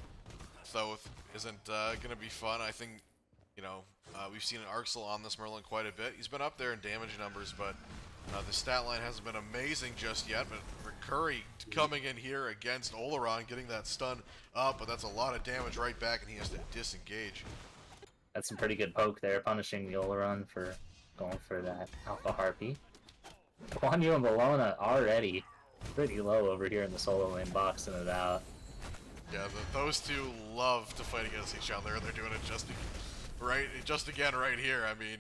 Thoth isn't going to be fun. I think, we've seen Arxel on this Merlin quite a bit. He's been up there in damage numbers, but the stat line hasn't been amazing just yet. But Curry coming in here against Oleron, getting that stun up, but that's a lot of damage right back, and he has to disengage. That's some pretty good poke there, punishing the Oleron for going for that Alpha Harpy. Guan Yu and Bologna already pretty low over here in the solo lane, boxing it out. Yeah, those two love to fight against each other, and they're doing it just again right here. I mean,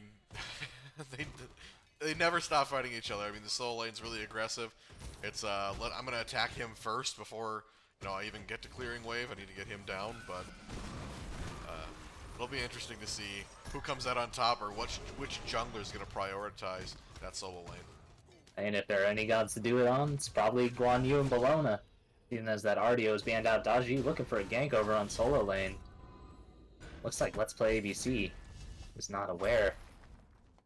they never stop fighting each other. I mean, the solo lane's really aggressive. It's I'm gonna attack him first before I even get to clearing wave. I need to get him down, but it'll be interesting to see who comes out on top or which jungler's gonna prioritize that solo lane. And if there are any gods to do it on, it's probably Guan Yu and Bologna. Even as that Ardio is banned out, Daji looking for a gank over on solo lane. Looks like Let's Play ABC is not aware.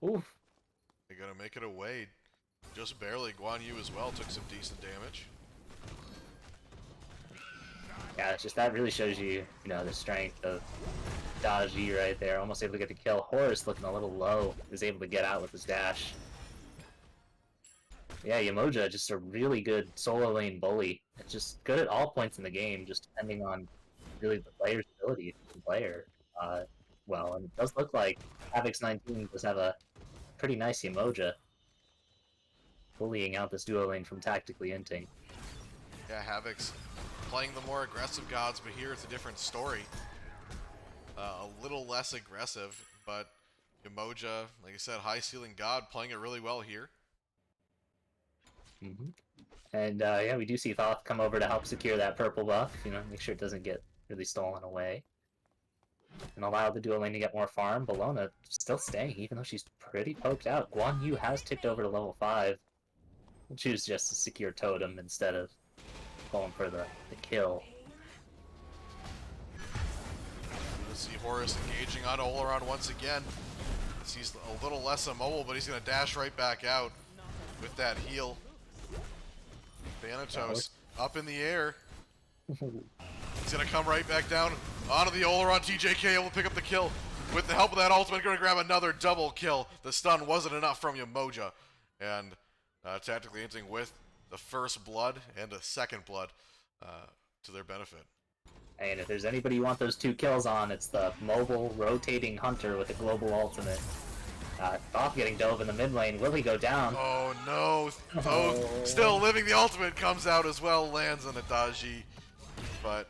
Oof. They're gonna make it away. Just barely. Guan Yu as well took some decent damage. Yeah, it's just that really shows you, the strength of Daji right there. Almost able to get the kill. Horus looking a little low, is able to get out with his dash. Yeah, Yamoja, just a really good solo lane bully. It's just good at all points in the game, just depending on really the player's ability to player. Well, and it does look like Havix19 does have a pretty nice Yamoja, bullying out this duo lane from Tactically Inting. Yeah, Havix playing the more aggressive gods, but here it's a different story. A little less aggressive, but Yamoja, like I said, high ceiling god, playing it really well here. Mm-hmm. And yeah, we do see Thoth come over to help secure that purple buff, make sure it doesn't get really stolen away. And allow the duo lane to get more farm. Bologna still staying, even though she's pretty poked out. Guan Yu has ticked over to level 5. We'll choose just to secure totem instead of going for the kill. We'll see Horus engaging on Oleron once again. He's a little less immobile, but he's going to dash right back out with that heal. Thanatos up in the air. He's going to come right back down onto the Oleron. TJK able to pick up the kill. With the help of that ultimate, going to grab another double kill. The stun wasn't enough from Yamoja. And Tactically Inting with the first blood and a second blood. to their benefit. And if there's anybody you want those 2 kills on, it's the mobile rotating hunter with a global ultimate. Thoth getting dove in the mid lane. Will he go down? Oh no! Oh. Thoth still living. The ultimate comes out as well, lands on Adaji, but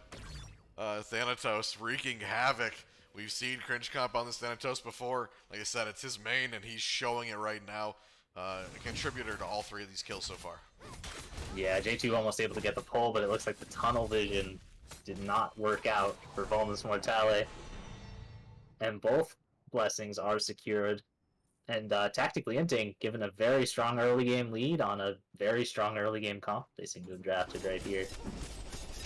Thanatos wreaking havoc. We've seen Cringe Comp on this Thanatos before. Like I said, it's his main, and he's showing it right now. A contributor to all 3 of these kills so far. Yeah, J2 almost able to get the pull, but it looks like the tunnel vision did not work out for Volnus Mortale. And both blessings are secured. And tactically Inting given a very strong early game lead on a very strong early game comp. They seem to have drafted right here.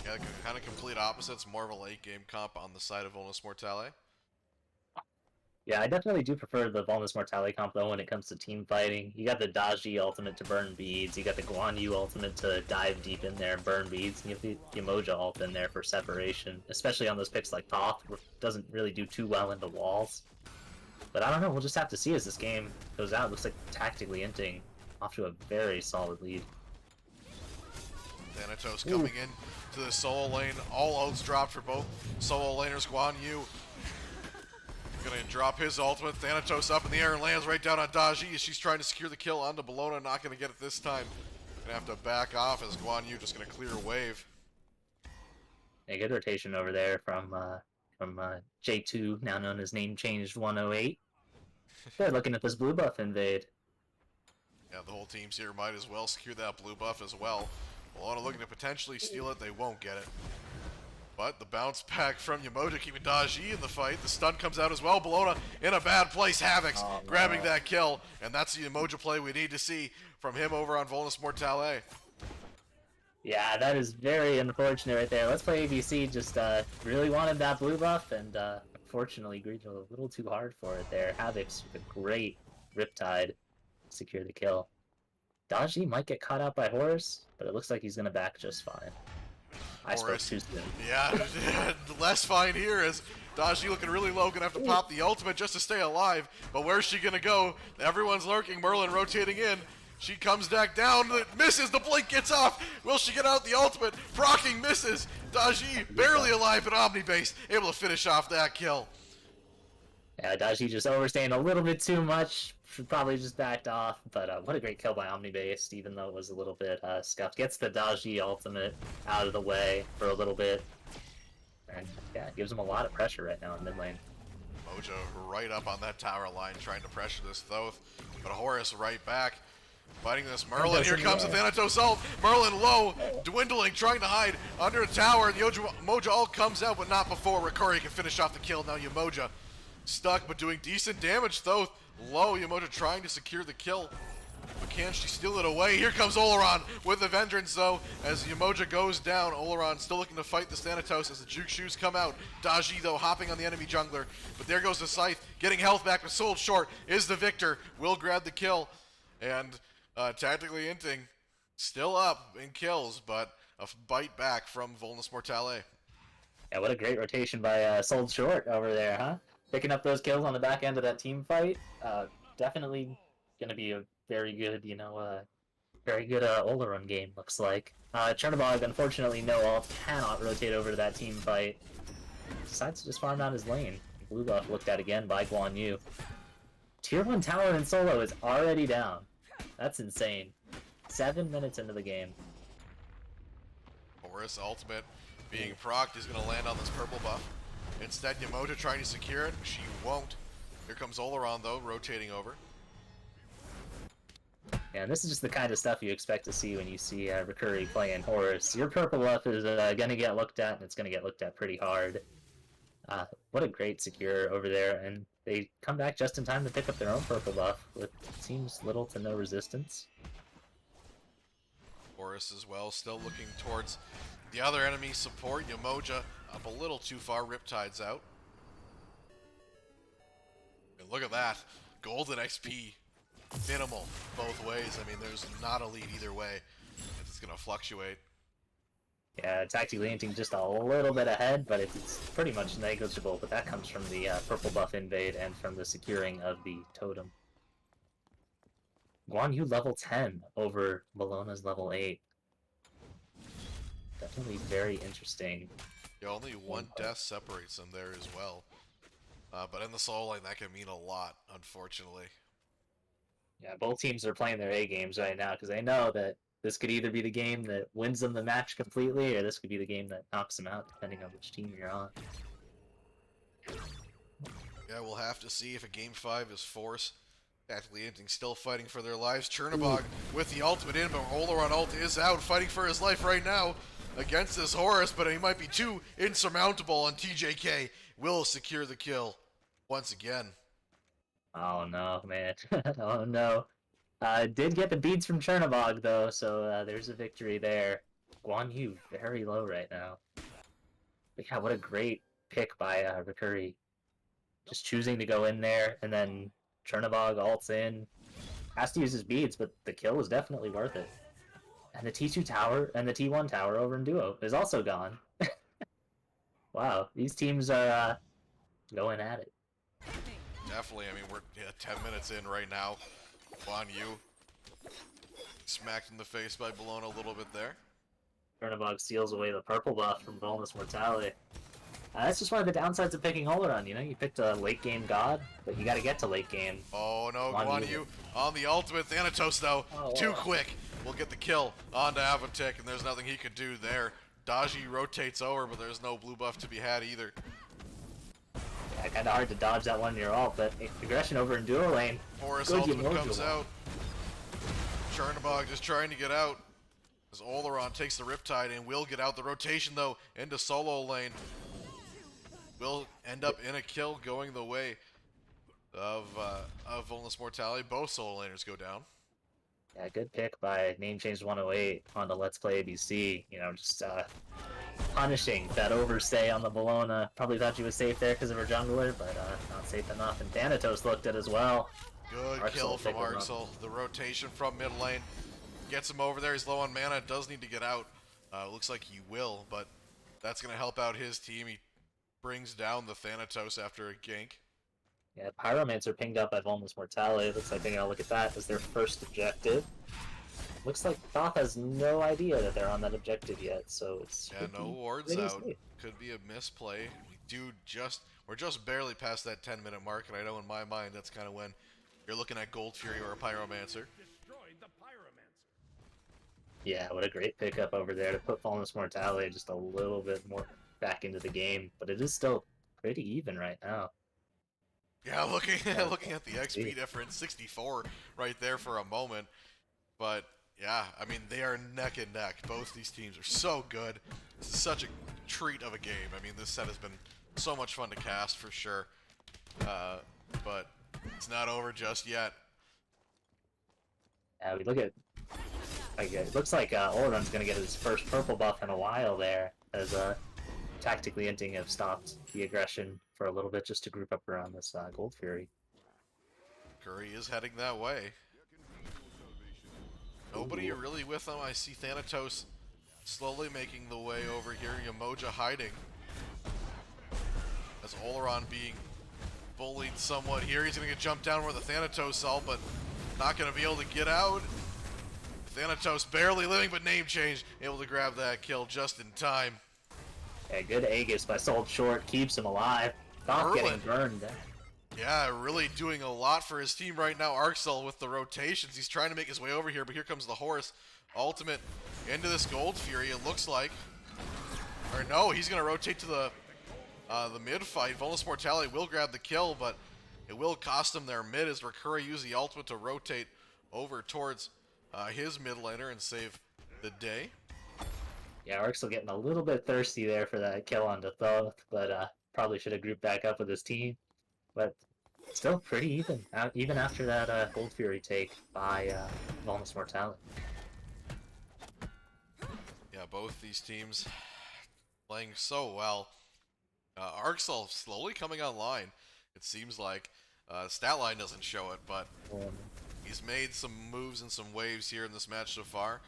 Yeah, kind of complete opposites. More of a late game comp on the side of Vulnus Mortale. Yeah, I definitely do prefer the Volnus Mortale comp though when it comes to team fighting. You got the Daji ultimate to burn beads, you got the Guan Yu ultimate to dive deep in there and burn beads, and you have the Yemoja ult in there for separation, especially on those picks like Thoth, which doesn't really do too well into walls. But I don't know, we'll just have to see as this game goes out. It looks like tactically Inting off to a very solid lead. Thanatos coming in to the solo lane. All ults dropped for both solo laners. Guan Yu gonna drop his ultimate. Thanatos up in the air and lands right down on Daji as she's trying to secure the kill onto Bologna. Not gonna get it this time. Gonna have to back off as Guan Yu just gonna clear a wave. A good rotation over there from J2, now known as name changed 108. They're looking at this blue buff invade. Yeah, the whole team's here might as well secure that blue buff as well. Bologna looking to potentially steal it. They won't get it. But the bounce back from Yemoja keeping Daji in the fight. The stun comes out as well. Bologna in a bad place. Havoc's grabbing that kill. And that's the Yemoja play we need to see from him over on Volnus Mortale. Yeah, that is very unfortunate right there. Let's Play ABC just really wanted that blue buff, and unfortunately agreed a little too hard for it there. Havoc's with a great Riptide secure the kill. Daji might get caught out by Horus, but it looks like he's going to back just fine. I spoke too soon. Yeah, less fine here as Daji looking really low, gonna have to pop the ultimate just to stay alive. But where's she gonna go? Everyone's lurking. Merlin rotating in. She comes back down, misses, the blink gets off. Will she get out the ultimate? Procking misses. Daji barely alive but Omni-based, able to finish off that kill. Yeah, Daji just overstaying a little bit too much. Should probably just backed off, but what a great kill by Omni-based, even though it was a little bit scuffed. Gets the Daji ultimate out of the way for a little bit. And yeah, it gives him a lot of pressure right now in mid lane. Mojo right up on that tower line trying to pressure this Thoth, but Horus right back. Fighting this Merlin, here comes the Thanatos ult. Merlin low, dwindling, trying to hide under a tower. The Yemoja ult comes out, but not before Rakuri can finish off the kill. Now Yemoja stuck, but doing decent damage. Thoth low, Yemoja trying to secure the kill. But can she steal it away? Here comes Oleron with the vengeance though, as Yemoja goes down. Oleron still looking to fight the Thanatos as the Juke Shoes come out. Daji though hopping on the enemy jungler, but there goes the Scythe, getting health back but sold short. Is the victor, will grab the kill, and tactically Inting still up in kills, but a bite back from Volnus Mortale. Yeah, what a great rotation by Sold Short over there, huh? Picking up those kills on the back end of that team fight. Definitely going to be a very good, Oleron game, looks like. Chernobog, unfortunately, no ult, cannot rotate over to that team fight. Decides to just farm out his lane. Blue buff looked at again by Guan Yu. Tier 1 tower in solo is already down. That's insane. 7 minutes into the game. Horus ultimate being procced is going to land on this purple buff. Instead, Yemoja trying to secure it. She won't. Here comes Oleron, though, rotating over. Yeah, and this is just the kind of stuff you expect to see when you see Rakuri playing Horus. Your purple buff is going to get looked at, and it's going to get looked at pretty hard. What a great secure over there, and they come back just in time to pick up their own purple buff with, seems, little to no resistance. Horus as well, still looking towards the other enemy support. Yemoja up a little too far, Riptide's out. And look at that, golden XP, minimal both ways. I mean, there's not a lead either way. It's going to fluctuate. Yeah, tactically Inting just a little bit ahead, but it's pretty much negligible, but that comes from the purple buff invade and from the securing of the totem. Guan Yu level 10 over Bologna's level 8. Definitely very interesting. Yeah, only one death separates them there as well. But in the solo lane, that can mean a lot, unfortunately. Yeah, both teams are playing their A games right now because they know that this could either be the game that wins them the match completely, or this could be the game that knocks them out, depending on which team you're on. Yeah, we'll have to see if a Game 5 is forced. Tactically Inting still fighting for their lives. Chernobog with the ultimate in, but Oleron ult is out, fighting for his life right now against this Horus, but he might be too insurmountable, and TJK will secure the kill once again. Oh no, man. Oh no. Did get the beads from Chernobog though, so there's a victory there. Guan Yu very low right now. But yeah, what a great pick by Rikuri. Just choosing to go in there, and then Chernobog ults in. Has to use his beads, but the kill was definitely worth it. And the T2 tower and the T1 tower over in duo is also gone. Wow, these teams are going at it. Definitely, I mean, we're 10 minutes in right now. Guan Yu smacked in the face by Bologna a little bit there. Chernobog steals away the purple buff from Volnus Mortale. That's just one of the downsides of picking Oleron, you know? You picked a late game god, but you gotta get to late game. Oh no, Guan Yu on the ultimate. Thanatos, though, too quick. Will get the kill onto Avatek, and there's nothing he could do there. Daji rotates over, but there's no blue buff to be had either. Yeah, kinda hard to dodge that one in your ult, but aggression over in duo lane. Horus ultimate comes out. Chernobog just trying to get out. As Oleron takes the Riptide and will get out. The rotation, though, into solo lane. Will end up in a kill going the way of Vulnus Mortale. Both solo laners go down. Yeah, good pick by Name Change 108 on the Let's Play ABC. You know, just punishing that overstay on the Bologna. Probably thought she was safe there because of her jungler, but not safe enough. And Thanatos looked at as well. Good kill from Arxel. The rotation from mid lane gets him over there. He's low on mana. Does need to get out. Looks like he will, but that's going to help out his team. He brings down the Thanatos after a gank. Yeah, Pyromancer pinged up by Volnus Mortale. Looks like they're going to look at that as their first objective. Looks like Thoth has no idea that they're on that objective yet, so it's... Yeah, no wards out. Could be a misplay. We're just barely past that 10-minute mark, and I know in my mind that's kind of when you're looking at Gold Fury or a Pyromancer. Yeah, what a great pickup over there to put Volnus Mortale just a little bit more back into the game, but it is still pretty even right now. Yeah, looking at the XP difference, 64 right there for a moment. But yeah, I mean, they are neck and neck. Both these teams are so good. This is such a treat of a game. I mean, this set has been so much fun to cast for sure. But it's not over just yet. Yeah, we look at... it looks like Oleron's going to get his first purple buff in a while there, as tactically Inting have stopped the aggression for a little bit just to group up around this Gold Fury. Curry is heading that way. Nobody really with him. I see Thanatos slowly making the way over here. Yamoja hiding. As Oleron being bullied somewhat here. He's going to get jumped down where the Thanatos ult, but not going to be able to get out. Thanatos barely living, but name change. Able to grab that kill just in time. Yeah, good Aegis by Sold Short. Keeps him alive. Not getting burned. Yeah, really doing a lot for his team right now. Arxel with the rotations. He's trying to make his way over here, but here comes the Horus. Ultimate into this Gold Fury, it looks like. Or no, he's going to rotate to the mid fight. Vulnus Mortale will grab the kill, but it will cost him their mid as Rikuri uses the ultimate to rotate over towards his mid laner and save the day. Yeah, Arxel getting a little bit thirsty there for that kill onto Thoth, but probably should have grouped back up with his team. But still pretty even, even after that Gold Fury take by Vulnus Mortale. Yeah, both these teams playing so well. Arxel slowly coming online, it seems like. Stat line doesn't show it, but he's made some moves and some waves here in this match so far.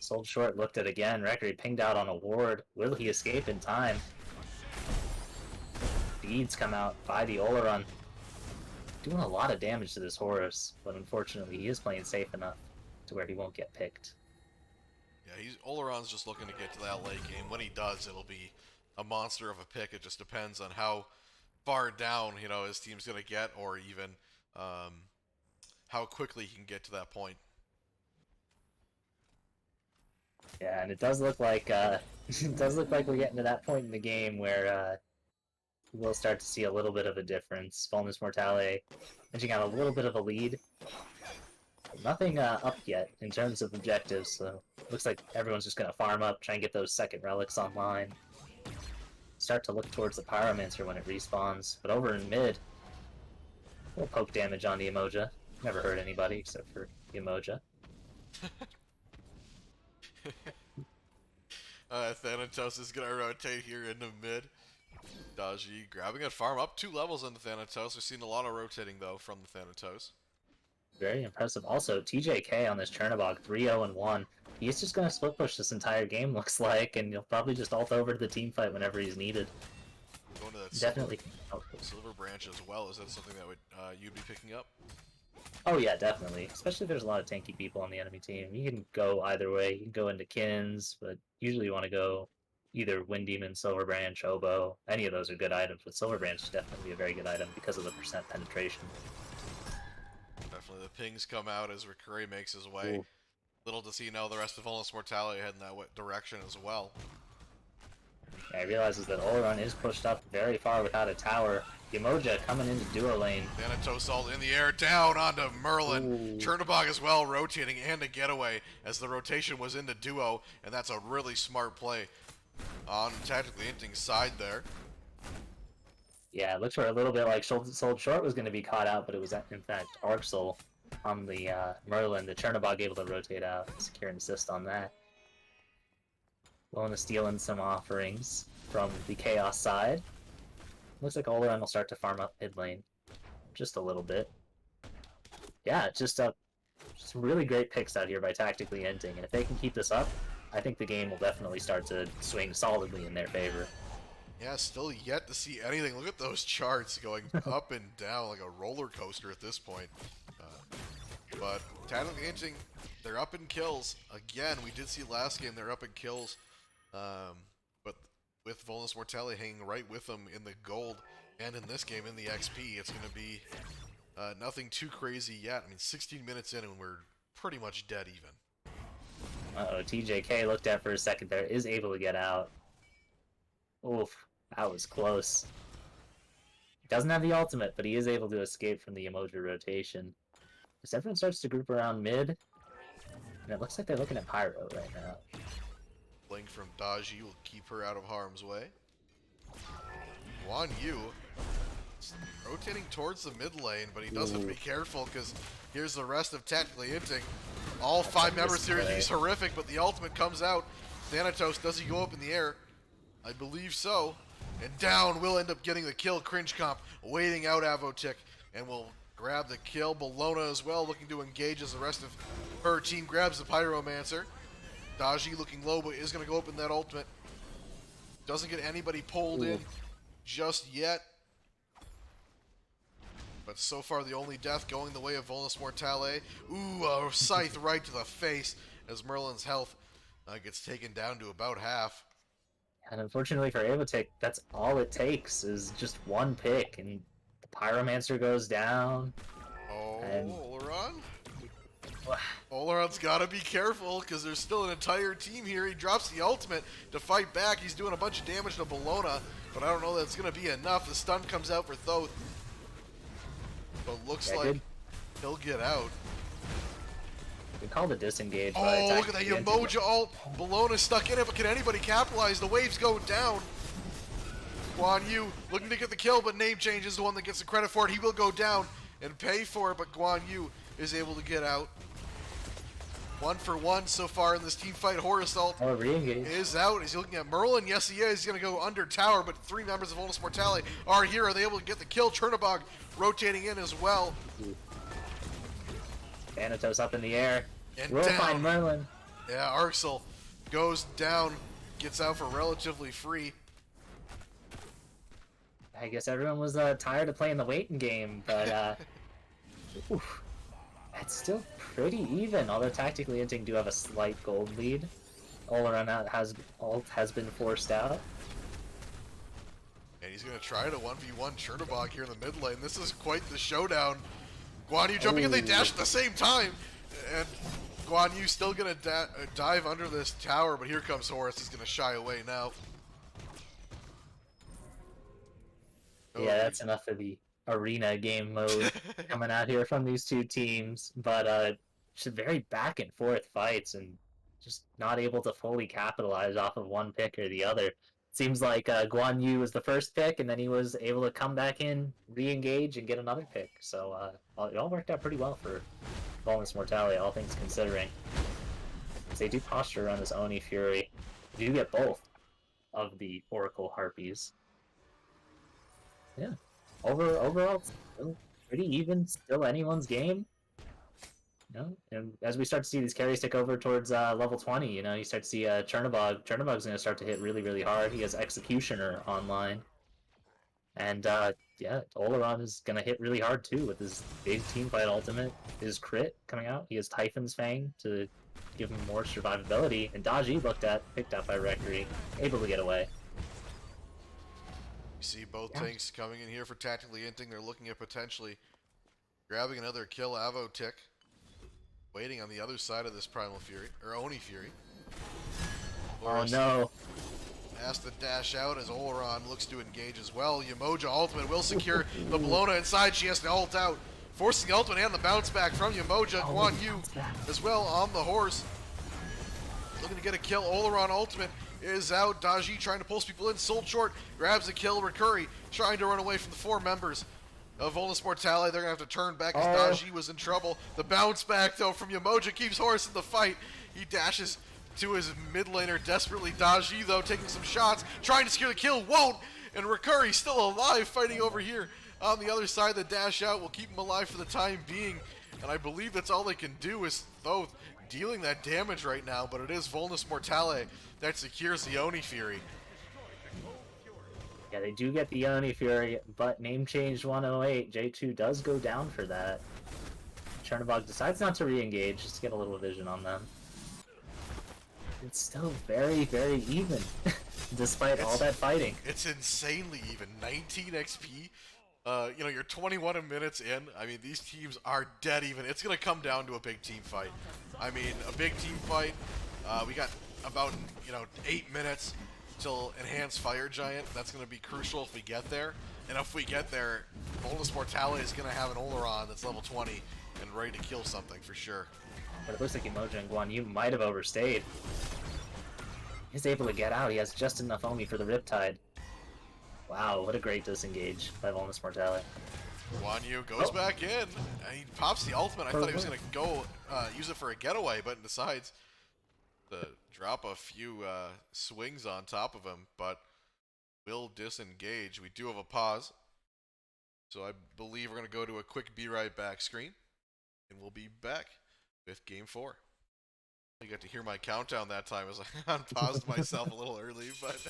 Sold Short looked at again. Record pinged out on a ward. Will he escape in time? Beads come out by the Oleron. Doing a lot of damage to this Horus, but unfortunately he is playing safe enough to where he won't get picked. Yeah, Oleron's just looking to get to that late game. When he does, it'll be a monster of a pick. It just depends on how far down, his team's going to get, or even how quickly he can get to that point. Yeah, and it does look like it does look like we're getting to that point in the game where we'll start to see a little bit of a difference. Volnus Mortale inching out a little bit of a lead. Nothing up yet in terms of objectives, so looks like everyone's just going to farm up, try and get those second relics online. Start to look towards the Pyromancer when it respawns, but over in mid, we'll poke damage on the Emoja. Never hurt anybody except for the Emoja. Thanatos is going to rotate here into mid. Daji grabbing a farm up 2 levels into Thanatos. We've seen a lot of rotating, though, from the Thanatos. Very impressive. Also, TJK on this Chernobog, 3-0-1. He's just going to split push this entire game, looks like, and he'll probably just ult over to the team fight whenever he's needed. Going to that Definitely. silver branch as well. Is that something that you'd be picking up? Oh yeah, definitely. Especially if there's a lot of tanky people on the enemy team. You can go either way. You can go into Kins, but usually you want to go either Wind Demon, Silver Branch, Oboe. Any of those are good items, but Silver Branch is definitely a very good item because of the percent penetration. Definitely the pings come out as Rikuri makes his way. Ooh. Little does he know the rest of Vulnus Mortale head in that direction as well. Yeah, he realizes that Oleron is pushed up very far without a tower. Emoja coming into duo lane. Thanatos ult in the air, down onto Merlin. Chernobog as well, rotating and a getaway as the rotation was into duo, and that's a really smart play on tactically Inting's side there. Yeah, it looks for a little bit like Sold Short was going to be caught out, but it was in fact Arxel on the Merlin. The Chernobog able to rotate out, secure an assist on that. Willing to steal in some offerings from the Chaos side. Looks like Oleron will start to farm up mid lane. Just a little bit. Yeah, just really great picks out here by tactically Inting, and if they can keep this up, I think the game will definitely start to swing solidly in their favor. Yeah, still yet to see anything. Look at those charts going up and down like a roller coaster at this point. But tactically Inting, they're up in kills. Again, we did see last game they're up in kills. But with Volnus Mortale hanging right with them in the gold, and in this game in the XP, it's going to be nothing too crazy yet. I mean, 16 minutes in and we're pretty much dead even. Uh-oh, TJK looked at for a second there, is able to get out. Oof, that was close. He doesn't have the ultimate, but he is able to escape from the Emoji rotation. As everyone starts to group around mid, and it looks like they're looking at Pyro right now. Blink from Daji will keep her out of harm's way. Guan Yu rotating towards the mid lane, but he does have to be careful because here's the rest of tactically Inting. All 5 members here, he's horrific, but the ultimate comes out. Thanatos, does he go up in the air? I believe so. And down will end up getting the kill. Cringe Comp waiting out Avotic and will grab the kill. Bologna as well, looking to engage as the rest of her team grabs the Pyromancer. Daji looking low, but is going to go up in that ultimate. Doesn't get anybody pulled in just yet. But so far, the only death going the way of Volnus Mortale. Ooh, a scythe right to the face as Merlin's health gets taken down to about half. And unfortunately for Avotic, that's all it takes is just one pick, and the Pyromancer goes down. Oh, and... Oleron? Oleron's got to be careful because there's still an entire team here. He drops the ultimate to fight back. He's doing a bunch of damage to Bologna, but I don't know that it's going to be enough. The stun comes out for Thoth. But looks like he'll get out. We called a disengage. Oh, look at that Emoja ult. Bologna's stuck in it, but can anybody capitalize? The waves go down. Guan Yu looking to get the kill, but name change is the one that gets the credit for it. He will go down and pay for it, but Guan Yu is able to get out. 1 for 1 so far in this team fight. Horus ult is out. He's looking at Merlin. Yes, he is. He's going to go under tower, but 3 members of Volnus Mortale are here. Are they able to get the kill? Chernobog rotating in as well. Thanatos up in the air. And we'll find Merlin. Yeah, Arxel goes down, gets out for relatively free. I guess everyone was tired of playing the waiting game, but oof, that's still pretty even, although tactically Inting do have a slight gold lead. Oleron has been forced out. And he's going to try to 1v1 Chernobog here in the mid lane. This is quite the showdown. Guan Yu jumping in, they dash at the same time. And Guan Yu still going to dive under this tower, but here comes Horus. He's going to shy away now. Yeah, that's enough of the arena game mode coming out here from these two teams. But just very back and forth fights and just not able to fully capitalize off of one pick or the other. Seems like Guan Yu was the first pick, and then he was able to come back in, re-engage, and get another pick. So it all worked out pretty well for Volnus Mortale, all things considering. They do posture on this Oni Fury. You do get both of the Oracle Harpies. Yeah. Overall, still pretty even. Still anyone's game. You know? And as we start to see these carries take over towards level 20, you know, you start to see Chernobog. Chernobog's going to start to hit really, really hard. He has Executioner online. And yeah, Oleron is going to hit really hard too with his big teamfight ultimate. His crit coming out. He has Typhon's Fang to give him more survivability. And Daji picked up by Reverie, able to get away. You see both tanks coming in here for tactically Inting. They're looking at potentially grabbing another kill Avo tick. Waiting on the other side of this Primal Fury, or Oni Fury. Horus no. Has to dash out as Oleron looks to engage as well. Yamoja ultimate will secure the Bellona inside. She has to ult out. Forcing the ultimate and the bounce back from Yamoja. Guan Yu as well on the horse. Looking to get a kill. Oleron ultimate is out. Daji trying to pulse people in. Sold short. Grabs a kill. Recurry trying to run away from the four members of Volnus Mortale. They're going to have to turn back as Daji was in trouble. The bounce back, though, from Yamoja keeps Horus in the fight. He dashes to his mid laner desperately. Daji, though, taking some shots, trying to secure the kill. Won't! And Recurry still alive, fighting over here on the other side. The dash out will keep him alive for the time being. And I believe that's all they can do is, though, dealing that damage right now. But it is Volnus Mortale that secures the Oni Fury. Yeah, they do get the Oni Fury, but name change 108. J2 does go down for that. Chernobog decides not to re-engage, just to get a little vision on them. It's still very, very even, despite all that fighting. It's insanely even. 19 XP. You know, you're 21 minutes in. I mean, these teams are dead even. It's going to come down to a big team fight. I mean, a big team fight. We got about, 8 minutes till Enhanced Fire Giant. That's going to be crucial if we get there. And if we get there, Volnus Mortale is going to have an Oleron that's level 20 and ready to kill something for sure. But it looks like Emoja and Guan Yu might have overstayed. He's able to get out. He has just enough Omi for the Riptide. Wow, what a great disengage by Volnus Mortale. Guan Yu goes back in. He pops the ultimate. I thought he was going to go use it for a getaway, but decides to drop a few swings on top of him, but will disengage. We do have a pause, so I believe we're going to go to a quick be right back screen, and we'll be back with Game 4. You got to hear my countdown that time as I unpaused myself a little early, but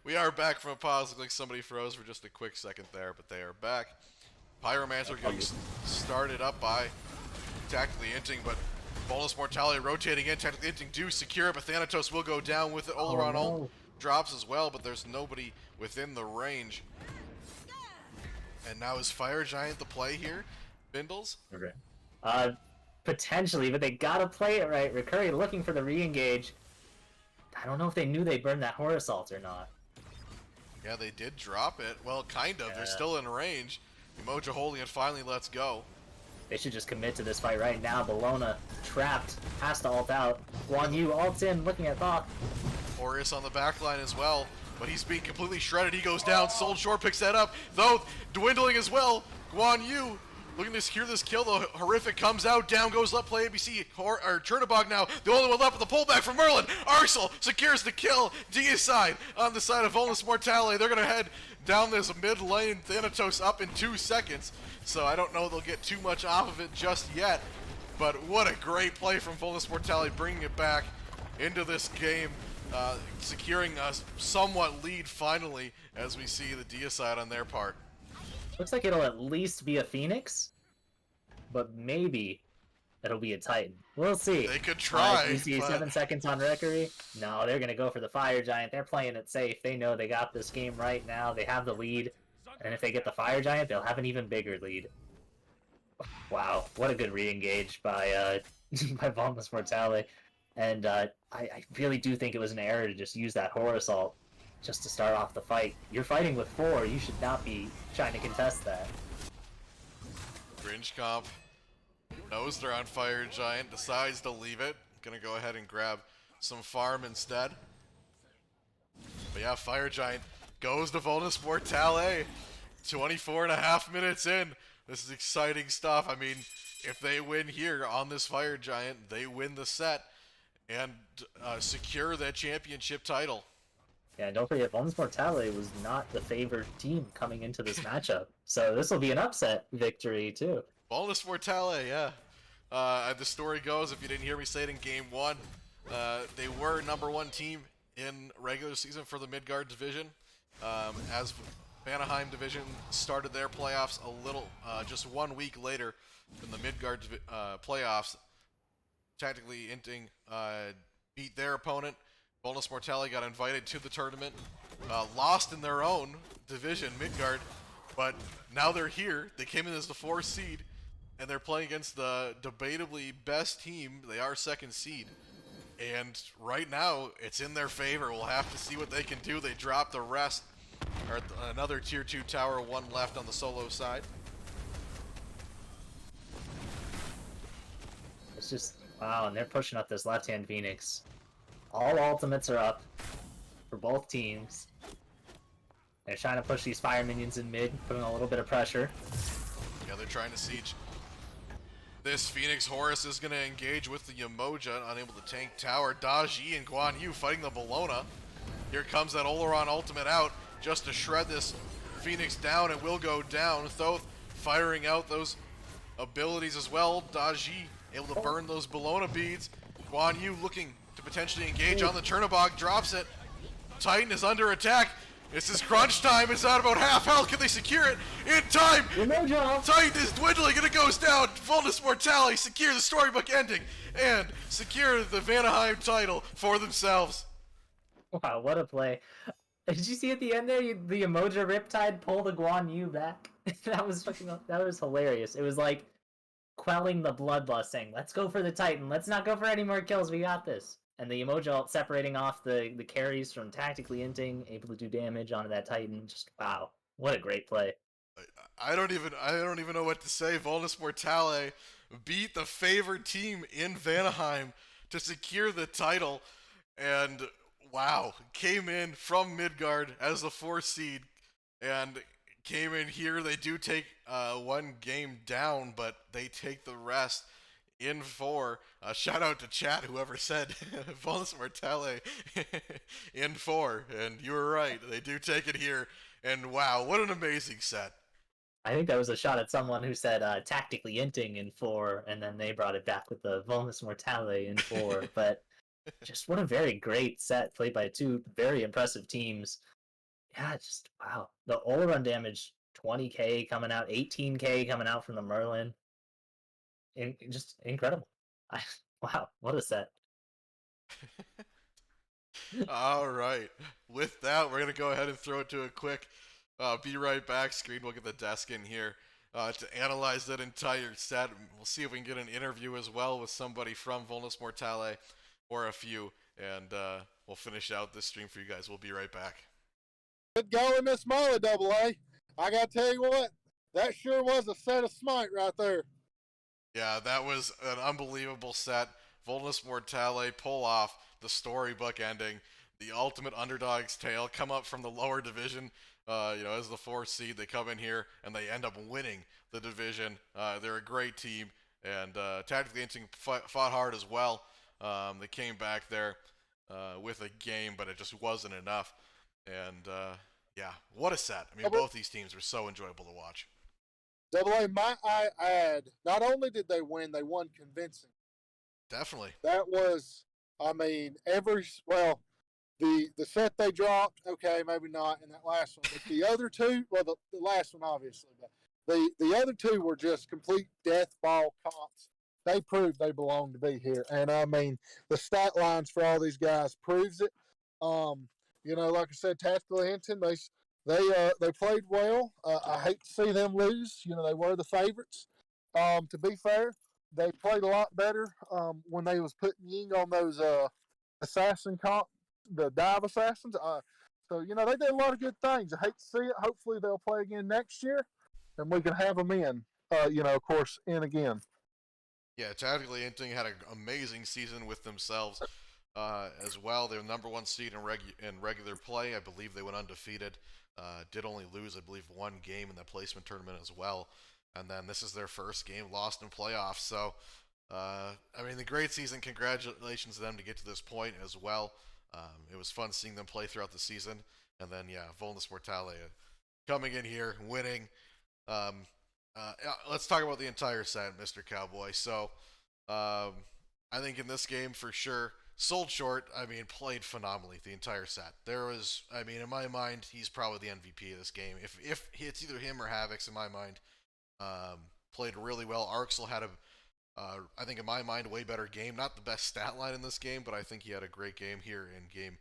we are back from a pause. Looks like somebody froze for just a quick second there, but they are back. Pyromancer getting started up by tactically Inting, but Volnus Mortale rotating in. Tactically Inting do secure it, but Thanatos will go down with it. Oleron ult drops as well, but there's nobody within the range. And now is Fire Giant the play here, Bindles? Okay. Potentially, but they gotta play it right. Recurry looking for the re-engage. I don't know if they knew they burned that Horus ult or not. Yeah, they did drop it. Well, kind of. They're still in range. Emoja holding it finally lets go. They should just commit to this fight right now. Bellona trapped, has to ult out. Guan Yu ults in, looking at Bach. Horus on the back line as well, but he's being completely shredded. He goes down. Sold Shore picks that up, though dwindling as well. Guan Yu looking to secure this kill, though. Horrific comes out. Down goes left play ABC. Chernobog now, the only one left with the pullback from Merlin. Arcel secures the kill. Deicide on the side of Volnus Mortale. They're going to head down this mid lane. Thanatos up in 2 seconds. So I don't know they'll get too much off of it just yet. But what a great play from Volnus Mortale, bringing it back into this game. Securing a somewhat lead finally as we see the Deicide on their part. Looks like it'll at least be a Phoenix, but maybe it'll be a Titan. We'll see. They could try. You see but... 7 seconds on Reverie. No, they're going to go for the Fire Giant. They're playing it safe. They know they got this game right now. They have the lead. And if they get the Fire Giant, they'll have an even bigger lead. Wow, what a good re-engage by by Volnus Mortale. And I really do think it was an error to just use that Horror Assault just to start off the fight. You're fighting with 4. You should not be trying to contest that. Cringe Comp knows they're on Fire Giant, decides to leave it. Gonna go ahead and grab some farm instead. But yeah, Fire Giant goes to Volnus Mortale. 24.5 minutes in. This is exciting stuff. I mean, if they win here on this Fire Giant, they win the set and secure that championship title. Yeah, don't forget, Volnus Mortale was not the favored team coming into this matchup. So this will be an upset victory, too. Volnus Mortale, yeah. The story goes, if you didn't hear me say it in Game 1, they were #1 team in regular season for the Midgard division. As Vanaheim division started their playoffs a little, just 1 week later than the Midgard playoffs. Tactically, Inting beat their opponent. Volnus Mortale got invited to the tournament, lost in their own division, Midgard, but now they're here. They came in as the 4th seed, and they're playing against the debatably best team. They are 2nd seed, and right now it's in their favor. We'll have to see what they can do. They dropped the rest, or another tier 2 tower, 1 left on the solo side. It's just, wow, and they're pushing up this left-hand Phoenix. All ultimates are up for both teams. They're trying to push these fire minions in mid, putting a little bit of pressure. Yeah, they're trying to siege. This Phoenix Horus is going to engage with the Yamoja, unable to tank tower. Daji and Guan Yu fighting the Bologna. Here comes that Oleron ultimate out just to shred this Phoenix down. It will go down. Thoth firing out those abilities as well. Daji able to burn those Bologna beads. Guan Yu looking to potentially engage on the Chernobog, drops it. Titan is under attack. This is crunch time. It's at about half health. Can they secure it in time? Titan is dwindling and it goes down. Vulnus Mortale secure the storybook ending and secure the Vanaheim title for themselves. Wow, what a play. Did you see at the end there, the Emoja Riptide pull the Guan Yu back? that was hilarious. It was like quelling the bloodlust, saying, let's go for the Titan. Let's not go for any more kills. We got this. And the Emoja separating off the carries from tactically Inting, able to do damage onto that Titan. Just wow, what a great play. I don't even know what to say. Volnus Mortale beat the favored team in Vanaheim to secure the title, and wow, came in from Midgard as the 4th seed, and came in here. They do take 1 game down, but they take the rest in 4. Shout out to chat, whoever said Volnus Mortale in 4, and you were right. They do take it here, and wow, what an amazing set. I think that was a shot at someone who said tactically Inting in 4, and then they brought it back with the Vulnus Mortale in 4. But just what a very great set played by 2 very impressive teams. Yeah, just wow. The all-run damage, 20k coming out, 18k coming out from the Merlin. Just incredible. Wow, what a set. All right. With that, we're going to go ahead and throw it to a quick be right back screen. We'll get the desk in here to analyze that entire set. We'll see if we can get an interview as well with somebody from Vulnus Mortale or a few, and we'll finish out this stream for you guys. We'll be right back. Good going, Miss Molly, AA. I got to tell you what, that sure was a set of Smite right there. Yeah, that was an unbelievable set. Vulnus Mortale pull off the storybook ending. The ultimate underdog's tale, come up from the lower division, as the 4th seed. They come in here and they end up winning the division. They're a great team, and tactically Inting fought hard as well. They came back there with a game, but it just wasn't enough. And yeah, what a set. I mean, both these teams were so enjoyable to watch. AA, might I add, not only did they win, they won convincing. Definitely. That was, I mean, the set they dropped, okay, maybe not in that last one, but the other 2, well, the last one obviously, but the other 2 were just complete death ball comps. they proved they belong to be here. And I mean, the stat lines for all these guys proves it. Like I said, Tactical Hinton, they played well. I hate to see them lose. They were the favorites. To be fair, they played a lot better when they was putting Ying on those assassin comp, the dive assassins. They did a lot of good things. I hate to see it. Hopefully, they'll play again next year, and we can have them in. Of course, in again. Yeah, tactically, Inting had an amazing season with themselves as well. They're number one seed in regular play. I believe they went undefeated. Did only lose, I believe, one game in the placement tournament as well. And then this is their first game lost in playoffs. So, the great season. Congratulations to them to get to this point as well. It was fun seeing them play throughout the season. And then, yeah, Volnus Mortale coming in here, winning. Let's talk about the entire set, Mr. Cowboy. So, I think in this game for sure, sold short. Played phenomenally the entire set. In my mind, he's probably the MVP of this game. If it's either him or Havix, in my mind, played really well. Arxel had I think in my mind, a way better game. Not the best stat line in this game, but I think he had a great game here in game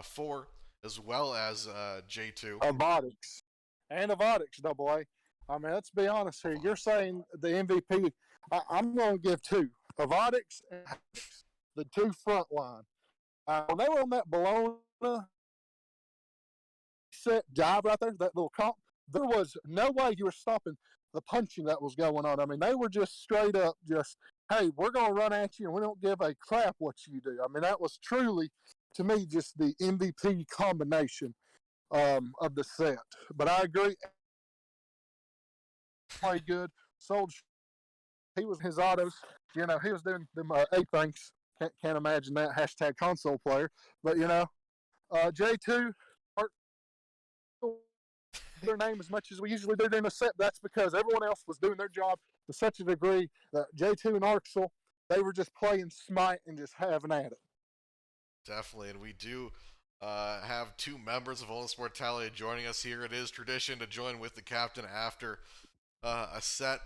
4, as well as J2. Avotix. And Avotix, double A. Let's be honest here. You're saying the MVP. I'm going to give two. Avotix and Havix, the two front line. When they were on that Bologna set dive right there, that little comp, there was no way you were stopping the punching that was going on. They were just straight up hey, we're going to run at you and we don't give a crap what you do. That was truly, to me, just the MVP combination of the set. But I agree. Played good. Sold. He was his autos. He was doing them 8 things. Can't imagine that. Hashtag console player. But, J2, their name as much as we usually do during a set. That's because everyone else was doing their job to such a degree that J2 and Arxel, they were just playing Smite and just having at it. Definitely, and we do have 2 members of Vulnus Mortale joining us here. It is tradition to join with the captain after a set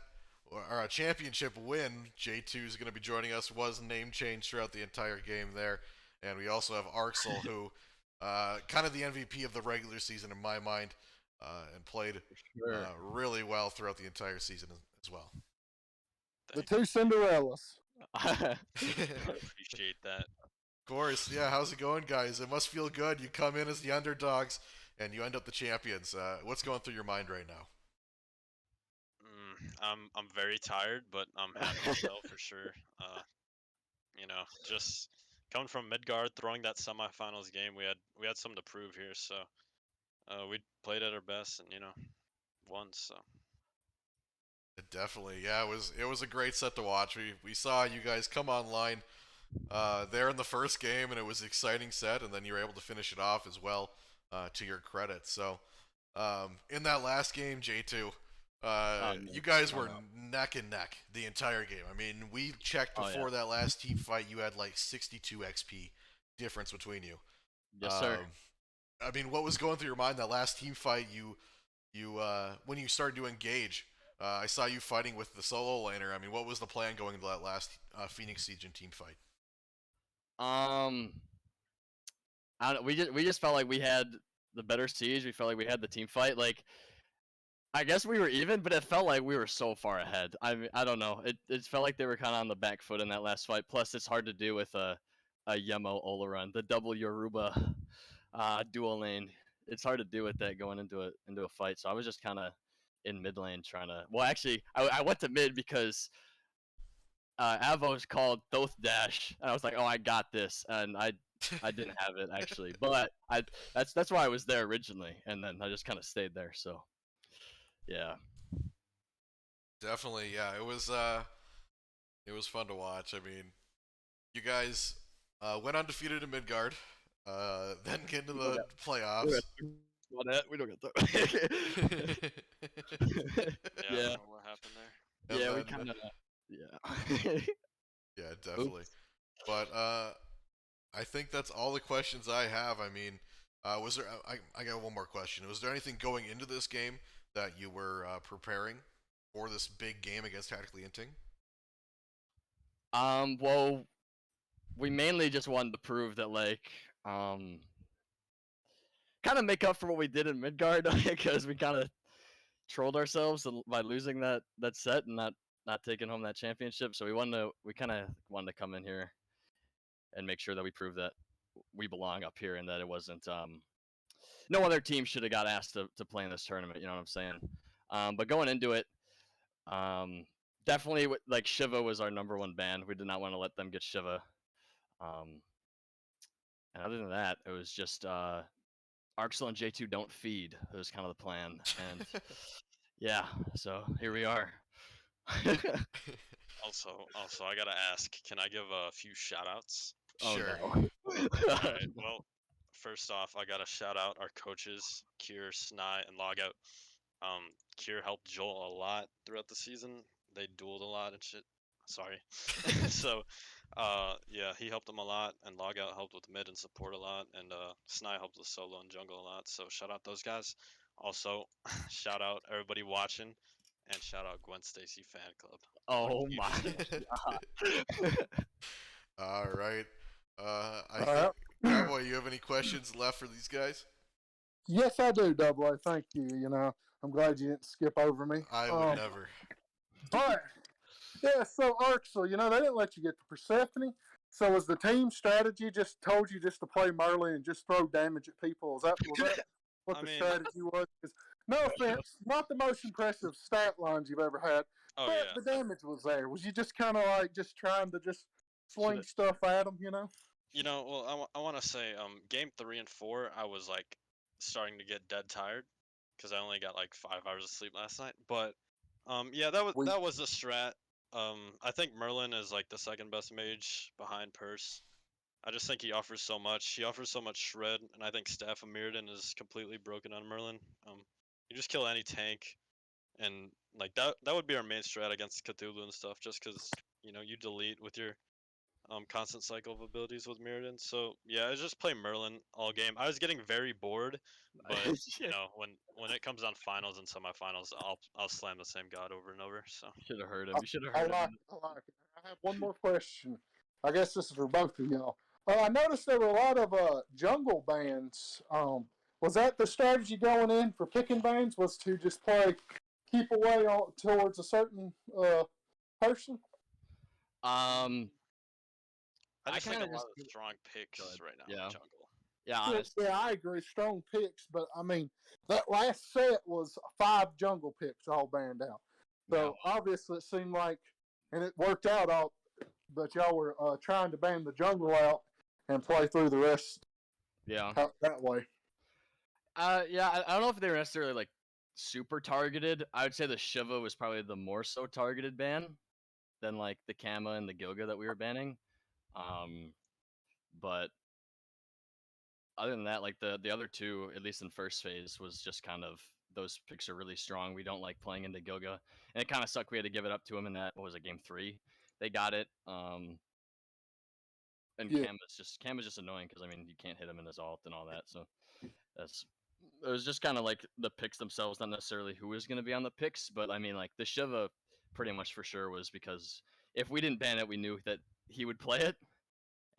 or a championship win. J2 is going to be joining us. Was name changed throughout the entire game there, and we also have Arxel, who kind of the MVP of the regular season in my mind. And played really well throughout the entire season as well. The 2 Cinderellas. I appreciate that. Of course, yeah. How's it going, guys? It must feel good. You come in as the underdogs, and you end up the champions. What's going through your mind right now? I'm very tired, but I'm happy still for sure. Just coming from Midgard, throwing that semifinals game, we had something to prove here, so. We played at our best and won. So definitely, yeah, it was a great set to watch. We saw you guys come online there in the first game, and it was an exciting set, and then you were able to finish it off as well. To your credit. So in that last game, J2, you guys were neck and neck the entire game. We checked before that last team fight. You had like 62 XP difference between you. Yes, sir. What was going through your mind that last team fight? You when you started to engage, I saw you fighting with the solo laner. What was the plan going into that last Phoenix Siege and team fight? I don't know, we just felt like we had the better siege. We felt like we had the team fight. Like, I guess we were even, but it felt like we were so far ahead. I don't know. It felt like they were kind of on the back foot in that last fight. Plus, it's hard to do with a Yemo Olaran, the double Yoruba dual lane. It's hard to do with that going into a fight. So I was just kind of in mid lane trying to. Well, actually, I went to mid because Avos called Thoth Dash, and I was like, "Oh, I got this," and I didn't have it actually, but that's why I was there originally, and then I just kind of stayed there. So yeah, definitely, yeah. It was fun to watch. You guys went undefeated in Midgard. Then get into the playoffs. We don't get that. I don't know what happened there. And yeah, then, we kind of. Yeah. Yeah, definitely. Oops. But I think that's all the questions I have. Was there? I got one more question. Was there anything going into this game that you were preparing for this big game against Tactically Inting? Well, we mainly just wanted to prove that, like, kind of make up for what we did in Midgard, because we kind of trolled ourselves by losing that set and not taking home that championship. So we kind of wanted to come in here and make sure that we prove that we belong up here and that it wasn't no other team should have got asked to play in this tournament. You know what I'm saying? But going into it, definitely like Shiva was our number one ban. We did not want to let them get Shiva. And other than that, it was just Arxel and J2 don't feed. It was kind of the plan. And yeah, so here we are. Also, I gotta ask, can I give a few shout outs? Oh Sure. no. Alright, well, first off, I gotta shout out our coaches, Kier, Snai, and Logout. Kier helped Joel a lot throughout the season. They dueled a lot and shit. Sorry. So, yeah, he helped them a lot, and Logout helped with mid and support a lot, and Snai helped with solo and jungle a lot. So shout out those guys. Also, shout out everybody watching, and shout out Gwen Stacy fan club. Oh my god. All right. I All think, right. Cowboy, you have any questions left for these guys? Yes, I do, Double A. Thank you. I'm glad you didn't skip over me. I would never. But yeah, so Arxel, they didn't let you get to Persephone. So was the team strategy just told you just to play Merlin and just throw damage at people? Was that what I the mean- strategy was? 'Cause no offense, not the most impressive stat lines you've ever had, Oh but yeah. the damage was there. Was you just kind of like just trying to just swing Should've- stuff at them? Well, I want to say, game 3 and 4, I was like starting to get dead tired because I only got like 5 hours of sleep last night. But, yeah, that was the strat. I think Merlin is like the second best mage behind Purse. I just think he offers so much. He offers so much shred, and I think Staff of Mirrodin is completely broken on Merlin. You just kill any tank, and like that would be our main strat against Cthulhu and stuff. Just because you delete with your constant cycle of abilities with Mirrodin. So yeah, I just play Merlin all game. I was getting very bored, but when it comes on finals and semifinals, I'll slam the same god over and over. So Should have heard him. You should have I heard like him. it. I like it. I have one more question. I guess this is for both of y'all. I noticed there were a lot of jungle bans. Was that the strategy going in for picking bans? Was to just keep away towards a certain person? I just think a kinda lot just of strong picks Good. right now Yeah. in jungle. Yeah, Yeah, honestly. yeah, I agree. Strong picks, but I mean that last set was 5 jungle picks all banned out. So obviously it seemed like, and it worked out all, but y'all were trying to ban the jungle out and play through the rest Yeah. that way. Yeah, I don't know if they were necessarily like super targeted. I would say the Shiva was probably the more so targeted ban than like the Kama and the Gilga that we were banning. But other than that, like the other two, at least in first phase, was just kind of those picks are really strong. We don't like playing into Gilga, and it kind of sucked. We had to give it up to him in that. What was it, game 3? They got it. And Yeah. Kama's just annoying because I mean you can't hit him in his ult and all that. So it was just kind of like the picks themselves, not necessarily who was going to be on the picks, but I mean like the Shiva pretty much for sure was because if we didn't ban it, we knew that he would play it,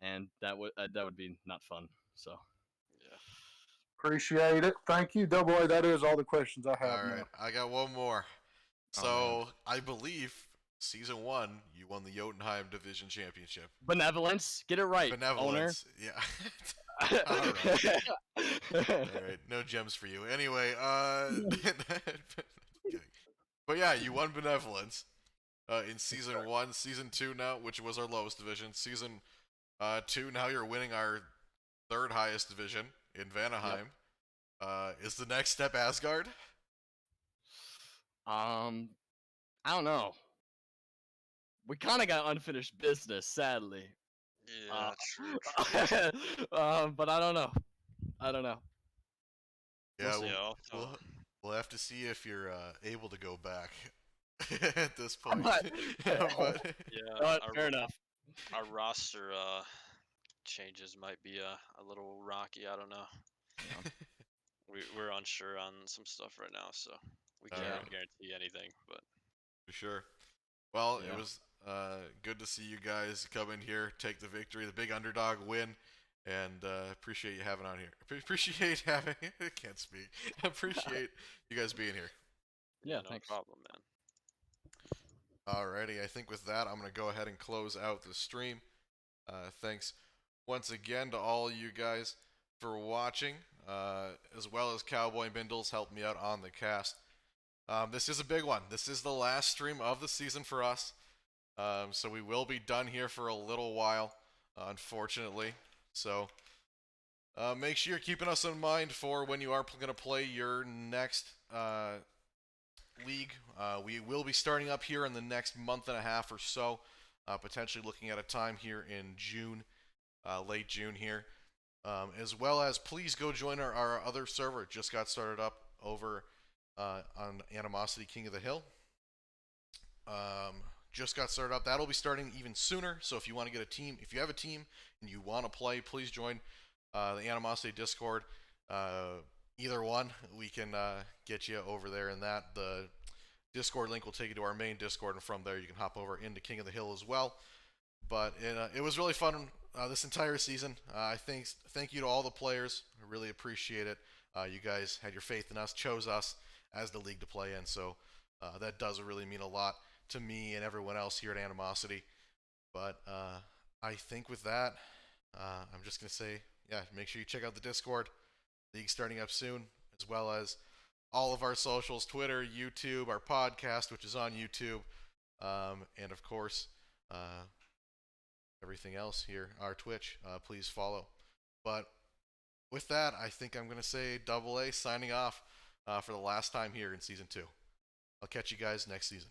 and that would be not fun. So Yeah. Appreciate it. Thank you, Double A. That is all the questions I have All right, now. I got one more. Oh, So I believe season 1 you won the Jotunheim Division Championship. benevolence, get it right, Benevolence, yeah. owner. All right. All right, no gems for you. Anyway, kidding. But yeah, you won Benevolence in season 1. Season 2 now, which was our lowest division. Season 2, now you're winning our 3rd highest division in Vanaheim. Is the next step Asgard? I don't know. We kind of got unfinished business, sadly. Yeah, true. But I don't know. Yeah, see. we'll have to see if you're able to go back at this point. But- But Yeah, Fair enough. our roster changes might be a little rocky. I don't know. We're unsure on some stuff right now, so we can't Alright. guarantee anything. But for sure. Well, Yeah. it was Good to see you guys come in here, take the victory, the big underdog win, and appreciate you having on here. Appreciate having. I can't speak. Appreciate you guys being here. Yeah, no thanks. problem, man. Alrighty, I think with that, I'm gonna go ahead and close out the stream. Thanks once again to all you guys for watching, as well as Cowboy Bindles helped me out on the cast. This is a big one. This is the last stream of the season for us. So we will be done here for a little while, unfortunately. So make sure you're keeping us in mind for when you are going to play your next league. We will be starting up here in the next month and a half or so, potentially looking at a time here in June, late June here. As well as please go join our other server. It just got started up over on Animosity King of the Hill. Just got started up. That'll be starting even sooner. So if you want to get a team, if you have a team and you want to play, please join the Animosity Discord. Either one, we can get you over there in that. The Discord link will take you to our main Discord, and from there you can hop over into King of the Hill as well. But it was really fun this entire season. Thank you to all the players. I really appreciate it. You guys had your faith in us, chose us as the league to play in, so that does really mean a lot to me and everyone else here at Animosity. But I think with that, I'm just going to say, yeah, make sure you check out the Discord. League's starting up soon, as well as all of our socials, Twitter, YouTube, our podcast, which is on YouTube, and of course, everything else here, our Twitch. Please follow. But with that, I think I'm going to say Double A signing off for the last time here in Season 2. I'll catch you guys next season.